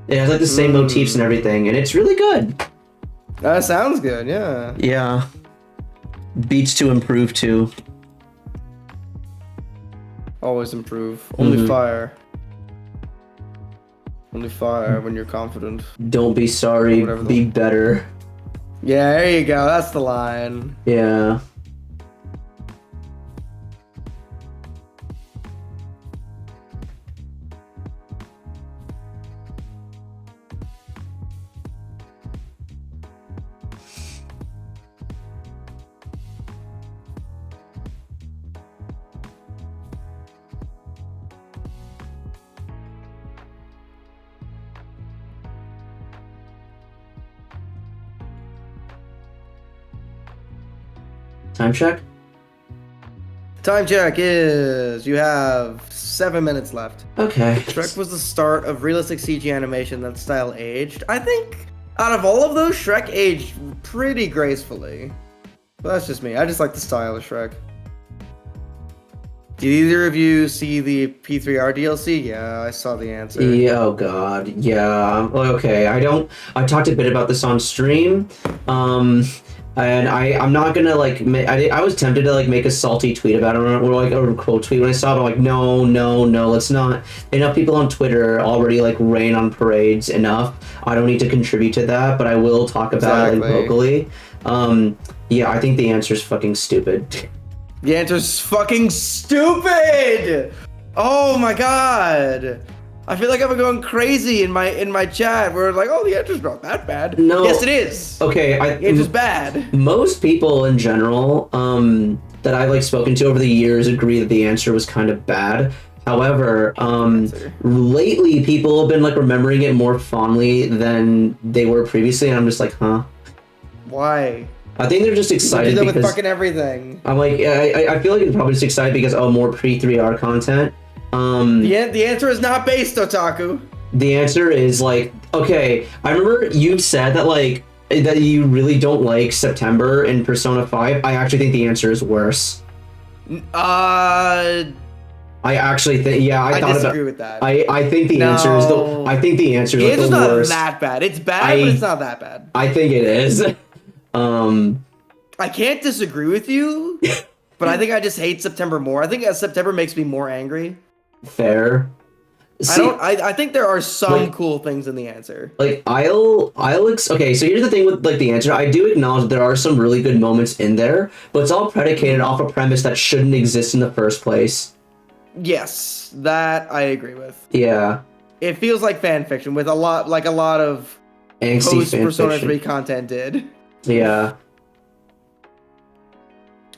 It has like the same motifs and everything, and it's really good. That sounds good, yeah. Yeah. Beats to improve too. Always improve. Only fire. Only fire when you're confident. Don't be sorry, be better. Yeah, there you go. That's the line. Yeah. Time check? Time check is you have 7 minutes left. Okay. Shrek was the start of realistic CG animation that style aged. I think out of all of those, Shrek aged pretty gracefully. But that's just me. I just like the style of Shrek. Did either of you see the P3R DLC? Yeah, I saw the answer. Yeah, oh god, yeah. Okay, I talked a bit about this on stream. And I'm not gonna like. I was tempted to like make a salty tweet about it or like a quote tweet when I saw it. I'm like, no, let's not. Enough people on Twitter already like rain on parades enough. I don't need to contribute to that, but I will talk about it like vocally. Yeah, I think the answer is fucking stupid. The answer's fucking stupid. Oh my god. I feel like I've been going crazy in my chat where like, oh, the answer's not that bad. No. Yes, it is. Okay, the answer's bad. Most people in general that I've like spoken to over the years agree that the answer was kind of bad. However, lately people have been like remembering it more fondly than they were previously, and I'm just like, huh? Why? I think they're just excited because with fucking everything. I'm like, I feel like they're probably just excited because more P3R content. The answer is not based, Otaku. The answer is like, okay, I remember you said that like that you really don't like September in Persona 5. I actually think the answer is worse. I actually think, yeah, I thought disagree with that. I think the answer is the answer's like the not worst. that bad. It's bad, but it's not that bad. I think it is. I can't disagree with you, but I think I just hate September more. I think September makes me more angry. Fair. See, I think there are some cool things in the answer. Like okay, so here's the thing with like the answer. I do acknowledge that there are some really good moments in there, but it's all predicated off a premise that shouldn't exist in the first place. Yes, that I agree with. Yeah. It feels like fan fiction with a lot of angsty post Persona 3 content did. Yeah.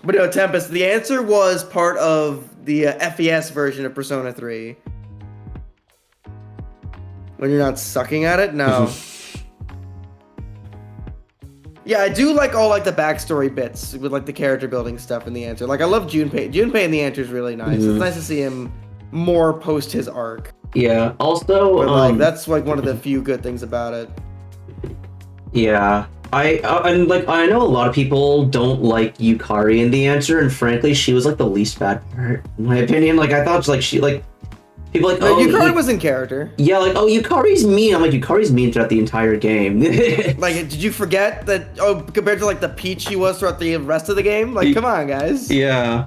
But no, Tempest, the answer was part of the FES version of Persona 3. When you're not sucking at it? No. Yeah, I do like all like the backstory bits with like the character building stuff in the answer. Like I love Junpei. Junpei in the answer is really nice. It's nice to see him more post his arc. Yeah. Also, But like that's like one of the few good things about it. Yeah. And like I know a lot of people don't like Yukari in the answer, and frankly, she was like the least bad part, in my opinion. Like I thought like she like people like No, Yukari was in character. Yeah, like oh Yukari's mean. I'm like Yukari's mean throughout the entire game. Like did you forget that compared to like the peach she was throughout the rest of the game? Like come on guys. Yeah.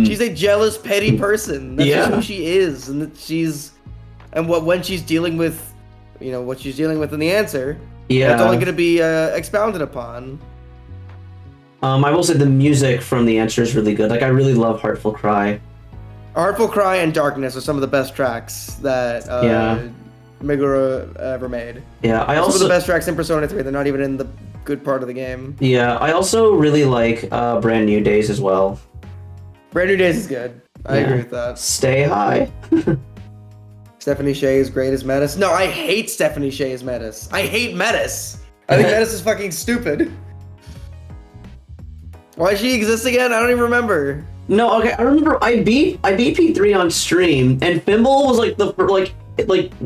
She's a jealous, petty person. That's just who she is, and when she's dealing with, you know, what she's dealing with in the answer. Yeah. It's only going to be expounded upon. I will say the music from the answer is really good. Like I really love Heartful Cry. Heartful Cry and Darkness are some of the best tracks that Meguro ever made. Yeah, I some also of the best tracks in Persona 3. They're not even in the good part of the game. Yeah, I also really like Brand New Days as well. Brand New Days is good. I agree with that. Stay High. Stephanie Sheh is great as Metis. No, I hate Stephanie Sheh as Metis. I hate Metis. I think Metis is fucking stupid. Why does she exist again? I don't even remember. No, okay, I remember I beat P3 on stream, and Fimble was like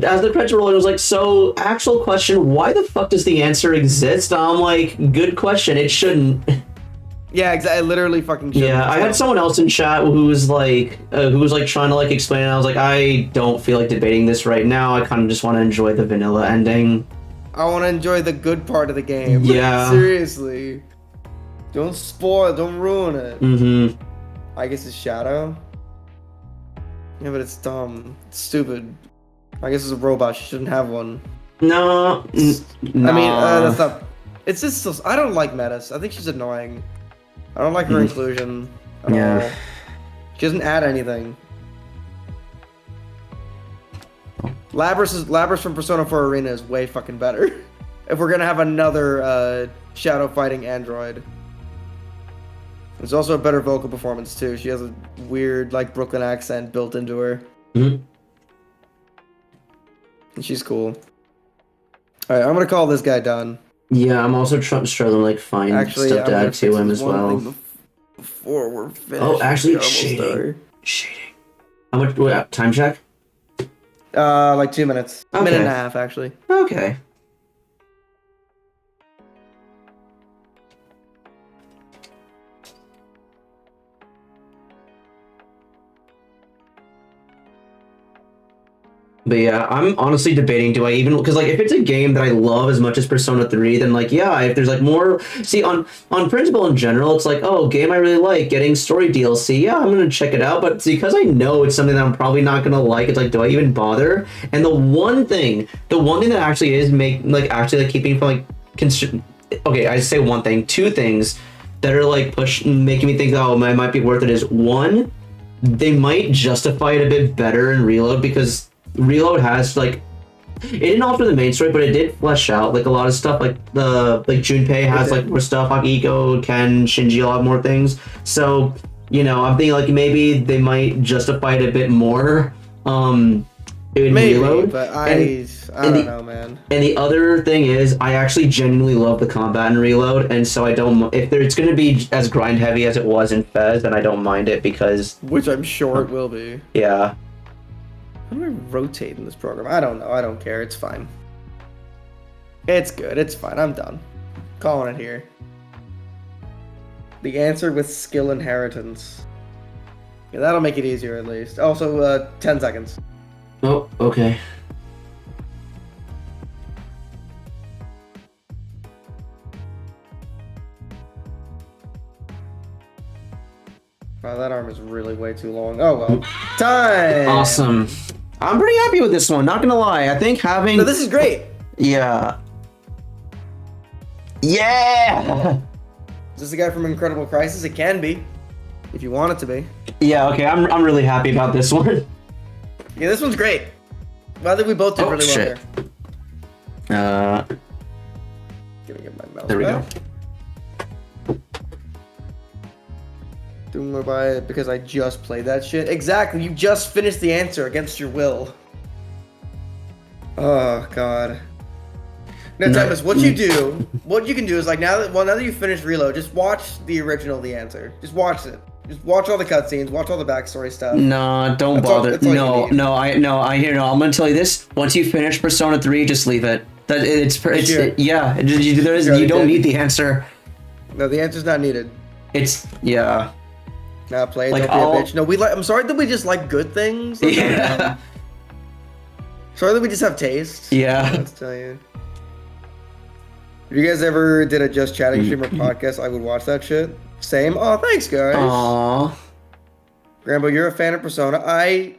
as the credits rolled, it was like, so actual question, why the fuck does the answer exist? I'm like, good question, it shouldn't. Yeah, exactly. I literally fucking shouldn't. Yeah, I had someone else in chat who was like trying to like explain it. I was like, I don't feel like debating this right now. I kind of just want to enjoy the vanilla ending. I want to enjoy the good part of the game. Yeah. Seriously. Don't spoil, don't ruin it. Mm-hmm. I guess it's Shadow. Yeah, but it's dumb. It's stupid. I guess it's a robot. She shouldn't have one. No. I mean, that's not... It's just... I don't like Metis. I think she's annoying. I don't like her inclusion at all. She doesn't add anything. Labras from Persona 4 Arena is way fucking better. If we're gonna have another shadow fighting android. There's also a better vocal performance too. She has a weird like Brooklyn accent built into her. Mm-hmm. And she's cool. Alright, I'm gonna call this guy done. Yeah, I'm also struggling to like find stuff to add to him as well. Before we're finished. Oh, actually, shading. How much? What, time check? Like 2 minutes. Okay. Minute and a half, actually. Okay. But yeah, I'm honestly debating, do I even, because like if it's a game that I love as much as Persona 3, then like yeah, if there's like more, see on principle in general, it's like, oh, game I really like, getting story DLC, yeah, I'm gonna check it out, but because I know it's something that I'm probably not gonna like, it's like, do I even bother? And the one thing that actually is keeping me from like, okay, I say one thing, two things that are like making me think, oh, it might be worth it is, one, they might justify it a bit better in Reload, because Reload has like, it didn't alter the main story, but it did flesh out like a lot of stuff. Like Junpei has like more stuff. Like Iko, Ken, Shinji, a lot more things. So you know, I'm thinking like maybe they might justify it a bit more. In Reload, but I don't know, man. And the other thing is, I actually genuinely love the combat in Reload, and so I don't. If it's going to be as grind heavy as it was in Fez, then I don't mind it because. Which I'm sure it will be. Yeah. How do I rotate in this program? I don't know. I don't care. It's fine. It's good. It's fine. I'm done. Calling it here. The answer with skill inheritance. Yeah, that'll make it easier at least. Also, 10 seconds. Oh, okay. Wow, that arm is really way too long. Oh well. Time! Awesome. I'm pretty happy with this one, not gonna lie. I think having... No, this is great! Yeah. Yeah! Is this the guy from Incredible Crisis? It can be. If you want it to be. Yeah, okay, I'm really happy about this one. Yeah, this one's great. Well, I think we both did really well here. Gonna get my mouse there we back. go. Doing more by it because I just played that shit. Exactly, you just finished the answer against your will. Oh, God. Now, Tempest, what you can do is like now that you finish Reload, just watch the original The Answer. Just watch it. Just watch all the cutscenes, watch all the backstory stuff. No, don't bother. No, I hear. No, I'm gonna tell you this. Once you finish Persona 3, just leave it. Yeah. You don't need the answer. No, the answer's not needed. Yeah. Nah, play it. Like, don't be a bitch. No, I'm sorry that we just like good things. Like, yeah. Sorry that we just have taste. Yeah. Let's tell you. If you guys ever did a Just Chatting stream or podcast, I would watch that shit. Same. Oh, thanks, guys. Aww. Grambo, you're a fan of Persona. I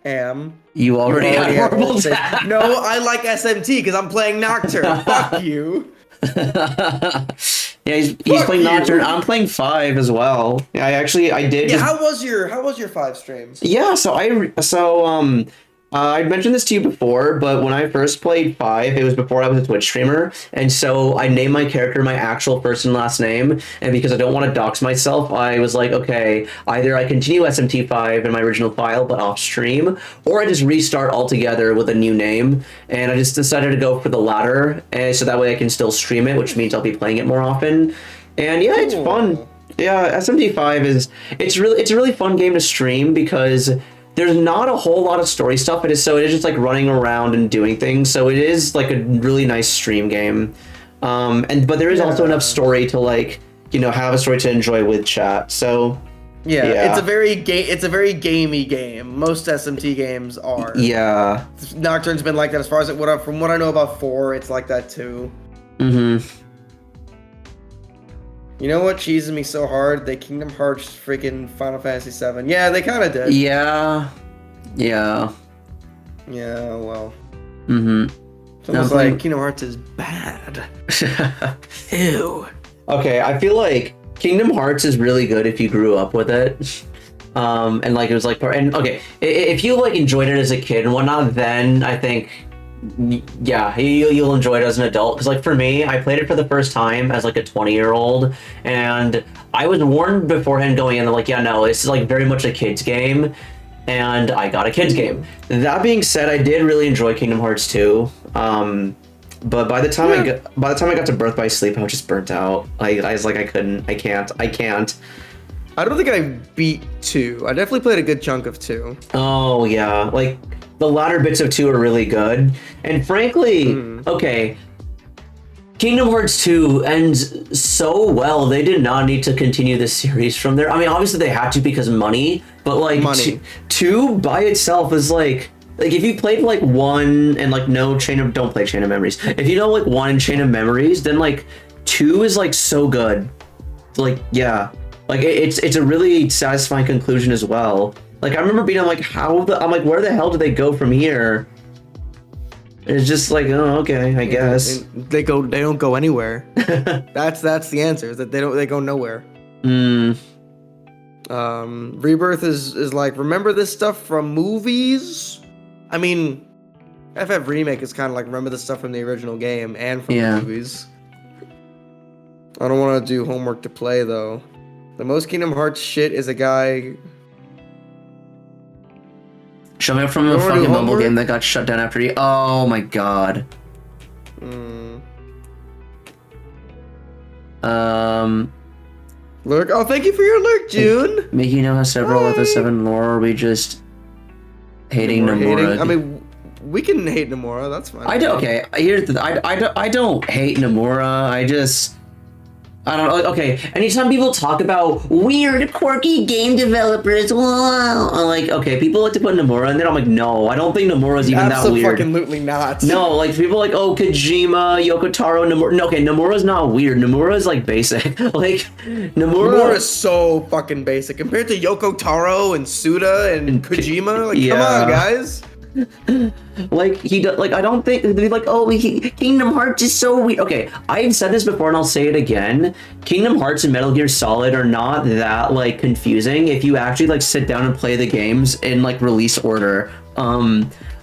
am. You already have horrible taste. No, I like SMT because I'm playing Nocturne. Fuck you. Yeah, he's playing Nocturne. I'm playing 5 as well. Yeah, I did. Yeah, how was your 5 stream? Yeah, I mentioned this to you before, but when I first played 5, it was before I was a Twitch streamer, and so I named my character my actual first and last name, and because I don't want to dox myself, I was like, okay, either I continue SMT5 in my original file, but off stream, or I just restart altogether with a new name, and I just decided to go for the latter, and so that way I can still stream it, which means I'll be playing it more often, and yeah, it's fun. Yeah, SMT5 it's a really fun game to stream because there's not a whole lot of story stuff. It is just like running around and doing things. So it is like a really nice stream game. But there is also enough story to like, have a story to enjoy with chat. So yeah. It's a very gamey game. Most SMT games are. Yeah. Nocturne's been like that as far as from what I know about 4, it's like that too. Mm-hmm. You know what cheeses me so hard? They Kingdom Hearts freaking Final Fantasy 7. Yeah, they kind of did. Yeah. Yeah, well. Mm-hmm. It's almost like Kingdom Hearts is bad. Ew. Okay, I feel like Kingdom Hearts is really good if you grew up with it. And like it was like, and okay, if you like enjoyed it as a kid and whatnot, then I think, yeah, you'll enjoy it as an adult. Because like for me, I played it for the first time as like a 20-year-old, and I was warned beforehand going in, like, yeah, no, it's like very much a kid's game, and I got a kid's game. That being said, I did really enjoy Kingdom Hearts 2. But by the time I got to Birth by Sleep, I was just burnt out. I was like, I can't. I don't think I beat 2. I definitely played a good chunk of 2. Oh yeah, like the latter bits of 2 are really good. And frankly, okay, Kingdom Hearts 2 ends so well, they did not need to continue the series from there. I mean, obviously they had to because of money, but like 2 by itself is like if you played like 1 and like don't play Chain of Memories. If you know like 1 and Chain of Memories, then like 2 is like so good. Like, yeah. Like it's a really satisfying conclusion as well. Like I remember being like, I'm like, where the hell do they go from here? It's just like, oh, okay, I guess. They don't go anywhere. That's the answer, is that they go nowhere. Rebirth is like, remember this stuff from movies? I mean, FF Remake is kind of like, remember the stuff from the original game and from the movies. I don't want to do homework to play though. The most Kingdom Hearts shit is a guy. Show me up from a fucking mobile game that got shut down after oh my god. Lurk. Oh, thank you for your lurk, June. Making know how several of the 7 lore, or are we just hating Nomura? I mean, we can hate Nomura. That's fine. I do. Okay, here's the. I don't hate Nomura. I don't know. Okay, anytime people talk about weird, quirky game developers, I'm like, okay, people like to put Nomura in there. I'm like, no, I don't think Nomura's even that weird. Absolutely not. No, like people like, oh, Kojima, Yoko Taro, Nomura. No, okay, Nomura's not weird. Nomura's like basic. Like Nomura is so fucking basic compared to Yoko Taro and Suda and Kojima. Like, come on, guys. Like I don't think they'd be like, oh, Kingdom Hearts is so weird. Okay, I've said this before and I'll say it again. Kingdom Hearts and Metal Gear Solid are not that like confusing if you actually like sit down and play the games in like release order.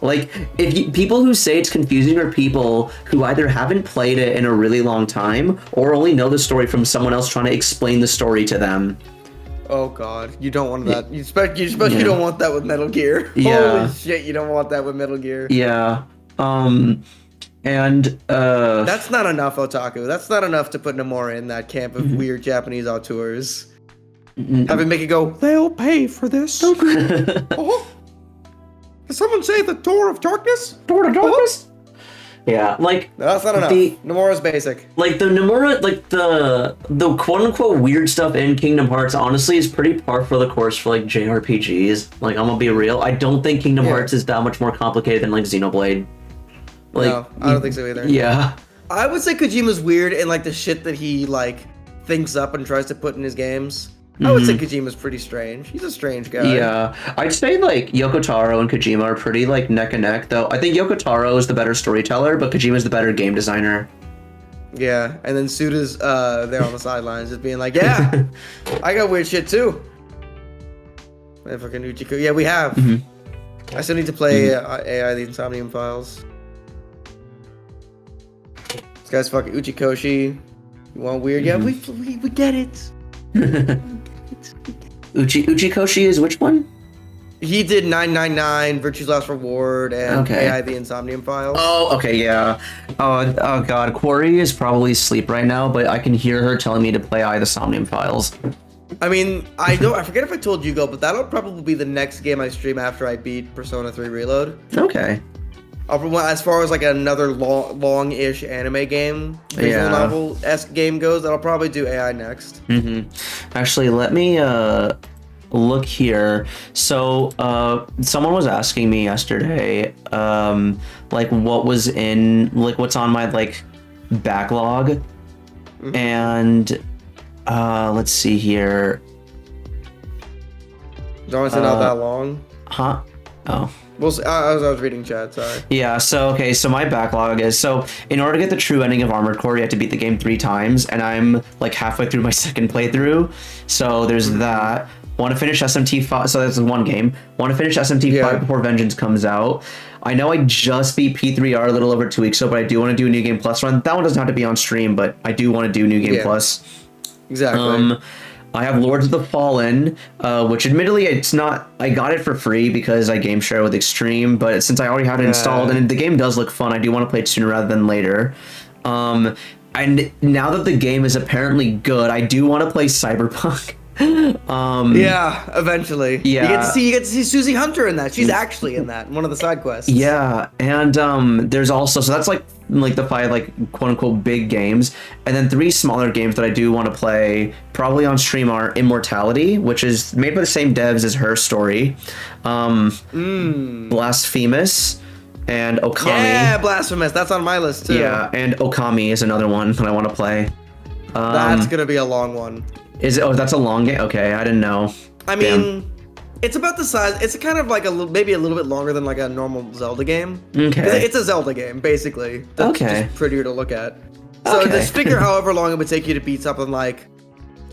Like people who say it's confusing are people who either haven't played it in a really long time or only know the story from someone else trying to explain the story to them. Oh god, you don't want that. You especially don't want that with Metal Gear. Yeah. Holy shit, you don't want that with Metal Gear. Yeah. And That's not enough, Otaku. That's not enough to put Nomura in that camp of weird Japanese auteurs. Have him make it go, they'll pay for this. Oh. Did someone say the Door of Darkness? Door of Darkness? Yeah, like No, that's not enough. Nomura's basic. Like the Nomura, like the quote unquote weird stuff in Kingdom Hearts, honestly, is pretty par for the course for like JRPGs. Like I'm gonna be real, I don't think Kingdom Hearts is that much more complicated than like Xenoblade. Like, no, I don't think so either. Yeah. I would say Kojima's weird in like the shit that he like thinks up and tries to put in his games. I would say Kojima's pretty strange. He's a strange guy. Yeah, I'd say like Yoko Taro and Kojima are pretty like neck and neck, though. I think Yoko Taro is the better storyteller, but Kojima's the better game designer. Yeah, and then Suda's there on the sidelines just being like, yeah, I got weird shit too. And fucking Uchiko. Yeah, we have. I still need to play AI the Insomnium Files. This guy's fucking Uchikoshi. You want weird? Yeah, we get it. Uchikoshi is which one? He did 999, Virtue's Last Reward, and AI the Insomnium Files. Oh, okay, yeah. Oh god, Quarry is probably asleep right now, but I can hear her telling me to play AI the Somnium Files. I mean, I forget if I told you, but that'll probably be the next game I stream after I beat Persona 3 Reload. Okay. As far as like another long-ish anime game, visual novel-esque game goes, I'll probably do AI next. Actually, let me look here. So, someone was asking me yesterday, like what was in, like what's on my like backlog, and let's see here. Don't say not that long. Huh? Oh. Well, I was reading chat, sorry. Yeah, so my backlog is, so in order to get the true ending of Armored Core, you have to beat the game 3 times, and I'm like halfway through my second playthrough, so there's that. Want to finish SMT5, so that's one game. Want to finish SMT5 before Vengeance comes out. I know I just beat P3R a little over 2 weeks ago, but I do want to do a New Game Plus run. That one doesn't have to be on stream, but I do want to do New Game Plus. Exactly. I have Lords of the Fallen, which admittedly it's not, I got it for free because I game share with Extreme, but since I already had it installed and the game does look fun, I do want to play it sooner rather than later. And now that the game is apparently good, I do want to play Cyberpunk. Yeah, eventually. Yeah. You get to see Susie Hunter in that. She's actually in that, one of the side quests. Yeah, and there's also, so that's like the 5 like quote unquote big games, and then 3 smaller games that I do want to play probably on stream are Immortality, which is made by the same devs as Her Story, Blasphemous, and Okami. Yeah, Blasphemous. That's on my list too. Yeah, and Okami is another one that I want to play. That's gonna be a long one. Is it? Oh, that's a long game. Okay, I didn't know. I mean, it's about the size. It's kind of like maybe a little bit longer than like a normal Zelda game. Okay. It's a Zelda game basically. That's just prettier to look at. So just figure however long it would take you to beat something like,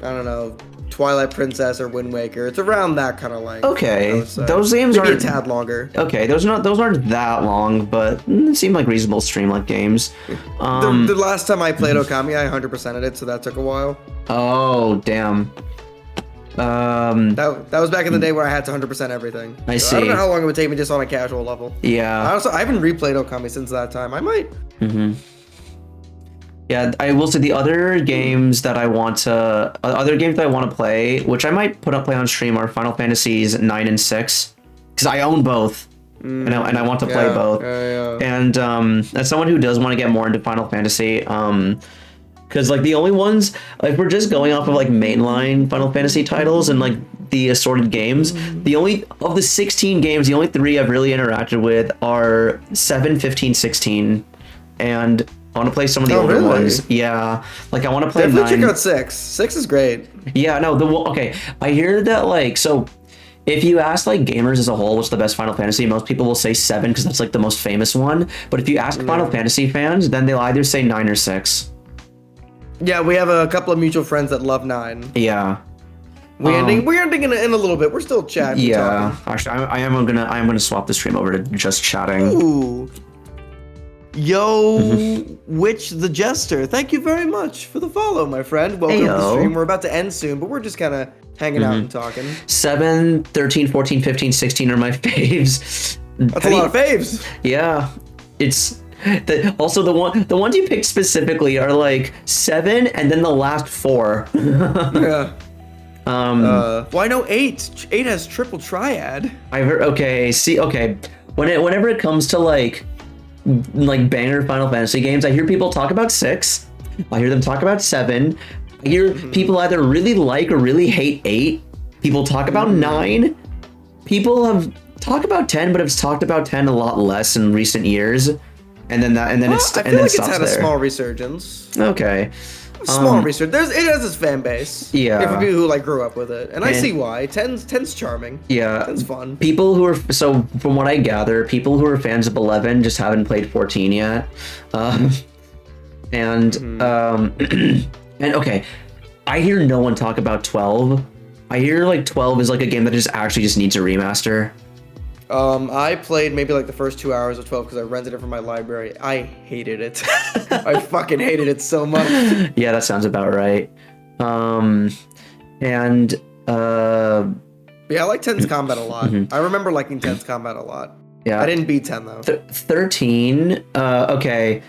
I don't know, Twilight Princess or Wind Waker. It's around that kind of length. Okay, those games maybe aren't a tad longer. Okay, those aren't that long, but they seem like reasonable stream-like games. The last time I played Okami, I 100%ed it, so that took a while. Oh damn. That was back in the day where I had to 100% everything. I see. I don't know how long it would take me just on a casual level. Yeah. I haven't replayed Okami since that time. I might. Yeah, I will say the other games that I want to play, which I might play on stream, are Final Fantasies 9 and 6, because I own both, and I want to play both. And as someone who does want to get more into Final Fantasy, because like the only ones, like we're just going off of like mainline Final Fantasy titles and like the assorted games, the only of the 16 games, the only 3 I've really interacted with are 7, 15, 16, and I want to play some of the older ones. Yeah, like I want to play 9. Definitely check out 6. 6 is great. Yeah, no, okay. I hear that like, so if you ask like gamers as a whole what's the best Final Fantasy, most people will say 7 because that's like the most famous one. But if you ask Final Fantasy fans, then they'll either say 9 or 6. Yeah, we have a couple of mutual friends that love 9. Yeah. We're ending in a little bit. We're still chatting. Yeah, actually, I am gonna swap the stream over to just chatting. Ooh. Yo, Witch the Jester, thank you very much for the follow, my friend. Welcome to the stream. We're about to end soon, but we're just kind of hanging out and talking. 7, 13, 14, 15, 16 are my faves. That's a lot of faves. Yeah, it's Also, the ones you picked specifically are like 7 and then the last 4. Yeah. Well, I know 8. 8 has triple triad. I've heard. Okay, see. Okay, whenever it comes to like banger Final Fantasy games, I hear people talk about 6. I hear them talk about 7. I hear people either really like or really hate 8. People talk about 9. People have talked about 10, but have talked about 10 a lot less in recent years. And then I feel like it's had a small resurgence. Okay. Small research. It has its fan base. Yeah. For people who like grew up with it, and I see why. 10's charming. Yeah. 10's fun. People who are from what I gather, people who are fans of 11 just haven't played 14 yet. And okay, I hear no one talk about 12. I hear like 12 is like a game that actually just needs a remaster. I played maybe like the first 2 hours of 12 because I rented it from my library. I hated it. I fucking hated it so much. Yeah, that sounds about right. Yeah, I like 10's combat a lot. I remember liking 10's combat a lot. Yeah. I didn't beat 10 though. 13. Okay.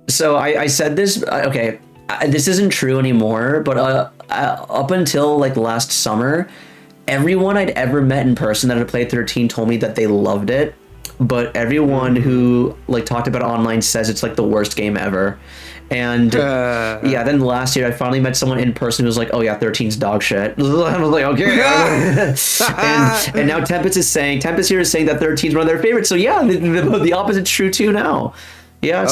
So I said this. Okay, this isn't true anymore. But up until like last summer, everyone I'd ever met in person that had played 13 told me that they loved it, but everyone who like talked about it online says it's like the worst game ever. And yeah, then last year I finally met someone in person who was like, "Oh yeah, 13's dog shit." I was like, "Okay." and now Tempest here is saying that 13's one of their favorites. So yeah, the opposite's true too now. Yeah,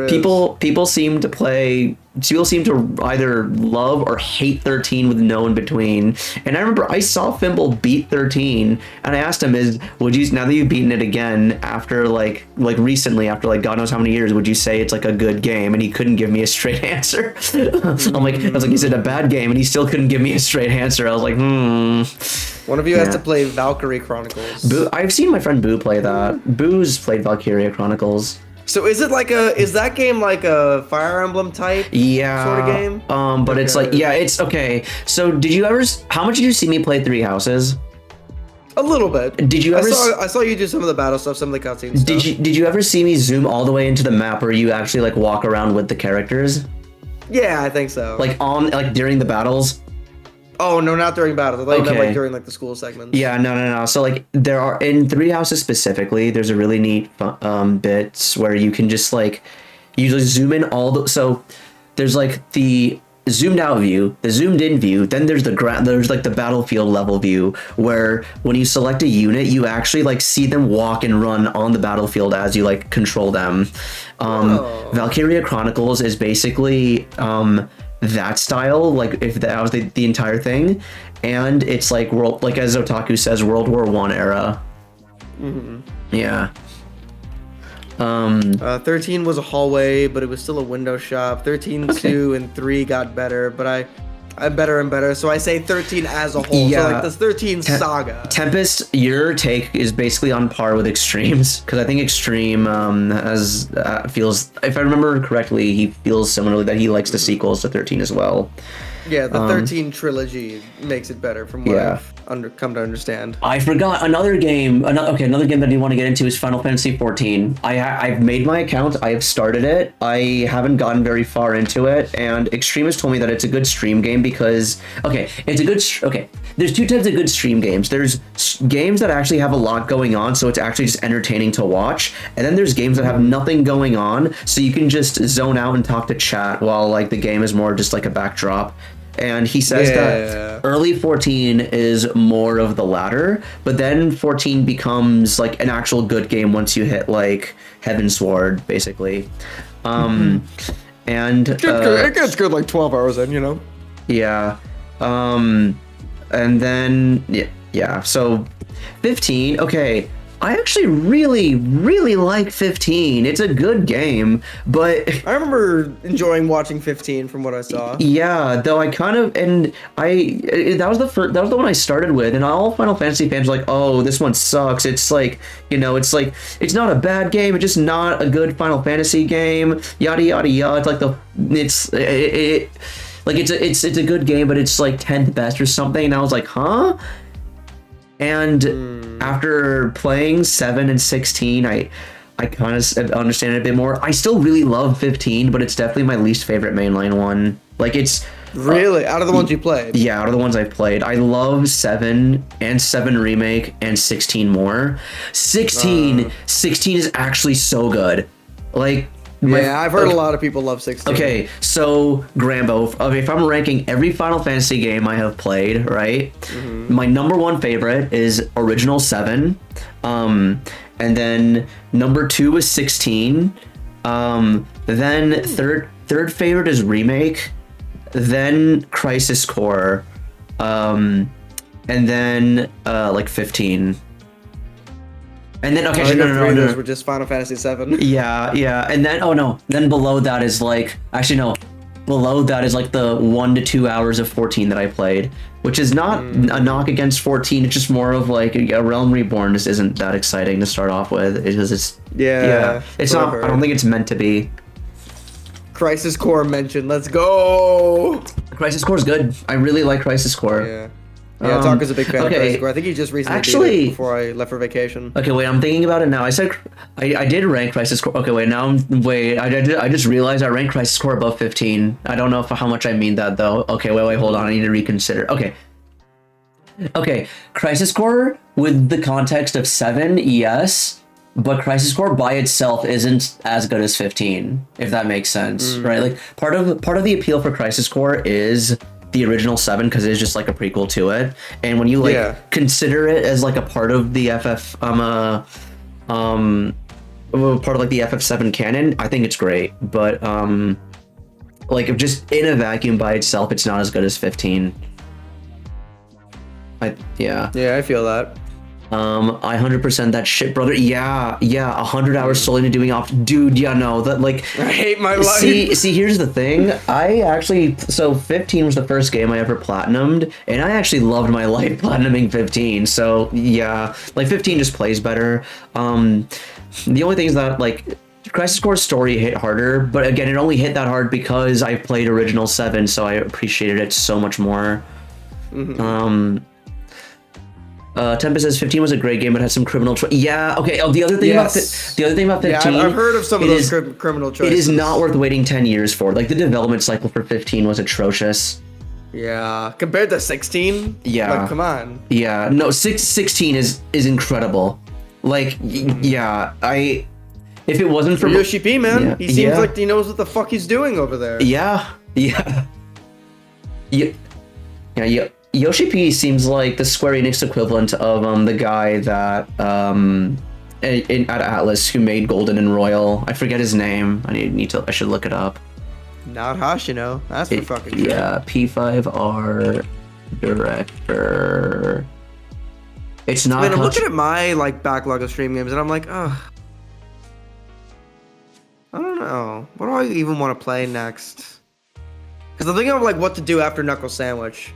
people seem to either love or hate 13 with no in between. And I remember I saw Fimble beat 13, and I asked him, would you, now that you've beaten it again after like recently, after like God knows how many years, would you say it's like a good game? And he couldn't give me a straight answer. I was like, is it a bad game? And he still couldn't give me a straight answer. I was like, One of you has to play Valkyrie Chronicles. Boo, I've seen my friend Boo play that. Boo's played Valkyria Chronicles. So is that game like a Fire Emblem type sort of game? But it's like, yeah, it's okay. So how much did you see me play Three Houses? A little bit. Did you ever? I saw you do some of the battle stuff, some of the cutscene stuff. Did you ever see me zoom all the way into the map where you actually like walk around with the characters? Yeah, I think so. Like during the battles? Oh no, not during battles. I thought you meant like during like the school segments. Yeah, no. So like there are in Three Houses specifically, there's a really neat bits where you can just like usually zoom in so there's like the zoomed out view, the zoomed in view, then there's there's like the battlefield level view where when you select a unit, you actually like see them walk and run on the battlefield as you like control them. Valkyria Chronicles is basically that style, like if that was the entire thing, and it's like as Otaku says, World War I era. Yeah. 13 was a hallway, but it was still a window shop. 13, 2, and 3 got better, but I'm better and better. So I say 13 as a whole. Yeah. So like this 13 saga. Tempest, your take is basically on par with Extreme's, because I think Extreme feels, if I remember correctly, he feels similarly that he likes the sequels to 13 as well. Yeah, the 13 trilogy makes it better from what I've come to understand. I forgot another game. Another game that I want to get into is Final Fantasy 14. I've made my account. I have started it. I haven't gotten very far into it, and Extreme has told me that it's a good stream game because there's two types of good stream games. There's games that actually have a lot going on, so it's actually just entertaining to watch, and then there's games that have nothing going on, so you can just zone out and talk to chat while like the game is more just like a backdrop. And he says that early 14 is more of the latter, but then 14 becomes like an actual good game once you hit like Heavensward, basically. And it gets good like 12 hours in, you know? Yeah. And then yeah. So 15, okay. I actually really, really like 15. It's a good game, but I remember enjoying watching 15 from what I saw. Yeah, though I kind of that was the one I started with, and all Final Fantasy fans were like, "Oh, this one sucks." It's like, it's not a bad game, it's just not a good Final Fantasy game. Yada yada yada. It's like it's a good game, but it's like 10th best or something. And I was like, huh? And after playing 7 and 16, I kind of understand it a bit more. I still really love 15, but it's definitely my least favorite mainline one. Like it's Really? Out of the ones you played? yeah, out of the ones I've played, I love 7 and 7 Remake and 16 more. 16 is actually so good. Like Yeah, I've heard a lot of people love 16. Okay, so Grambo, if I'm ranking every Final Fantasy game I have played, right? My number 1 favorite is Original 7. And then number 2 is 16. Then third favorite is Remake. Then Crisis Core. And then like 15. And then okay, no. Were just Final Fantasy 7. Yeah, and then then below that is like below that is like the 1 to 2 hours of 14 that I played, which is not a knock against 14. It's just more of like a Realm Reborn just isn't that exciting to start off with because it's it's not. I don't think it's meant to be. Crisis Core mentioned. Let's go. Crisis Core is good. I really like Crisis Core. Yeah. Yeah, Talker's a big fan of Crisis Core. I think he just recently beat it before I left for vacation. Okay, wait, I'm thinking about it now. I said I did rank Crisis Core. Okay, wait, I just realized I ranked Crisis Core above 15. I don't know how much I mean that though. Okay, wait, hold on. I need to reconsider. Okay, Crisis Core with the context of 7, yes, but Crisis Core by itself isn't as good as 15, if that makes sense, right? Like part of the appeal for Crisis Core is the original 7 because it's just like a prequel to it, and when you like consider it as like a part of the part of like the FF7 canon, I think it's great, but like just in a vacuum by itself, it's not as good as 15. I feel that. I 100% that shit, brother. Yeah, 100 hours solely into doing dude. Yeah, no, that like I hate my life. See, here's the thing. I actually 15 was the first game I ever platinumed, and I actually loved my life platinuming 15. So yeah, like 15 just plays better. The only thing is that like Crisis Core's story hit harder, but again, it only hit that hard because I played original 7, so I appreciated it so much more. Tempest says 15 was a great game, but had some criminal yeah, okay. Oh, the other thing about 15. Yeah, I've heard of some of those criminal choices. It is not worth waiting 10 years for. Like the development cycle for 15 was atrocious. Yeah, compared to 16. Yeah, like, come on. Yeah, no, 16 is incredible. Like, yeah, if it wasn't for Yoshi P, man, he seems like he knows what the fuck he's doing over there. Yeah. Yoshi P seems like the Square Enix equivalent of the guy that at Atlas who made Golden and Royal. I forget his name. I should look it up. Not Hashino. That's for fucking sure. Yeah, P5R director. It's not. Man, I'm looking at my like backlog of stream games and I'm like, oh, I don't know. What do I even want to play next? Because I'm thinking of like what to do after Knuckle Sandwich.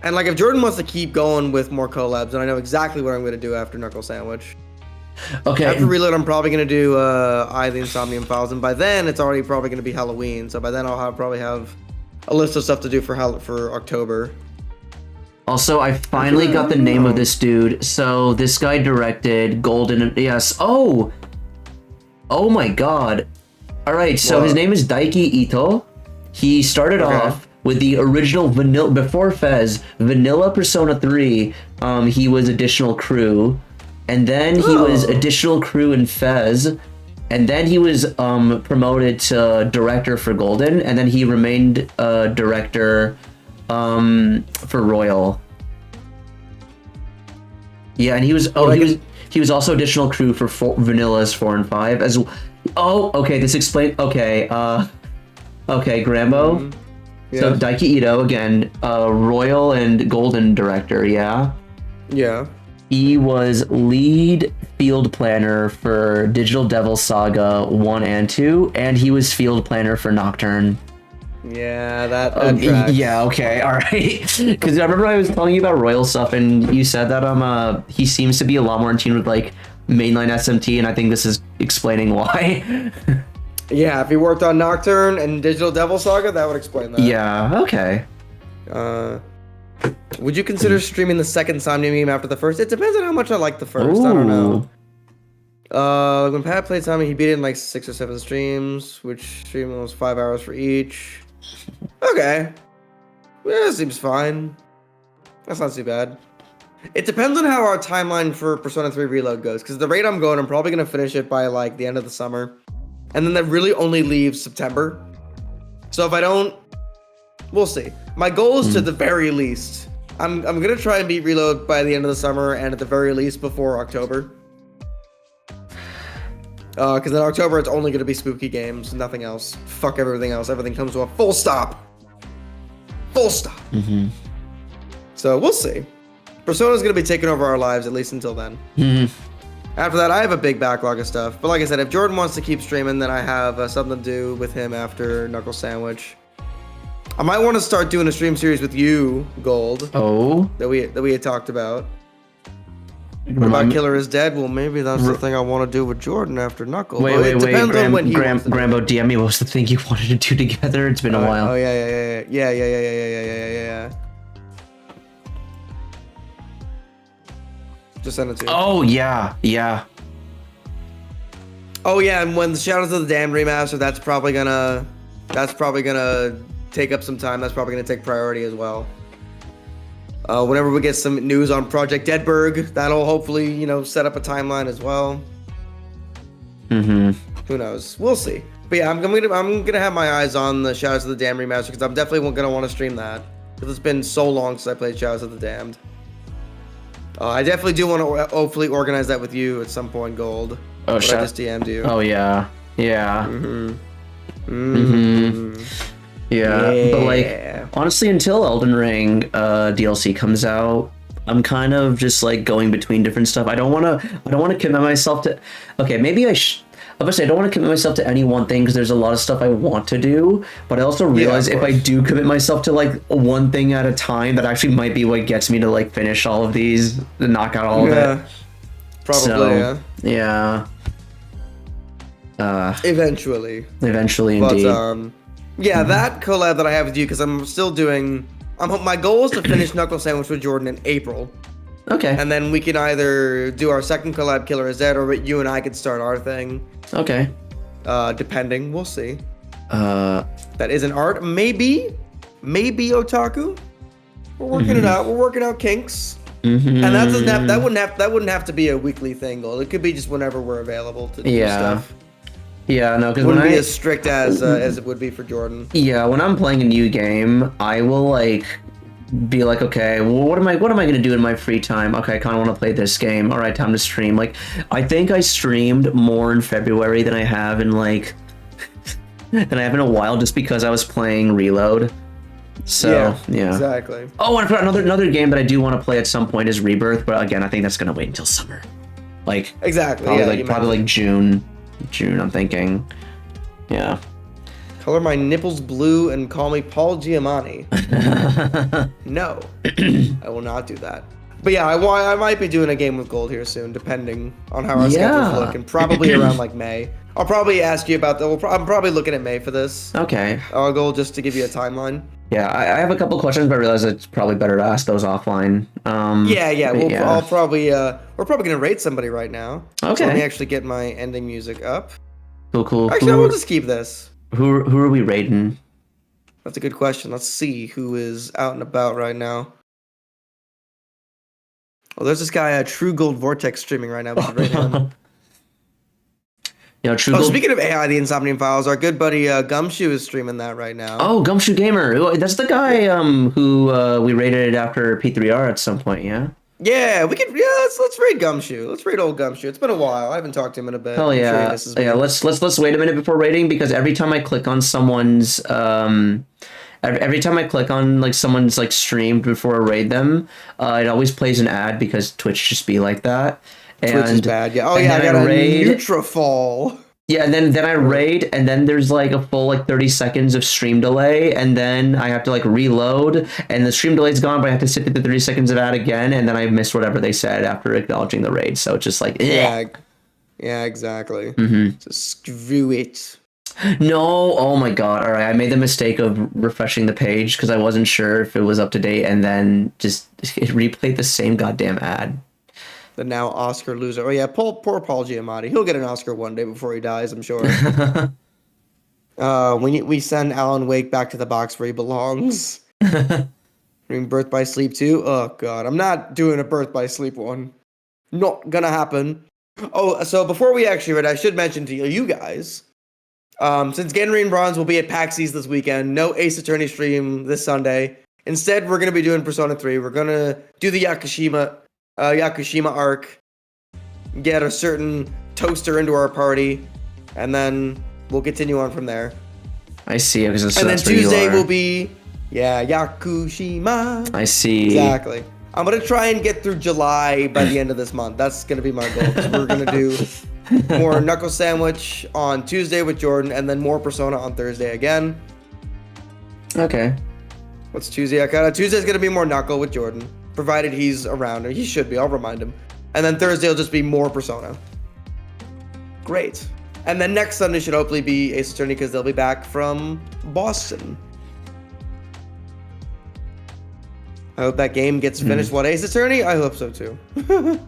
And like if Jordan wants to keep going with more collabs, then I know exactly what I'm going to do after Knuckle Sandwich. Okay. After Reload, I'm probably going to do Eye of the Insomnium Files, and by then it's already probably going to be Halloween. So by then I'll probably have a list of stuff to do for October. Also, I finally got the name of this dude. So this guy directed Golden. Yes. Oh my God. All right. So his name is Daiki Ito. He started off with the original vanilla before Fez, Vanilla Persona 3. He was additional crew, and then he was additional crew in Fez, and then he was promoted to director for Golden, and then he remained director for Royal. Yeah, and he was also additional crew for Vanillas 4 and 5 as well. Oh, okay. This explains. Okay, Grambo. Yeah. So Daiki Ito again, Royal and Golden director, yeah? Yeah. He was lead field planner for Digital Devil Saga 1 and 2, and he was field planner for Nocturne. Yeah, that tracks. Yeah, okay, alright. Because I remember I was telling you about Royal stuff, and you said that he seems to be a lot more in tune with like mainline SMT, and I think this is explaining why. Yeah, if he worked on Nocturne and Digital Devil Saga, that would explain that. Yeah, okay. Would you consider streaming the second Somnium game after the first? It depends on how much I like the first. Ooh. I don't know. When Pat played Tommy, he beat it in like 6 or 7 streams, which stream was 5 hours for each. Okay. Yeah, seems fine. That's not too bad. It depends on how our timeline for Persona 3 Reload goes, because the rate I'm going, I'm probably going to finish it by like the end of the summer. And then that really only leaves September. So if I don't, we'll see. My goal is to the very least, I'm going to try and beat Reload by the end of the summer and at the very least before October. Because in October, it's only going to be spooky games, nothing else. Fuck everything else. Everything comes to a full stop. Full stop. Mm-hmm. So we'll see. Persona's going to be taking over our lives, at least until then. Mm-hmm. After that, I have a big backlog of stuff. But like I said, if Jordan wants to keep streaming, then I have something to do with him after Knuckle Sandwich. I might want to start doing a stream series with you, Gold. Oh? That we had talked about. What about Killer is Dead? Well, maybe that's the thing I want to do with Jordan after Knuckle. Wait, DM me what was the thing you wanted to do together? It's been a while. Oh, yeah. Just send it to you. Oh, yeah. Oh, yeah, and when the Shadows of the Damned remaster, that's probably gonna take up some time. That's probably gonna take priority as well. Whenever we get some news on Project Deadberg, that'll hopefully, set up a timeline as well. Mm-hmm. Who knows? We'll see. But yeah, I'm gonna have my eyes on the Shadows of the Damned remaster because I'm definitely gonna want to stream that because it's been so long since I played Shadows of the Damned. I definitely do want to hopefully organize that with you at some point, Gold. Oh, I just DM'd you. Oh yeah. Yeah. Yeah, but like honestly, until Elden Ring DLC comes out, I'm kind of just like going between different stuff. I don't want to commit myself to. Okay, maybe I don't want to commit myself to any one thing because there's a lot of stuff I want to do. But I also realize if I do commit myself to like one thing at a time, that actually might be what gets me to like finish all of these and knock out all of it. Probably. So, yeah. Eventually, indeed. But yeah, that collab that I have with you, because I'm still doing. My goal is to finish Knuckle Sandwich with Jordan in April. Okay. And then we can either do our second collab, Killer is Dead, or you and I could start our thing. Okay. Depending, we'll see. That is an art, maybe otaku. We're working it out. We're working out kinks. And that wouldn't have to be a weekly thing, though. It could be just whenever we're available to do stuff. Yeah, no, because wouldn't be as strict as it would be for Jordan. Yeah, when I'm playing a new game, I will like be like, okay, well, what am I gonna do in my free time? Okay, I kind of want to play this game. All right, time to stream. Like, I think I streamed more in February than I have in like a while, just because I was playing Reload. So yeah. Exactly. Oh, and another game that I do want to play at some point is Rebirth, but again, I think that's gonna wait until summer. Like exactly. Probably like June. I'm thinking. Yeah. Color my nipples blue and call me Paul Giamatti. No, I will not do that. But yeah, I might be doing a game with Gold here soon, depending on how our schedules look, and probably around like May. I'll probably ask you about that. I'm probably looking at May for this. Okay. Gold, just to give you a timeline. Yeah, I have a couple questions, but I realize it's probably better to ask those offline. I'll probably we're probably gonna rate somebody right now. Okay. So let me actually get my ending music up. Cool. Actually, I will just keep this. Who are we rating? That's a good question. Let's see who is out and about right now. Oh, there's this guy, True Gold Vortex, streaming right now. We should rate him. Speaking of AI, the Insomnium Files, our good buddy Gumshoe is streaming that right now. Oh, Gumshoe Gamer. That's the guy who we rated after P3R at some point, yeah? Yeah, we could. Yeah, let's rate Gumshoe. Let's rate old Gumshoe. It's been a while. I haven't talked to him in a bit. Hell yeah. Let's wait a minute before rating, because every time I click on someone's every time I click on like someone's like stream before I raid them, it always plays an ad because Twitch just be like that. Twitch is bad. Yeah. Oh yeah, I got a Nutrafall. Yeah, and then I raid, and then there's like a full like 30 seconds of stream delay, and then I have to like reload, and the stream delay's gone, but I have to sit through the 30 seconds of ad again, and then I missed whatever they said after acknowledging the raid. So it's just like, yeah, exactly. So screw it. No, oh my god! All right, I made the mistake of refreshing the page because I wasn't sure if it was up to date, and then just it replayed the same goddamn ad. the now Oscar loser. Oh yeah, poor Paul Giamatti. He'll get an Oscar one day before he dies, I'm sure. We send Alan Wake back to the box where he belongs. Doing Birth by Sleep too. Oh god, I'm not doing a Birth by Sleep one. Not gonna happen. Oh, so before we actually read, I should mention to you guys, since Gangrene Bronze will be at PAX East this weekend, no Ace Attorney stream this Sunday. Instead, we're gonna be doing Persona 3. We're gonna do the Yakushima arc, get a certain toaster into our party, and then we'll continue on from there. I see. And then Tuesday will be Yakushima. I see. Exactly. I'm gonna try and get through July by the end of this month. That's gonna be my goal. Because we're gonna do more Knuckle Sandwich on Tuesday with Jordan, and then more Persona on Thursday again. Okay. What's Tuesday? Tuesday's gonna be more Knuckle with Jordan, provided he's around. He should be. I'll remind him. And then Thursday will just be more Persona. Great. And then next Sunday should hopefully be Ace Attorney because they'll be back from Boston. I hope that game gets finished. What, Ace Attorney? I hope so too. We're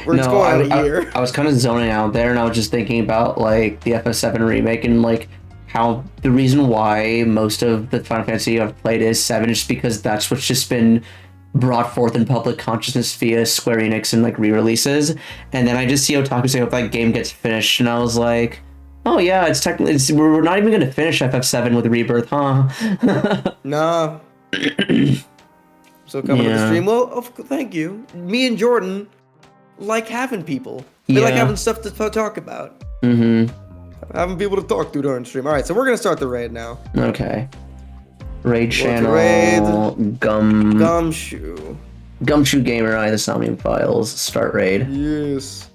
going on a year. I was kind of zoning out there, and I was just thinking about like the FF7 remake and like how the reason why most of the Final Fantasy I've played is 7 is just because that's what's just been brought forth in public consciousness via Square Enix and like re-releases. And then I just see Otaku say, I hope that game gets finished, and I was like, oh yeah, it's technically we're not even gonna finish FF7 with Rebirth, huh? No. So coming to the stream, well, thank you. Me and Jordan like having people. We like having stuff to talk about. Having people to talk to during stream. All right, so we're gonna start the raid now. Okay. Raid channel. Gumshoe Gamer. The Somnium Files. Start raid. Yes.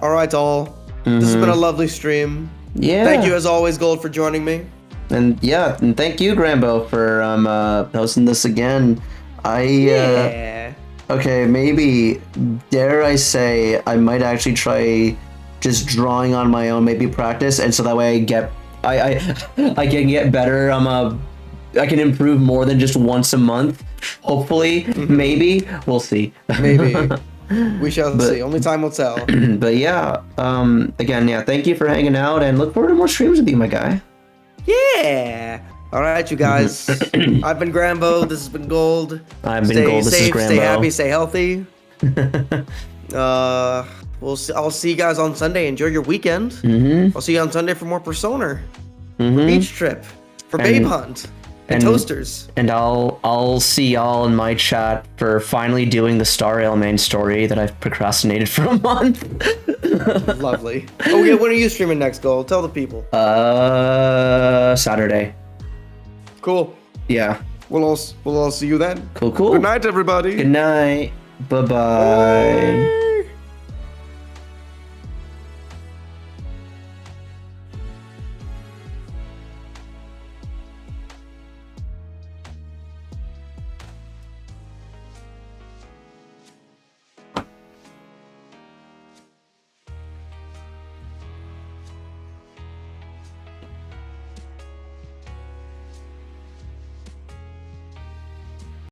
All right, all. This has been a lovely stream. Yeah. Thank you as always, Gold, for joining me. And yeah, and thank you, Grambo, for hosting this again. Okay, maybe dare I say I might actually try just drawing on my own, maybe practice, and so that way I can get better. I can improve more than just once a month. Hopefully, maybe we'll see. Maybe we shall see. Only time will tell. But yeah, again, yeah, thank you for hanging out, and look forward to more streams with you, my guy. Yeah. All right, you guys. I've been Grambo. This has been Gold. I've been Gold. This is Grambo. Stay happy. Stay healthy. I'll see you guys on Sunday. Enjoy your weekend. I'll see you on Sunday for more Persona, for Beach Trip, for Babe Hunt, and Toasters. And I'll see y'all in my chat for finally doing the Star Rail main story that I've procrastinated for a month. Lovely. Oh yeah, when are you streaming next, Gold? Tell the people. Saturday. Cool. Yeah. We'll all see you then. Cool. Good night, everybody. Good night. Bye-bye.